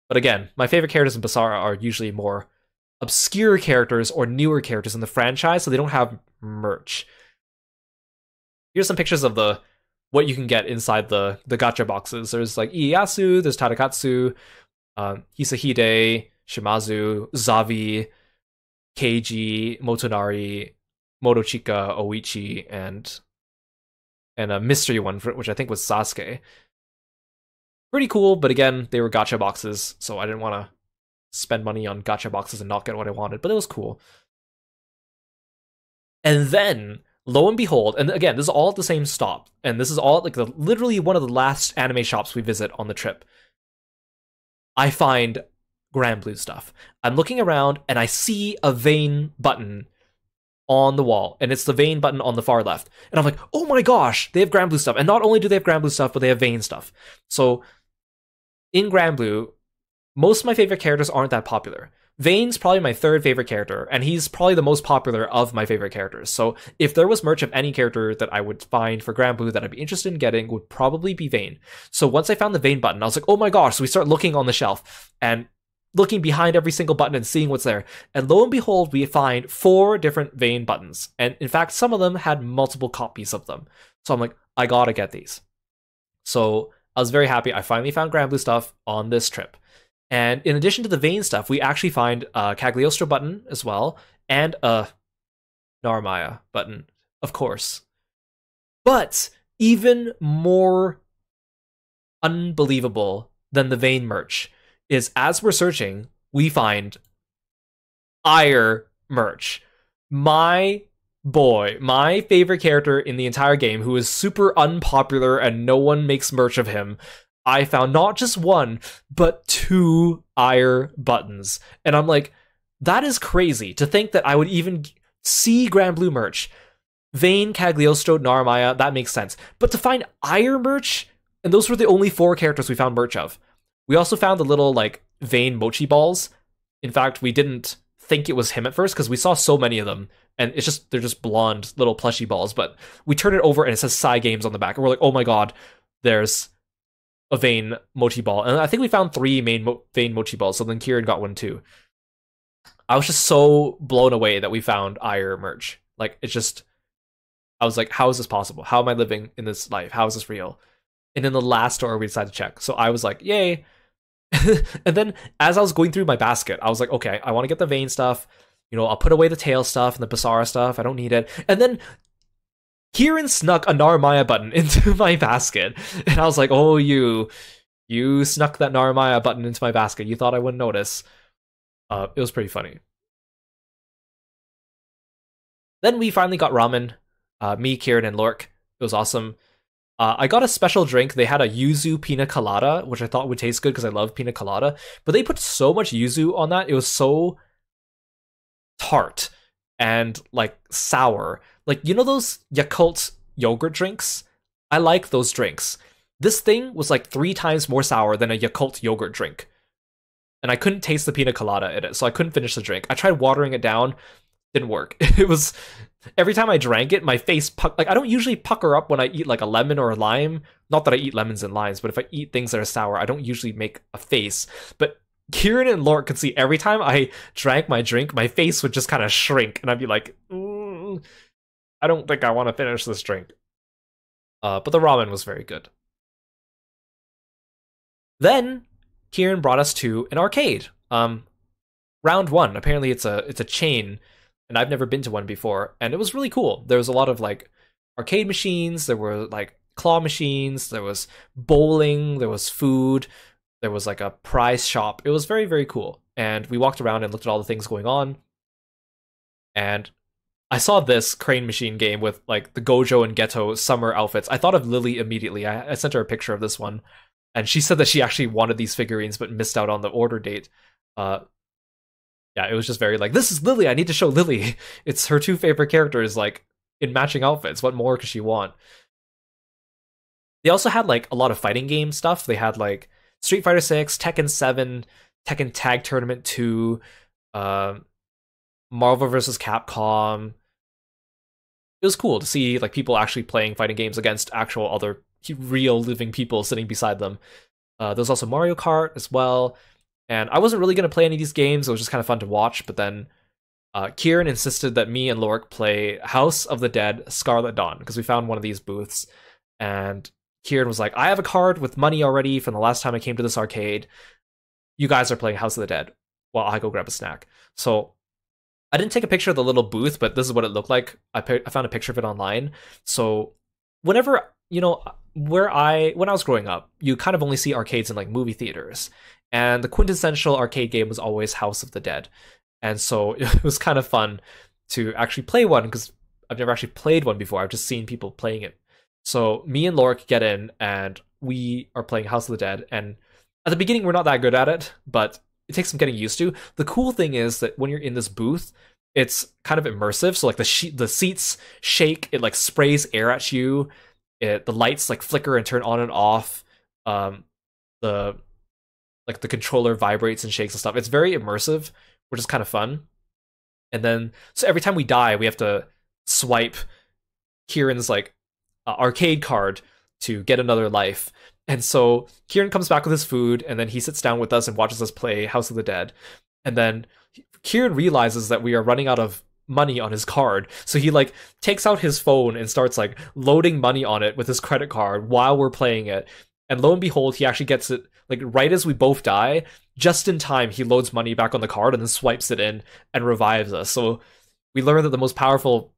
But again, my favorite characters in Basara are usually more obscure characters or newer characters in the franchise, so they don't have merch. Here's some pictures of what you can get inside the gacha boxes. There's like Ieyasu, there's Tadakatsu, Hisahide, Shimazu, Zavi, Keiji, Motonari, Motochika, Oichi, and a mystery one, which I think was Sasuke. Pretty cool, but again, they were gacha boxes, so I didn't want to spend money on gacha boxes and not get what I wanted, but it was cool. And then Lo and behold, and again, this is all at the same stop, and this is all like literally one of the last anime shops we visit on the trip. I find Grand Blue stuff. I'm looking around and I see a Vane button on the wall, and it's the Vane button on the far left. And I'm like, oh my gosh, they have Grand Blue stuff. And not only do they have Grand Blue stuff, but they have Vane stuff. So in Grand Blue, most of my favorite characters aren't that popular. Vane's probably my third favorite character, and he's probably the most popular of my favorite characters. So if there was merch of any character that I would find for Grand Blue that I'd be interested in getting, would probably be Vane. So once I found the Vane button, I was like, oh my gosh. So we start looking on the shelf and looking behind every single button and seeing what's there. And lo and behold, we find 4 different Vane buttons. And in fact, some of them had multiple copies of them. So I'm like, I gotta get these. So I was very happy. I finally found Grand Blue stuff on this trip. And in addition to the Vane stuff, we actually find a Cagliostro button as well, and a Narmaya button, of course. But even more unbelievable than the Vane merch is, as we're searching, we find Ire merch. My boy, my favorite character in the entire game, who is super unpopular and no one makes merch of him, I found not just 1, but 2 Ire buttons. And I'm like, that is crazy to think that I would even see Grand Blue merch. Vane, Cagliostro, Narmaya, that makes sense. But to find Ire merch, and those were the only 4 characters we found merch of. We also found the little, like, Vane mochi balls. In fact, we didn't think it was him at first because we saw so many of them. And it's just, they're just blonde little plushy balls. But we turn it over and it says Psy Games on the back. And we're like, oh my god, there's a Vane mochi ball. And I think we found 3 Vane mochi balls, so then Kieran got one too. I was just so blown away that we found Ire merch. Like, it's just, I was like, how is this possible? How am I living in this life? How is this real? And in the last store, we decided to check. So I was like, yay. And then as I was going through my basket, I was like, okay, I want to get the Vane stuff. You know, I'll put away the tail stuff and the Basara stuff. I don't need it. And then Kieran snuck a Narmaya button into my basket, and I was like, oh, you snuck that Narmaya button into my basket. You thought I wouldn't notice. It was pretty funny. Then we finally got ramen. Me, Kieran, and Lork. It was awesome. I got a special drink. They had a yuzu pina colada, which I thought would taste good because I love pina colada. But they put so much yuzu on that. It was so tart and, like, sour. Like, you know those Yakult yogurt drinks? I like those drinks. This thing was like 3 times more sour than a Yakult yogurt drink. And I couldn't taste the pina colada in it, so I couldn't finish the drink. I tried watering it down. Didn't work. It was... Every time I drank it, my face... Like, I don't usually pucker up when I eat, like, a lemon or a lime. Not that I eat lemons and limes, but if I eat things that are sour, I don't usually make a face. But Kieran and Lork could see every time I drank my drink, my face would just kind of shrink, and I'd be like... I don't think I want to finish this drink. But the ramen was very good. Then Kieran brought us to an arcade. Round 1. Apparently it's a chain, and I've never been to one before, and it was really cool. There was a lot of, like, arcade machines, there were, like, claw machines, there was bowling, there was food, there was, like, a prize shop. It was very, very cool. And we walked around and looked at all the things going on. And I saw this crane machine game with, like, the Gojo and Geto summer outfits. I thought of Lily immediately. I sent her a picture of this one, and she said that she actually wanted these figurines but missed out on the order date. Yeah, it was just very like, this is Lily, I need to show Lily. It's her 2 favorite characters, like, in matching outfits. What more could she want? They also had, like, a lot of fighting game stuff. They had, like, Street Fighter 6, Tekken 7, Tekken Tag Tournament 2, Marvel vs. Capcom. It was cool to see, like, people actually playing fighting games against actual other real living people sitting beside them. There was also Mario Kart as well. And I wasn't really going to play any of these games. It was just kind of fun to watch. But then Kieran insisted that me and Lork play House of the Dead Scarlet Dawn, because we found one of these booths. And Kieran was like, I have a card with money already from the last time I came to this arcade. You guys are playing House of the Dead while I go grab a snack. So I didn't take a picture of the little booth, but this is what it looked like. I found a picture of it online. So whenever, you know, when I was growing up, you kind of only see arcades in, like, movie theaters. And the quintessential arcade game was always House of the Dead. And so it was kind of fun to actually play one, because I've never actually played one before. I've just seen people playing it. So me and Lork get in, and we are playing House of the Dead. And at the beginning, we're not that good at it, but it takes some getting used to. The cool thing is that when you're in this booth, it's kind of immersive. So like the seats shake, it like sprays air at you. The lights like flicker and turn on and off. The the controller vibrates and shakes and stuff. It's very immersive, which is kind of fun. And then so every time we die, we have to swipe Kieran's like arcade card to get another life. And so Kieran comes back with his food, and then he sits down with us and watches us play House of the Dead. And then Kieran realizes that we are running out of money on his card, so he like takes out his phone and starts like loading money on it with his credit card while we're playing it. And lo and behold, he actually gets it like right as we both die. Just in time, he loads money back on the card and then swipes it in and revives us. So we learn that the most powerful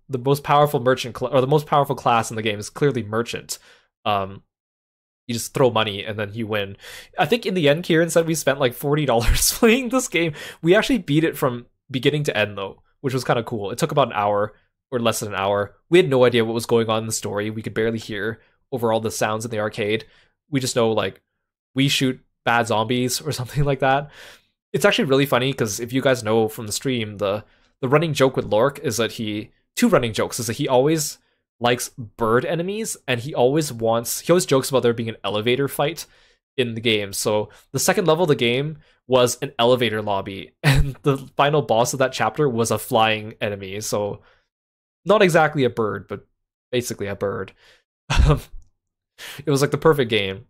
the most powerful merchant or the most powerful class in the game is clearly merchant. You just throw money and then you win. I think in the end, Kieran said we spent like $40 playing this game. We actually beat it from beginning to end though, which was kind of cool. It took about an hour or less than an hour. We had no idea what was going on in the story. We could barely hear over all the sounds in the arcade. We just know like we shoot bad zombies or something like that. It's actually really funny because if you guys know from the stream, the running joke with Lork is that two running jokes is that he always likes bird enemies, and he always jokes about there being an elevator fight in the game. So the second level of the game was an elevator lobby, and the final boss of that chapter was a flying enemy. So not exactly a bird, but basically a bird. It was like the perfect game.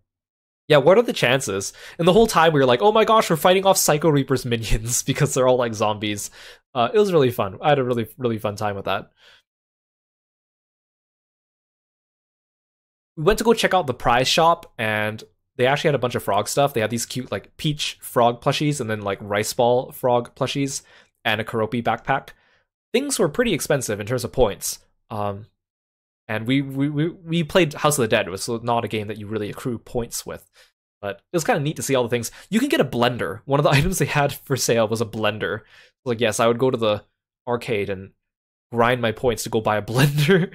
Yeah, what are the chances? And the whole time we were like, oh my gosh, we're fighting off Psycho Reaper's minions because they're all like zombies. It was really fun. I had a really, really fun time with that. We went to go check out the prize shop, and they actually had a bunch of frog stuff. They had these cute like peach frog plushies, and then like rice ball frog plushies, and a Keroppi backpack. Things were pretty expensive in terms of points. And we played House of the Dead. It was not a game that you really accrue points with, but it was kind of neat to see all the things. You can get a blender. One of the items they had for sale was a blender. Like, yes, I would go to the arcade and grind my points to go buy a blender.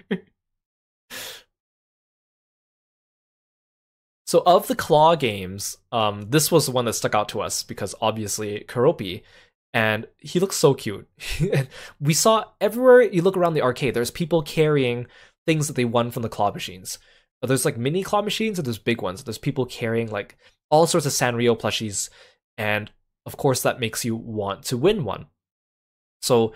So of the claw games, this was the one that stuck out to us because obviously Keroppi, and he looks so cute. We saw everywhere you look around the arcade, there's people carrying things that they won from the claw machines. There's like mini claw machines and there's big ones. There's people carrying like all sorts of Sanrio plushies, and of course that makes you want to win one. So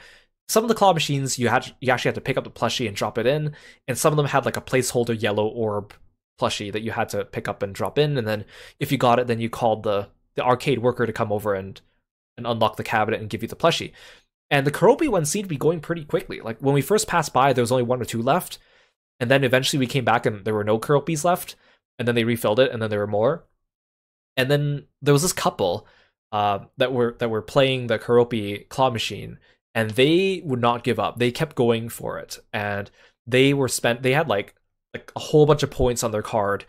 some of the claw machines you actually had to pick up the plushie and drop it in, and some of them had like a placeholder yellow orb plushie that you had to pick up and drop in, and then if you got it, then you called the arcade worker to come over and unlock the cabinet and give you the plushie. And the Keroppi one seemed to be going pretty quickly. Like when we first passed by, there was only one or two left, and then eventually we came back and there were no Keroppis left, and then they refilled it, and then there were more. And then there was this couple that were playing the Keroppi claw machine, and they would not give up. They kept going for it, and they had like a whole bunch of points on their card.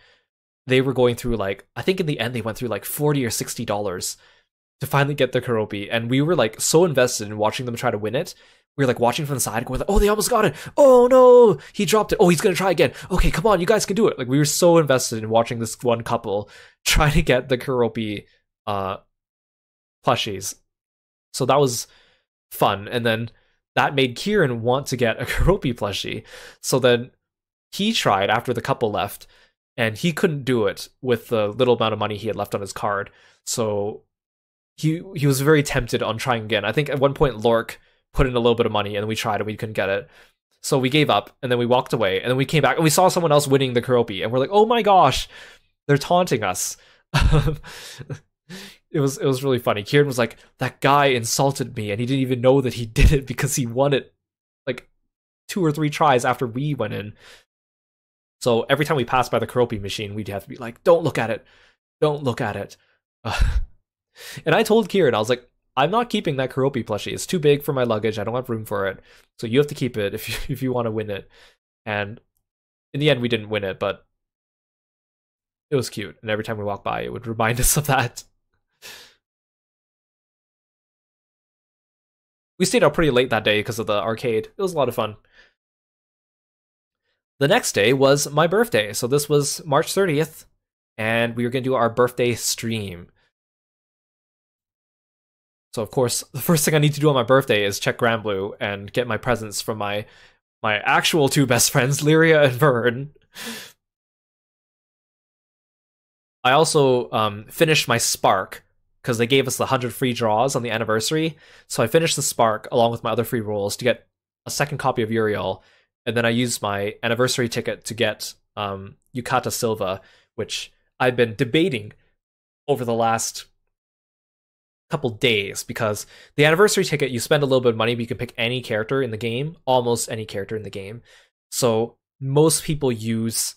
They were going through like, I think in the end they went through like $40 or $60 to finally get the Keroppi, and we were like so invested in watching them try to win it. We were like watching from the side, going like, oh, they almost got it. Oh no, he dropped it. Oh, he's gonna try again. Okay, come on, you guys can do it. Like we were so invested in watching this one couple try to get the Keroppi plushies. So that was fun, and then that made Kieran want to get a Keroppi plushie. So then he tried after the couple left, and he couldn't do it with the little amount of money he had left on his card. So he was very tempted on trying again. I think at one point Lork put in a little bit of money, and we tried and we couldn't get it. So we gave up, and then we walked away, and then we came back and we saw someone else winning the Keroppi, and we're like, oh my gosh, they're taunting us. It was really funny. Kieran was like, that guy insulted me, and he didn't even know that he did it because he won it like 2 or 3 tries after we went in. So every time we passed by the Keroppi machine, we'd have to be like, don't look at it. Don't look at it. And I told Kieran, I was like, I'm not keeping that Keroppi plushie. It's too big for my luggage. I don't have room for it. So you have to keep it if you want to win it. And in the end, we didn't win it, but it was cute. And every time we walked by, it would remind us of that. We stayed out pretty late that day because of the arcade. It was a lot of fun. The next day was my birthday. So this was March 30th, and we were going to do our birthday stream. So of course, the first thing I need to do on my birthday is check Granblue and get my presents from my actual two best friends, Lyria and Vern. I also finished my Spark because they gave us the 100 free draws on the anniversary. So I finished the Spark along with my other free rolls to get a second copy of Uriel, and then I used my anniversary ticket to get Yukata Silva, which I've been debating over the last couple days, because the anniversary ticket, you spend a little bit of money, but you can pick any character in the game, almost any character in the game. So most people use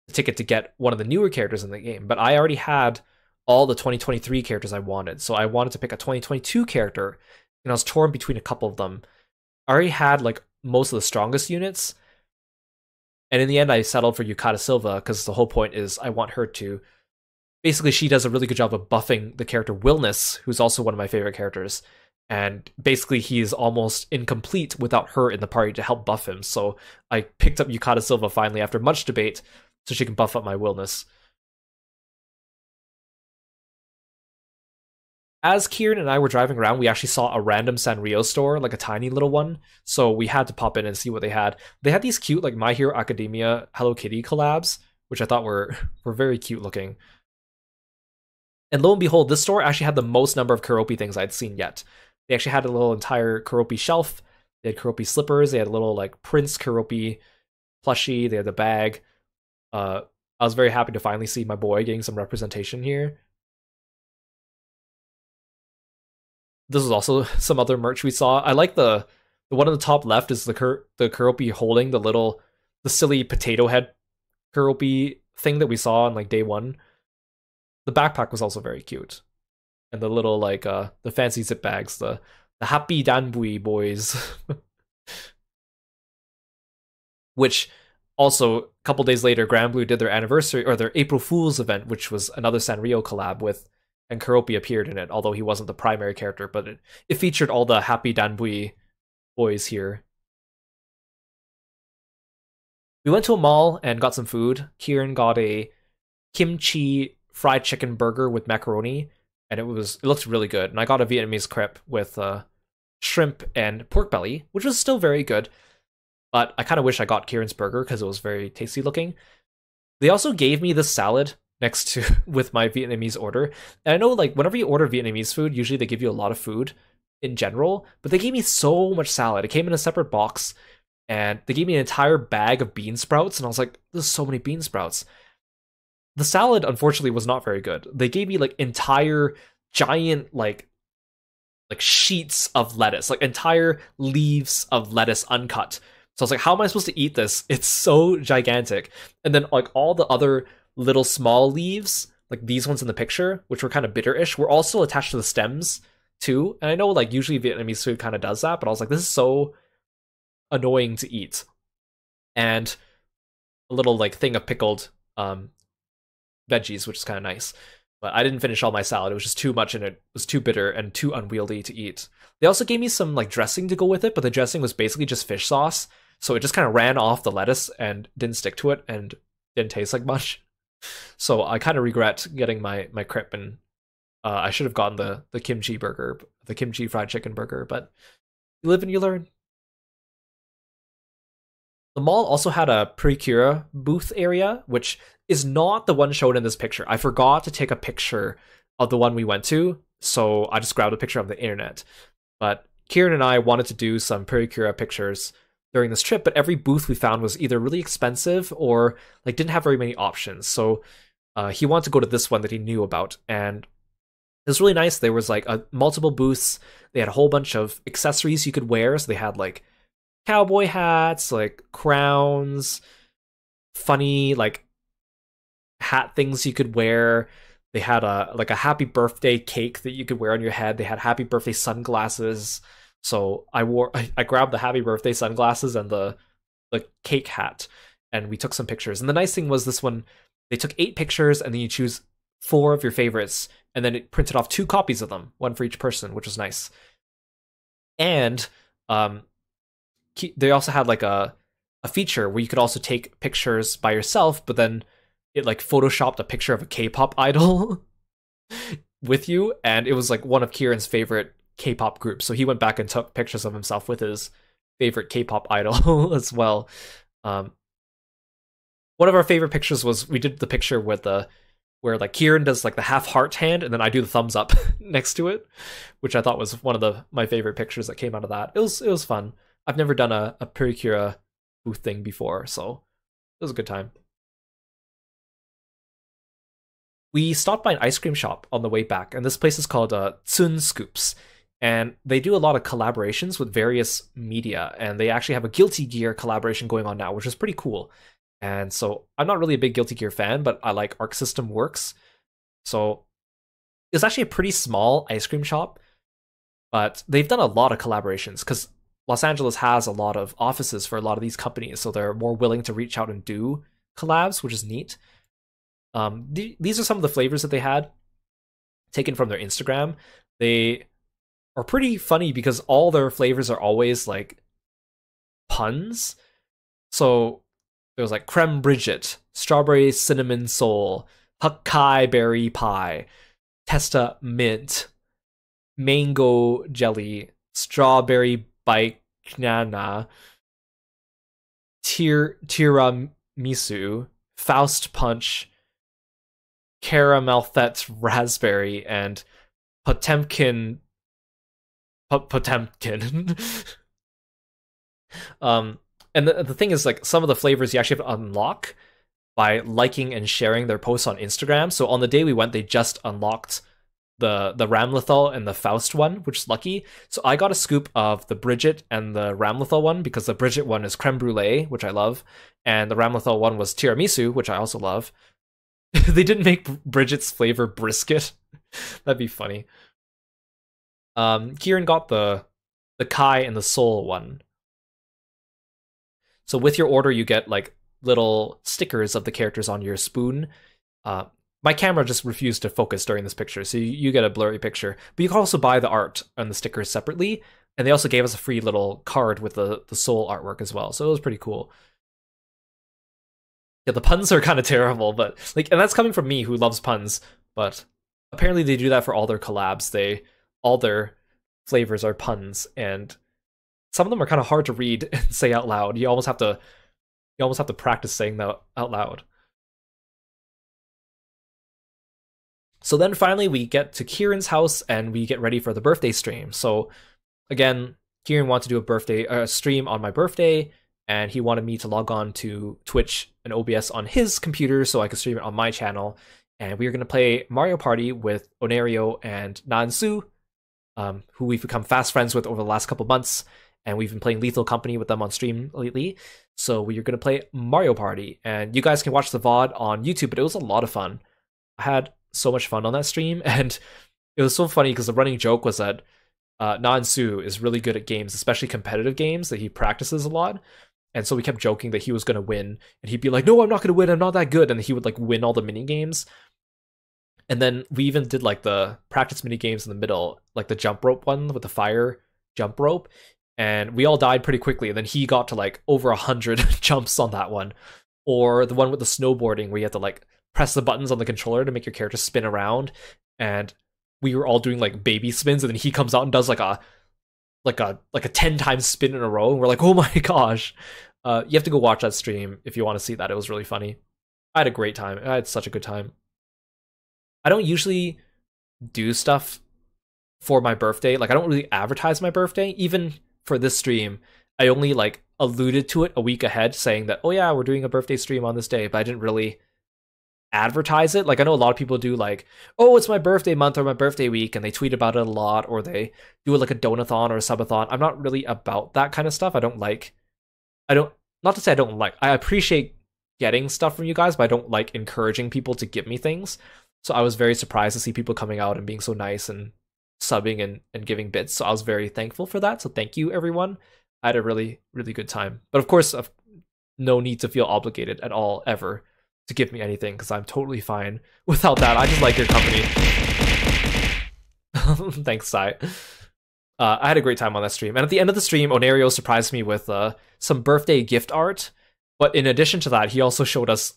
the ticket to get one of the newer characters in the game, but I already had all the 2023 characters I wanted. So I wanted to pick a 2022 character, and I was torn between a couple of them. I already had like most of the strongest units, and in the end I settled for Yukata Silva because the whole point is I want her to, basically she does a really good job of buffing the character Willness, who's also one of my favorite characters, and basically he is almost incomplete without her in the party to help buff him. So I picked up Yukata Silva finally after much debate so she can buff up my Willness. As Kieran and I were driving around, we actually saw a random Sanrio store, like a tiny little one. So we had to pop in and see what they had. They had these cute, like My Hero Academia Hello Kitty collabs, which I thought were very cute looking. And lo and behold, this store actually had the most number of Keroppi things I'd seen yet. They actually had a little entire Keroppi shelf. They had Keroppi slippers. They had a little like Prince Keroppi plushie. They had the bag. I was very happy to finally see my boy getting some representation here. This is also some other merch we saw. I like the one on the top left is the Keroppi holding the silly potato head Keroppi thing that we saw on like day one. The backpack was also very cute, and the little like the fancy zip bags, the Happy Danbui boys, which also a couple days later, Granblue did their anniversary or their April Fool's event, which was another Sanrio collab with, and Keroppi appeared in it, although he wasn't the primary character, but it featured all the Happy Danbui boys here. We went to a mall and got some food. Kieran got a kimchi fried chicken burger with macaroni, and it looked really good. And I got a Vietnamese crepe with shrimp and pork belly, which was still very good. But I kind of wish I got Kieran's burger because it was very tasty looking. They also gave me this salad next to with my Vietnamese order. And I know like whenever you order Vietnamese food, usually they give you a lot of food in general, but they gave me so much salad. It came in a separate box, and they gave me an entire bag of bean sprouts, and I was like, there's so many bean sprouts. The salad, unfortunately, was not very good. They gave me like entire giant like sheets of lettuce, like entire leaves of lettuce uncut. So I was like, how am I supposed to eat this? It's so gigantic. And then like all the other little small leaves, like these ones in the picture, which were kind of bitter-ish, were also attached to the stems too. And I know like usually Vietnamese food kind of does that, but I was like, this is so annoying to eat. And a little like thing of pickled veggies, which is kind of nice. But I didn't finish all my salad. It was just too much, and it was too bitter and too unwieldy to eat. They also gave me some like dressing to go with it, but the dressing was basically just fish sauce. So it just kind of ran off the lettuce and didn't stick to it and didn't taste like much. So I kind of regret getting my crepe, and I should have gotten the kimchi burger, the kimchi fried chicken burger, but you live and you learn. The mall also had a Precura booth area, which is not the one shown in this picture. I forgot to take a picture of the one we went to, so I just grabbed a picture of the internet. But Kieran and I wanted to do some Precura pictures during this trip, but every booth we found was either really expensive or like didn't have very many options. So he wanted to go to this one that he knew about, and it was really nice. There was like multiple booths. They had a whole bunch of accessories you could wear. So they had like cowboy hats, like crowns, funny like hat things you could wear. They had a happy birthday cake that you could wear on your head. They had happy birthday sunglasses. So I grabbed the happy birthday sunglasses and the cake hat, and we took some pictures. And the nice thing was this one, they took 8 pictures, and then you choose 4 of your favorites, and then it printed off 2 copies of them, one for each person, which was nice. And they also had like a a feature where you could also take pictures by yourself, but then it like photoshopped a picture of a K-pop idol with you, and it was like one of Kieran's favorite K-pop groups. So he went back and took pictures of himself with his favorite K-pop idol as well. One of our favorite pictures was we did the picture with the where like Kieran does like the half heart hand, and then I do the thumbs up next to it, which I thought was one of my favorite pictures that came out of that. It was fun. I've never done a Purikira booth thing before, so it was a good time. We stopped by an ice cream shop on the way back, and this place is called Tsun Scoops, and they do a lot of collaborations with various media, and they actually have a Guilty Gear collaboration going on now, which is pretty cool. And so I'm not really a big Guilty Gear fan, but I like Arc System Works. So it's actually a pretty small ice cream shop, but they've done a lot of collaborations because Los Angeles has a lot of offices for a lot of these companies, so they're more willing to reach out and do collabs, which is neat. These are some of the flavors that they had taken from their Instagram. They are pretty funny because all their flavors are always like puns. So there was like creme Bridget, strawberry cinnamon soul, Hakkai berry pie, testa mint, mango jelly, strawberry banana, tiramisu, Faust punch, caramel fete raspberry, and Potemkin. And the thing is, like, some of the flavors you actually have to unlock by liking and sharing their posts on Instagram. So on the day we went, they just unlocked the Ramlethal and the Faust one, which is lucky. So I got a scoop of the Bridget and the Ramlethal one, because the Bridget one is creme brulee, which I love, and the Ramlethal one was tiramisu, which I also love. They didn't make Bridget's flavor brisket. That'd be funny. Kieran got the Kai and the Soul one. So with your order, you get like little stickers of the characters on your spoon. My camera just refused to focus during this picture, so you get a blurry picture. But you can also buy the art and the stickers separately, and they also gave us a free little card with the Soul artwork as well, so it was pretty cool. Yeah, the puns are kind of terrible, but like, and that's coming from me who loves puns, but apparently they do that for all their collabs. All their flavors are puns, and some of them are kind of hard to read and say out loud. You almost have to practice saying that out loud. So then finally we get to Kieran's house and we get ready for the birthday stream. So again, Kieran wanted to do a birthday stream on my birthday, and he wanted me to log on to Twitch and OBS on his computer so I could stream it on my channel. And we are going to play Mario Party with Onerio and Nansu, who we've become fast friends with over the last couple months, and we've been playing Lethal Company with them on stream lately. So we are going to play Mario Party, and you guys can watch the VOD on YouTube, but it was a lot of fun. I had so much fun on that stream, and it was so funny because the running joke was that Nansu is really good at games, especially competitive games, that he practices a lot. And so we kept joking that he was going to win, and he'd be like, no, I'm not going to win, I'm not that good, and he would like win all the mini games. And then we even did like the practice mini games in the middle, like the jump rope one with the fire jump rope, and we all died pretty quickly, and then he got to like over 100 jumps on that one. Or the one with the snowboarding where you have to like press the buttons on the controller to make your character spin around, and we were all doing like baby spins, and then he comes out and does like a 10 times spin in a row, and we're like, oh my gosh. You have to go watch that stream if you want to see that. It was really funny. I had a great time. I had such a good time. I don't usually do stuff for my birthday. Like, I don't really advertise my birthday. Even for this stream, I only like alluded to it a week ahead, saying that, oh yeah, we're doing a birthday stream on this day, but I didn't really advertise it. Like, I know a lot of people do like, oh, it's my birthday month or my birthday week, and they tweet about it a lot, or they do like a donathon or a subathon. I'm not really about that kind of stuff. Not to say I don't like, I appreciate getting stuff from you guys, but I don't like encouraging people to give me things. So I was very surprised to see people coming out and being so nice and subbing and giving bits. So I was very thankful for that. So thank you, everyone. I had a really, really good time. But of course, no need to feel obligated at all, ever, to give me anything, because I'm totally fine without that. I just like your company. Thanks, Sai. I had a great time on that stream. And at the end of the stream, Onario surprised me with some birthday gift art. But in addition to that, he also showed us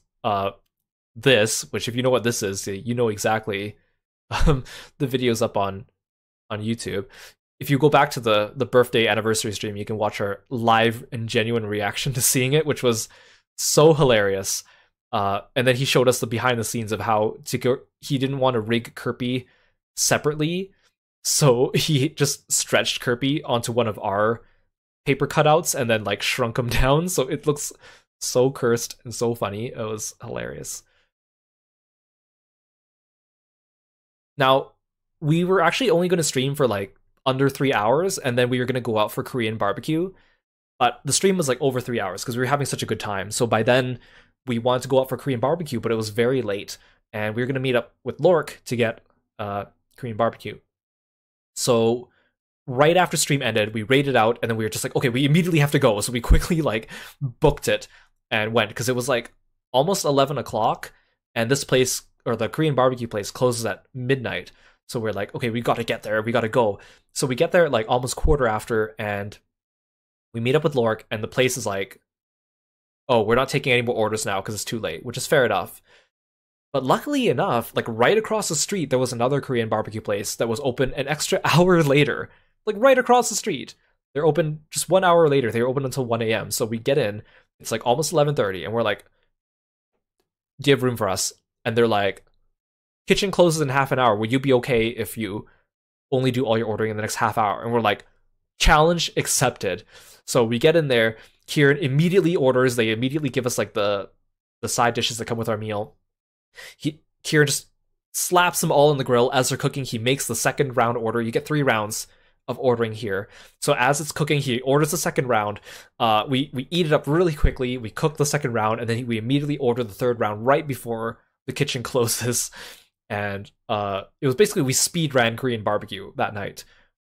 this, which if you know what this is, you know exactly. The video's up on YouTube. If you go back to the birthday anniversary stream, you can watch our live and genuine reaction to seeing it, which was so hilarious. And then he showed us the behind the scenes of how he didn't want to rig Kirby separately, so he just stretched Kirby onto one of our paper cutouts and then like shrunk him down, so it looks so cursed and so funny. It was hilarious. Now, we were actually only going to stream for like under 3 hours, and then we were going to go out for Korean barbecue. But the stream was like over 3 hours because we were having such a good time. So by then, we wanted to go out for Korean barbecue, but it was very late. And we were going to meet up with Lork to get Korean barbecue. So right after stream ended, we raided out, and then we were just like, okay, we immediately have to go. So we quickly like booked it and went, because it was like almost 11 o'clock, and this place, or the Korean barbecue place, closes at midnight. So we're like, okay, we got to get there. We got to go. So we get there at like almost quarter after, and we meet up with Lork, and the place is like, oh, we're not taking any more orders now because it's too late, which is fair enough. But luckily enough, like right across the street, there was another Korean barbecue place that was open an extra hour later. Like right across the street. They're open just 1 hour later. They were open until 1 a.m. So we get in, it's like almost 11:30, and we're like, do you have room for us? And they're like, kitchen closes in half an hour. Would you be okay if you only do all your ordering in the next half hour? And we're like, challenge accepted. So we get in there. Kieran immediately orders. They immediately give us like the side dishes that come with our meal. Kieran just slaps them all in the grill as they're cooking. He makes the second round order. You get 3 rounds of ordering here. So as it's cooking, he orders the second round. We eat it up really quickly. We cook the second round, and then we immediately order the third round right before the kitchen closes. And it was basically, we speed ran Korean barbecue that night,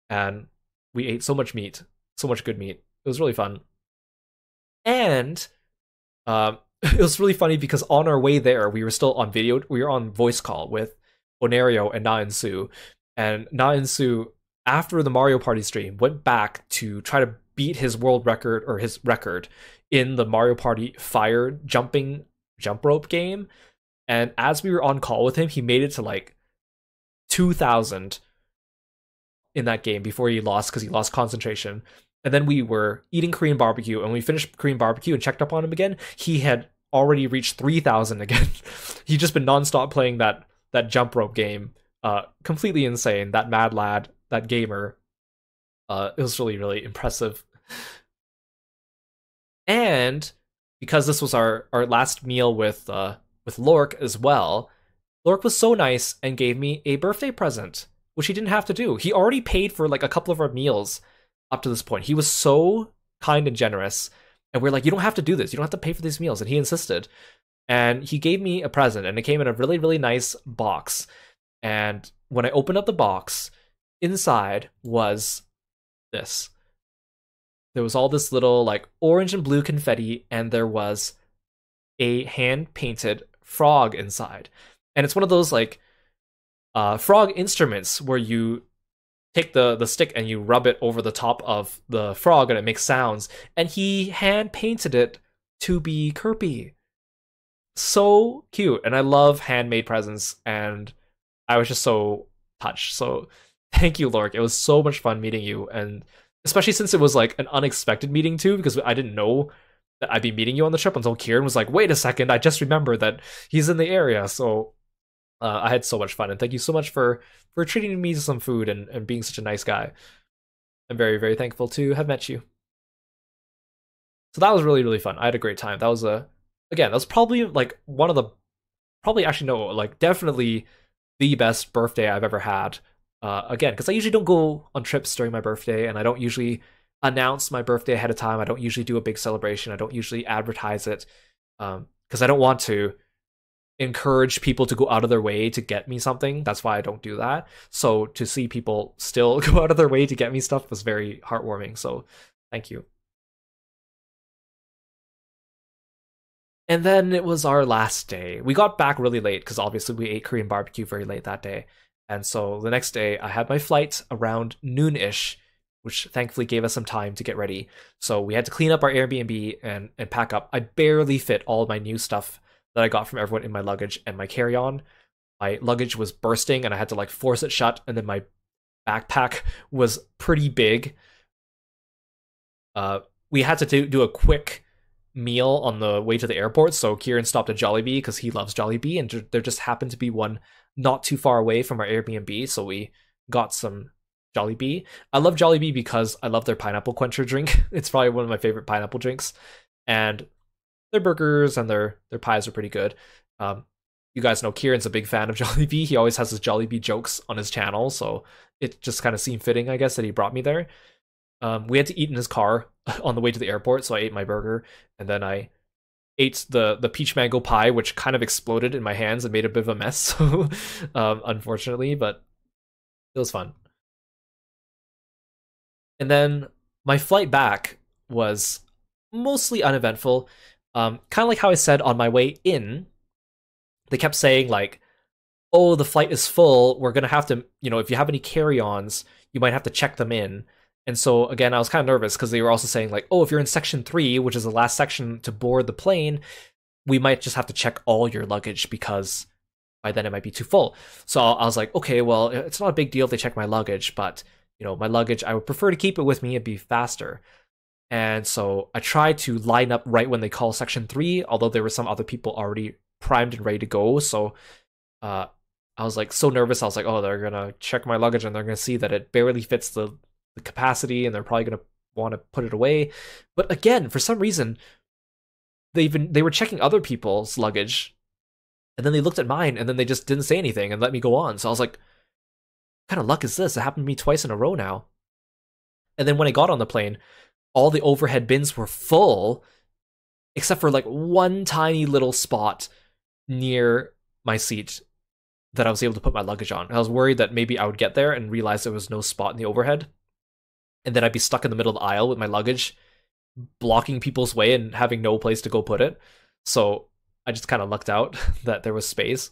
and we ate so much meat, so much good meat. It was really fun. And it was really funny because on our way there, we were still on video. We were on voice call with Onario and Na and Sue. And Na and Sue, after the Mario Party stream, went back to try to beat his world record, or his record, in the Mario Party fire jump rope game. And as we were on call with him, he made it to like 2,000 in that game before he lost, because he lost concentration. And then we were eating Korean barbecue, and when we finished Korean barbecue and checked up on him again, he had already reached 3,000 again. He'd just been nonstop playing that jump rope game. Completely insane. That mad lad, that gamer. It was really, really impressive. And because this was our last meal with Lork as well, Lork was so nice and gave me a birthday present, which he didn't have to do. He already paid for like a couple of our meals up to this point. He was so kind and generous, and we're like, you don't have to do this. You don't have to pay for these meals. And he insisted. And he gave me a present, and it came in a really, really nice box. And when I opened up the box, inside was this. There was all this little like orange and blue confetti, and there was a hand-painted frog inside. And it's one of those like frog instruments where you take the stick and you rub it over the top of the frog and it makes sounds. And he hand-painted it to be Kirby. So cute. And I love handmade presents, and I was just so touched. So thank you, Lork. It was so much fun meeting you, and especially since it was like an unexpected meeting too, because I didn't know that I'd be meeting you on the trip until Kieran was like, wait a second, I just remembered that he's in the area. So I had so much fun, and thank you so much for treating me to some food and being such a nice guy. I'm very, very thankful to have met you. So that was really, really fun. I had a great time. That was that was probably like one of the, definitely the best birthday I've ever had. Again, because I usually don't go on trips during my birthday, and I don't usually announce my birthday ahead of time. I don't usually do a big celebration. I don't usually advertise it, because I don't want to encourage people to go out of their way to get me something. That's why I don't do that. So to see people still go out of their way to get me stuff was very heartwarming. So thank you. And then it was our last day. We got back really late because obviously we ate Korean barbecue very late that day. And so the next day I had my flight around noon-ish, which thankfully gave us some time to get ready. So we had to clean up our Airbnb and pack up. I barely fit all of my new stuff that I got from everyone in my luggage and my carry-on. My luggage was bursting and I had to like force it shut, and then my backpack was pretty big. We had to do a quick meal on the way to the airport, so Kieran stopped at Jollibee because he loves Jollibee, and there just happened to be one not too far away from our Airbnb, so we got some Jollibee. I love Jollibee because I love their pineapple quencher drink. It's probably one of my favorite pineapple drinks, and their burgers and their pies are pretty good. You guys know Kieran's a big fan of Jollibee. He always has his Jollibee jokes on his channel, so it just kind of seemed fitting, I guess, that he brought me there. We had to eat in his car on the way to the airport, so I ate my burger, and then I ate the peach mango pie, which kind of exploded in my hands and made a bit of a mess, so, unfortunately, but it was fun. And then my flight back was mostly uneventful. Kind of like how I said on my way in, they kept saying like, oh, the flight is full, we're gonna have to, if you have any carry-ons, you might have to check them in. And so again, I was kind of nervous because they were also saying like, oh, if you're in section 3, which is the last section to board the plane, we might just have to check all your luggage because by then it might be too full. So I was like, okay, well, it's not a big deal if they check my luggage, but my luggage, I would prefer to keep it with me. It'd be faster. And so I tried to line up right when they call section 3, although there were some other people already primed and ready to go. So I was like so nervous. I was like, oh, they're gonna check my luggage and they're gonna see that it barely fits the capacity, and they're probably gonna want to put it away. But again, for some reason, they were checking other people's luggage, and then they looked at mine, and then they just didn't say anything and let me go on. So I was like, what kind of luck is this? It happened to me twice in a row now. And then when I got on the plane, all the overhead bins were full, except for like one tiny little spot near my seat that I was able to put my luggage on. I was worried that maybe I would get there and realize there was no spot in the overhead, and then I'd be stuck in the middle of the aisle with my luggage, blocking people's way and having no place to go put it. So I just kind of lucked out that there was space.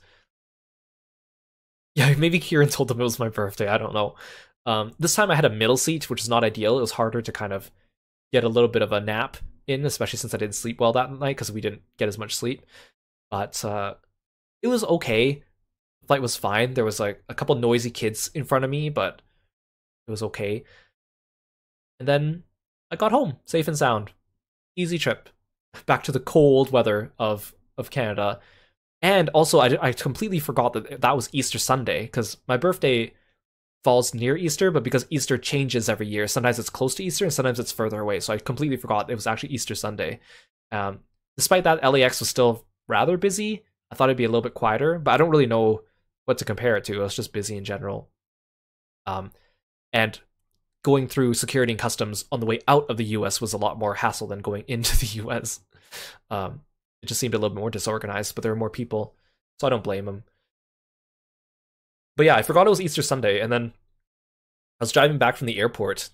Yeah, maybe Kieran told them it was my birthday. I don't know. This time I had a middle seat, which is not ideal. It was harder to kind of get a little bit of a nap in, especially since I didn't sleep well that night because we didn't get as much sleep. But it was okay. The flight was fine. There was like a couple noisy kids in front of me, but it was okay. And then I got home safe and sound. Easy trip back to the cold weather of Canada. And also, I completely forgot that was Easter Sunday, because my birthday falls near Easter, but because Easter changes every year, sometimes it's close to Easter and sometimes it's further away. So I completely forgot it was actually Easter Sunday. Despite that, LAX was still rather busy. I thought it'd be a little bit quieter, but I don't really know what to compare it to. It was just busy in general. And going through security and customs on the way out of the US was a lot more hassle than going into the US. It just seemed a little bit more disorganized, but there were more people, so I don't blame them. But yeah, I forgot it was Easter Sunday, and then I was driving back from the airport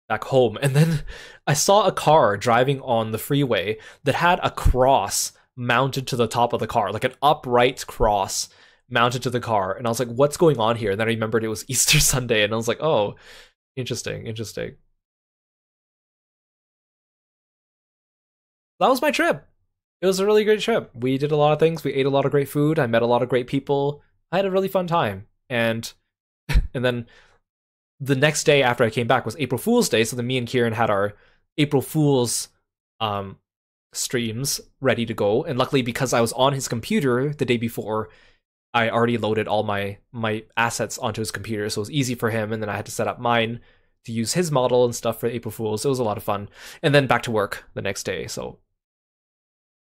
back home, and then I saw a car driving on the freeway that had a cross mounted to the top of the car, like an upright cross mounted to the car, and I was like, what's going on here? And then I remembered it was Easter Sunday, and I was like, oh, interesting. That was my trip. It was a really great trip. We did a lot of things. We ate a lot of great food. I met a lot of great people. I had a really fun time. And then the next day after I came back was April Fool's Day, so then me and Kieran had our April Fool's streams ready to go. And luckily, because I was on his computer the day before, I already loaded all my assets onto his computer, so it was easy for him. And then I had to set up mine to use his model and stuff for April Fool's. It was a lot of fun. And then back to work the next day, so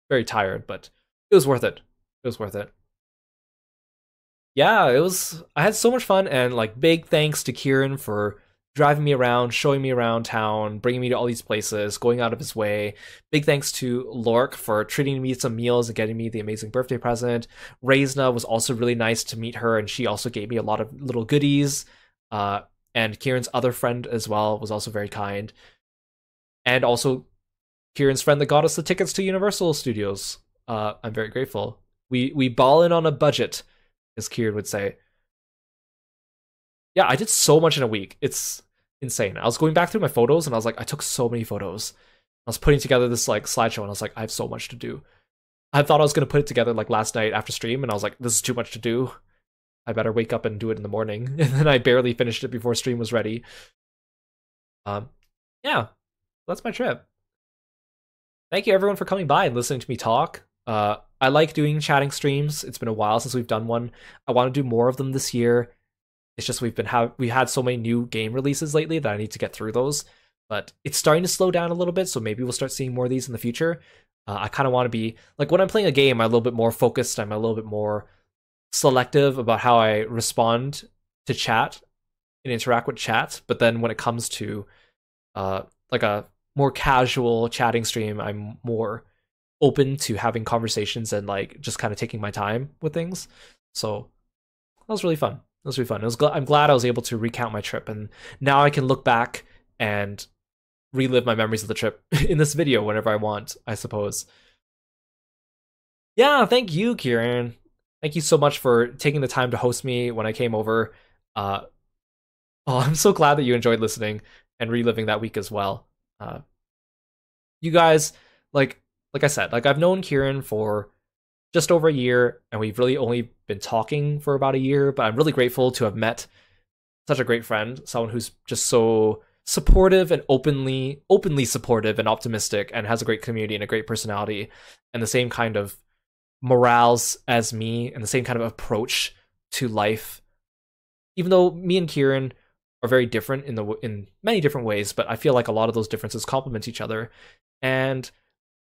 very tired, but it was worth it. It was worth it. Yeah, it was. I had so much fun, and like big thanks to Kieran for driving me around, showing me around town, bringing me to all these places, going out of his way. Big thanks to Lork for treating me to some meals and getting me the amazing birthday present. Reisna was also really nice to meet her, and she also gave me a lot of little goodies. And Kieran's other friend as well was also very kind. And also Kieran's friend that got us the tickets to Universal Studios. I'm very grateful. We ballin' on a budget, as Kieran would say. Yeah, I did so much in a week. It's insane. I was going back through my photos and I was like, I took so many photos. I was putting together this like slideshow and I was like, I have so much to do. I thought I was gonna put it together like last night after stream, and I was like, this is too much to do. I better wake up and do it in the morning. And then I barely finished it before stream was ready. Yeah, that's my trip. Thank you everyone for coming by and listening to me talk. I like doing chatting streams. It's been a while since we've done one. I want to do more of them this year. It's just we had so many new game releases lately that I need to get through those. But it's starting to slow down a little bit, so maybe we'll start seeing more of these in the future. I kind of want to be like when I'm playing a game, I'm a little bit more focused. I'm a little bit more selective about how I respond to chat and interact with chat. But then when it comes to like a more casual chatting stream, I'm more open to having conversations and like just kind of taking my time with things. So that was really fun. That was really fun. I'm glad I was able to recount my trip, and now I can look back and relive my memories of the trip in this video whenever I want, I suppose. Yeah, thank you, Kieran. Thank you so much for taking the time to host me when I came over. Oh, I'm so glad that you enjoyed listening and reliving that week as well. You guys, like I said, like I've known Kieran for just over a year, and we've really only been talking for about a year, but I'm really grateful to have met such a great friend, someone who's just so supportive and openly supportive and optimistic, and has a great community and a great personality and the same kind of morals as me and the same kind of approach to life. Even though me and Kieran are very different in many different ways, but I feel like a lot of those differences complement each other. And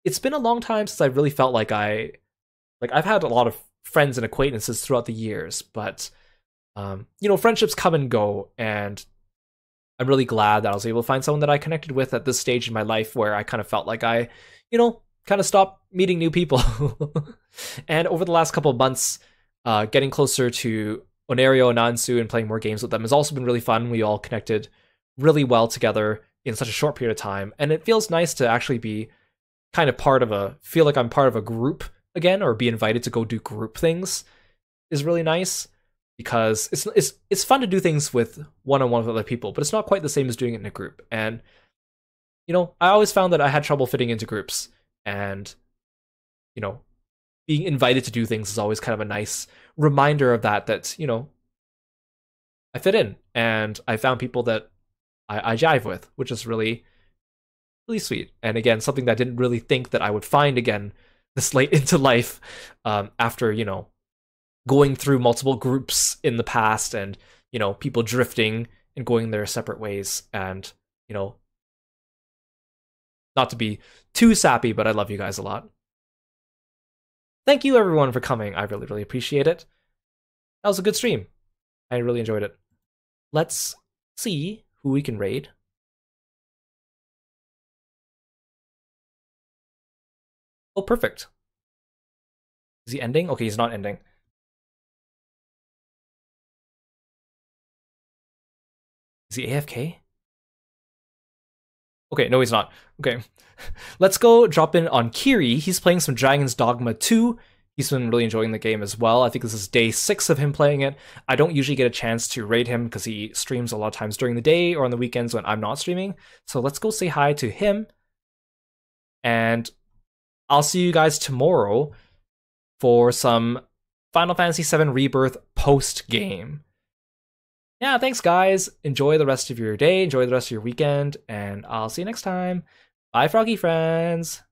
it's been a long time since I really felt like I've had a lot of friends and acquaintances throughout the years, but friendships come and go, and I'm really glad that I was able to find someone that I connected with at this stage in my life where I kind of felt like I, kind of stopped meeting new people. And over the last couple of months, getting closer to Onerio and Nansu and playing more games with them has also been really fun. We all connected really well together in such a short period of time, and it feels nice to actually be kind of feel like I'm part of a group again, or be invited to go do group things is really nice, because it's fun to do things with one-on-one with other people, but it's not quite the same as doing it in a group. And I always found that I had trouble fitting into groups, and being invited to do things is always kind of a nice reminder of that I fit in, and I found people that I jive with, which is really, really sweet. And again, something that I didn't really think that I would find again this late into life, after going through multiple groups in the past, and people drifting and going their separate ways. And not to be too sappy, but I love you guys a lot. Thank you everyone for coming. I really, really appreciate it. That was a good stream. I really enjoyed it. Let's see who we can raid. Oh, perfect. Is he ending? Okay, he's not ending. Is he AFK? Okay, no, he's not. Okay. Let's go drop in on Kiri. He's playing some Dragon's Dogma 2. He's been really enjoying the game as well. I think this is day 6 of him playing it. I don't usually get a chance to raid him because he streams a lot of times during the day or on the weekends when I'm not streaming. So let's go say hi to him. And I'll see you guys tomorrow for some Final Fantasy VII Rebirth post-game. Yeah, thanks guys. Enjoy the rest of your day, enjoy the rest of your weekend, and I'll see you next time. Bye, froggy friends.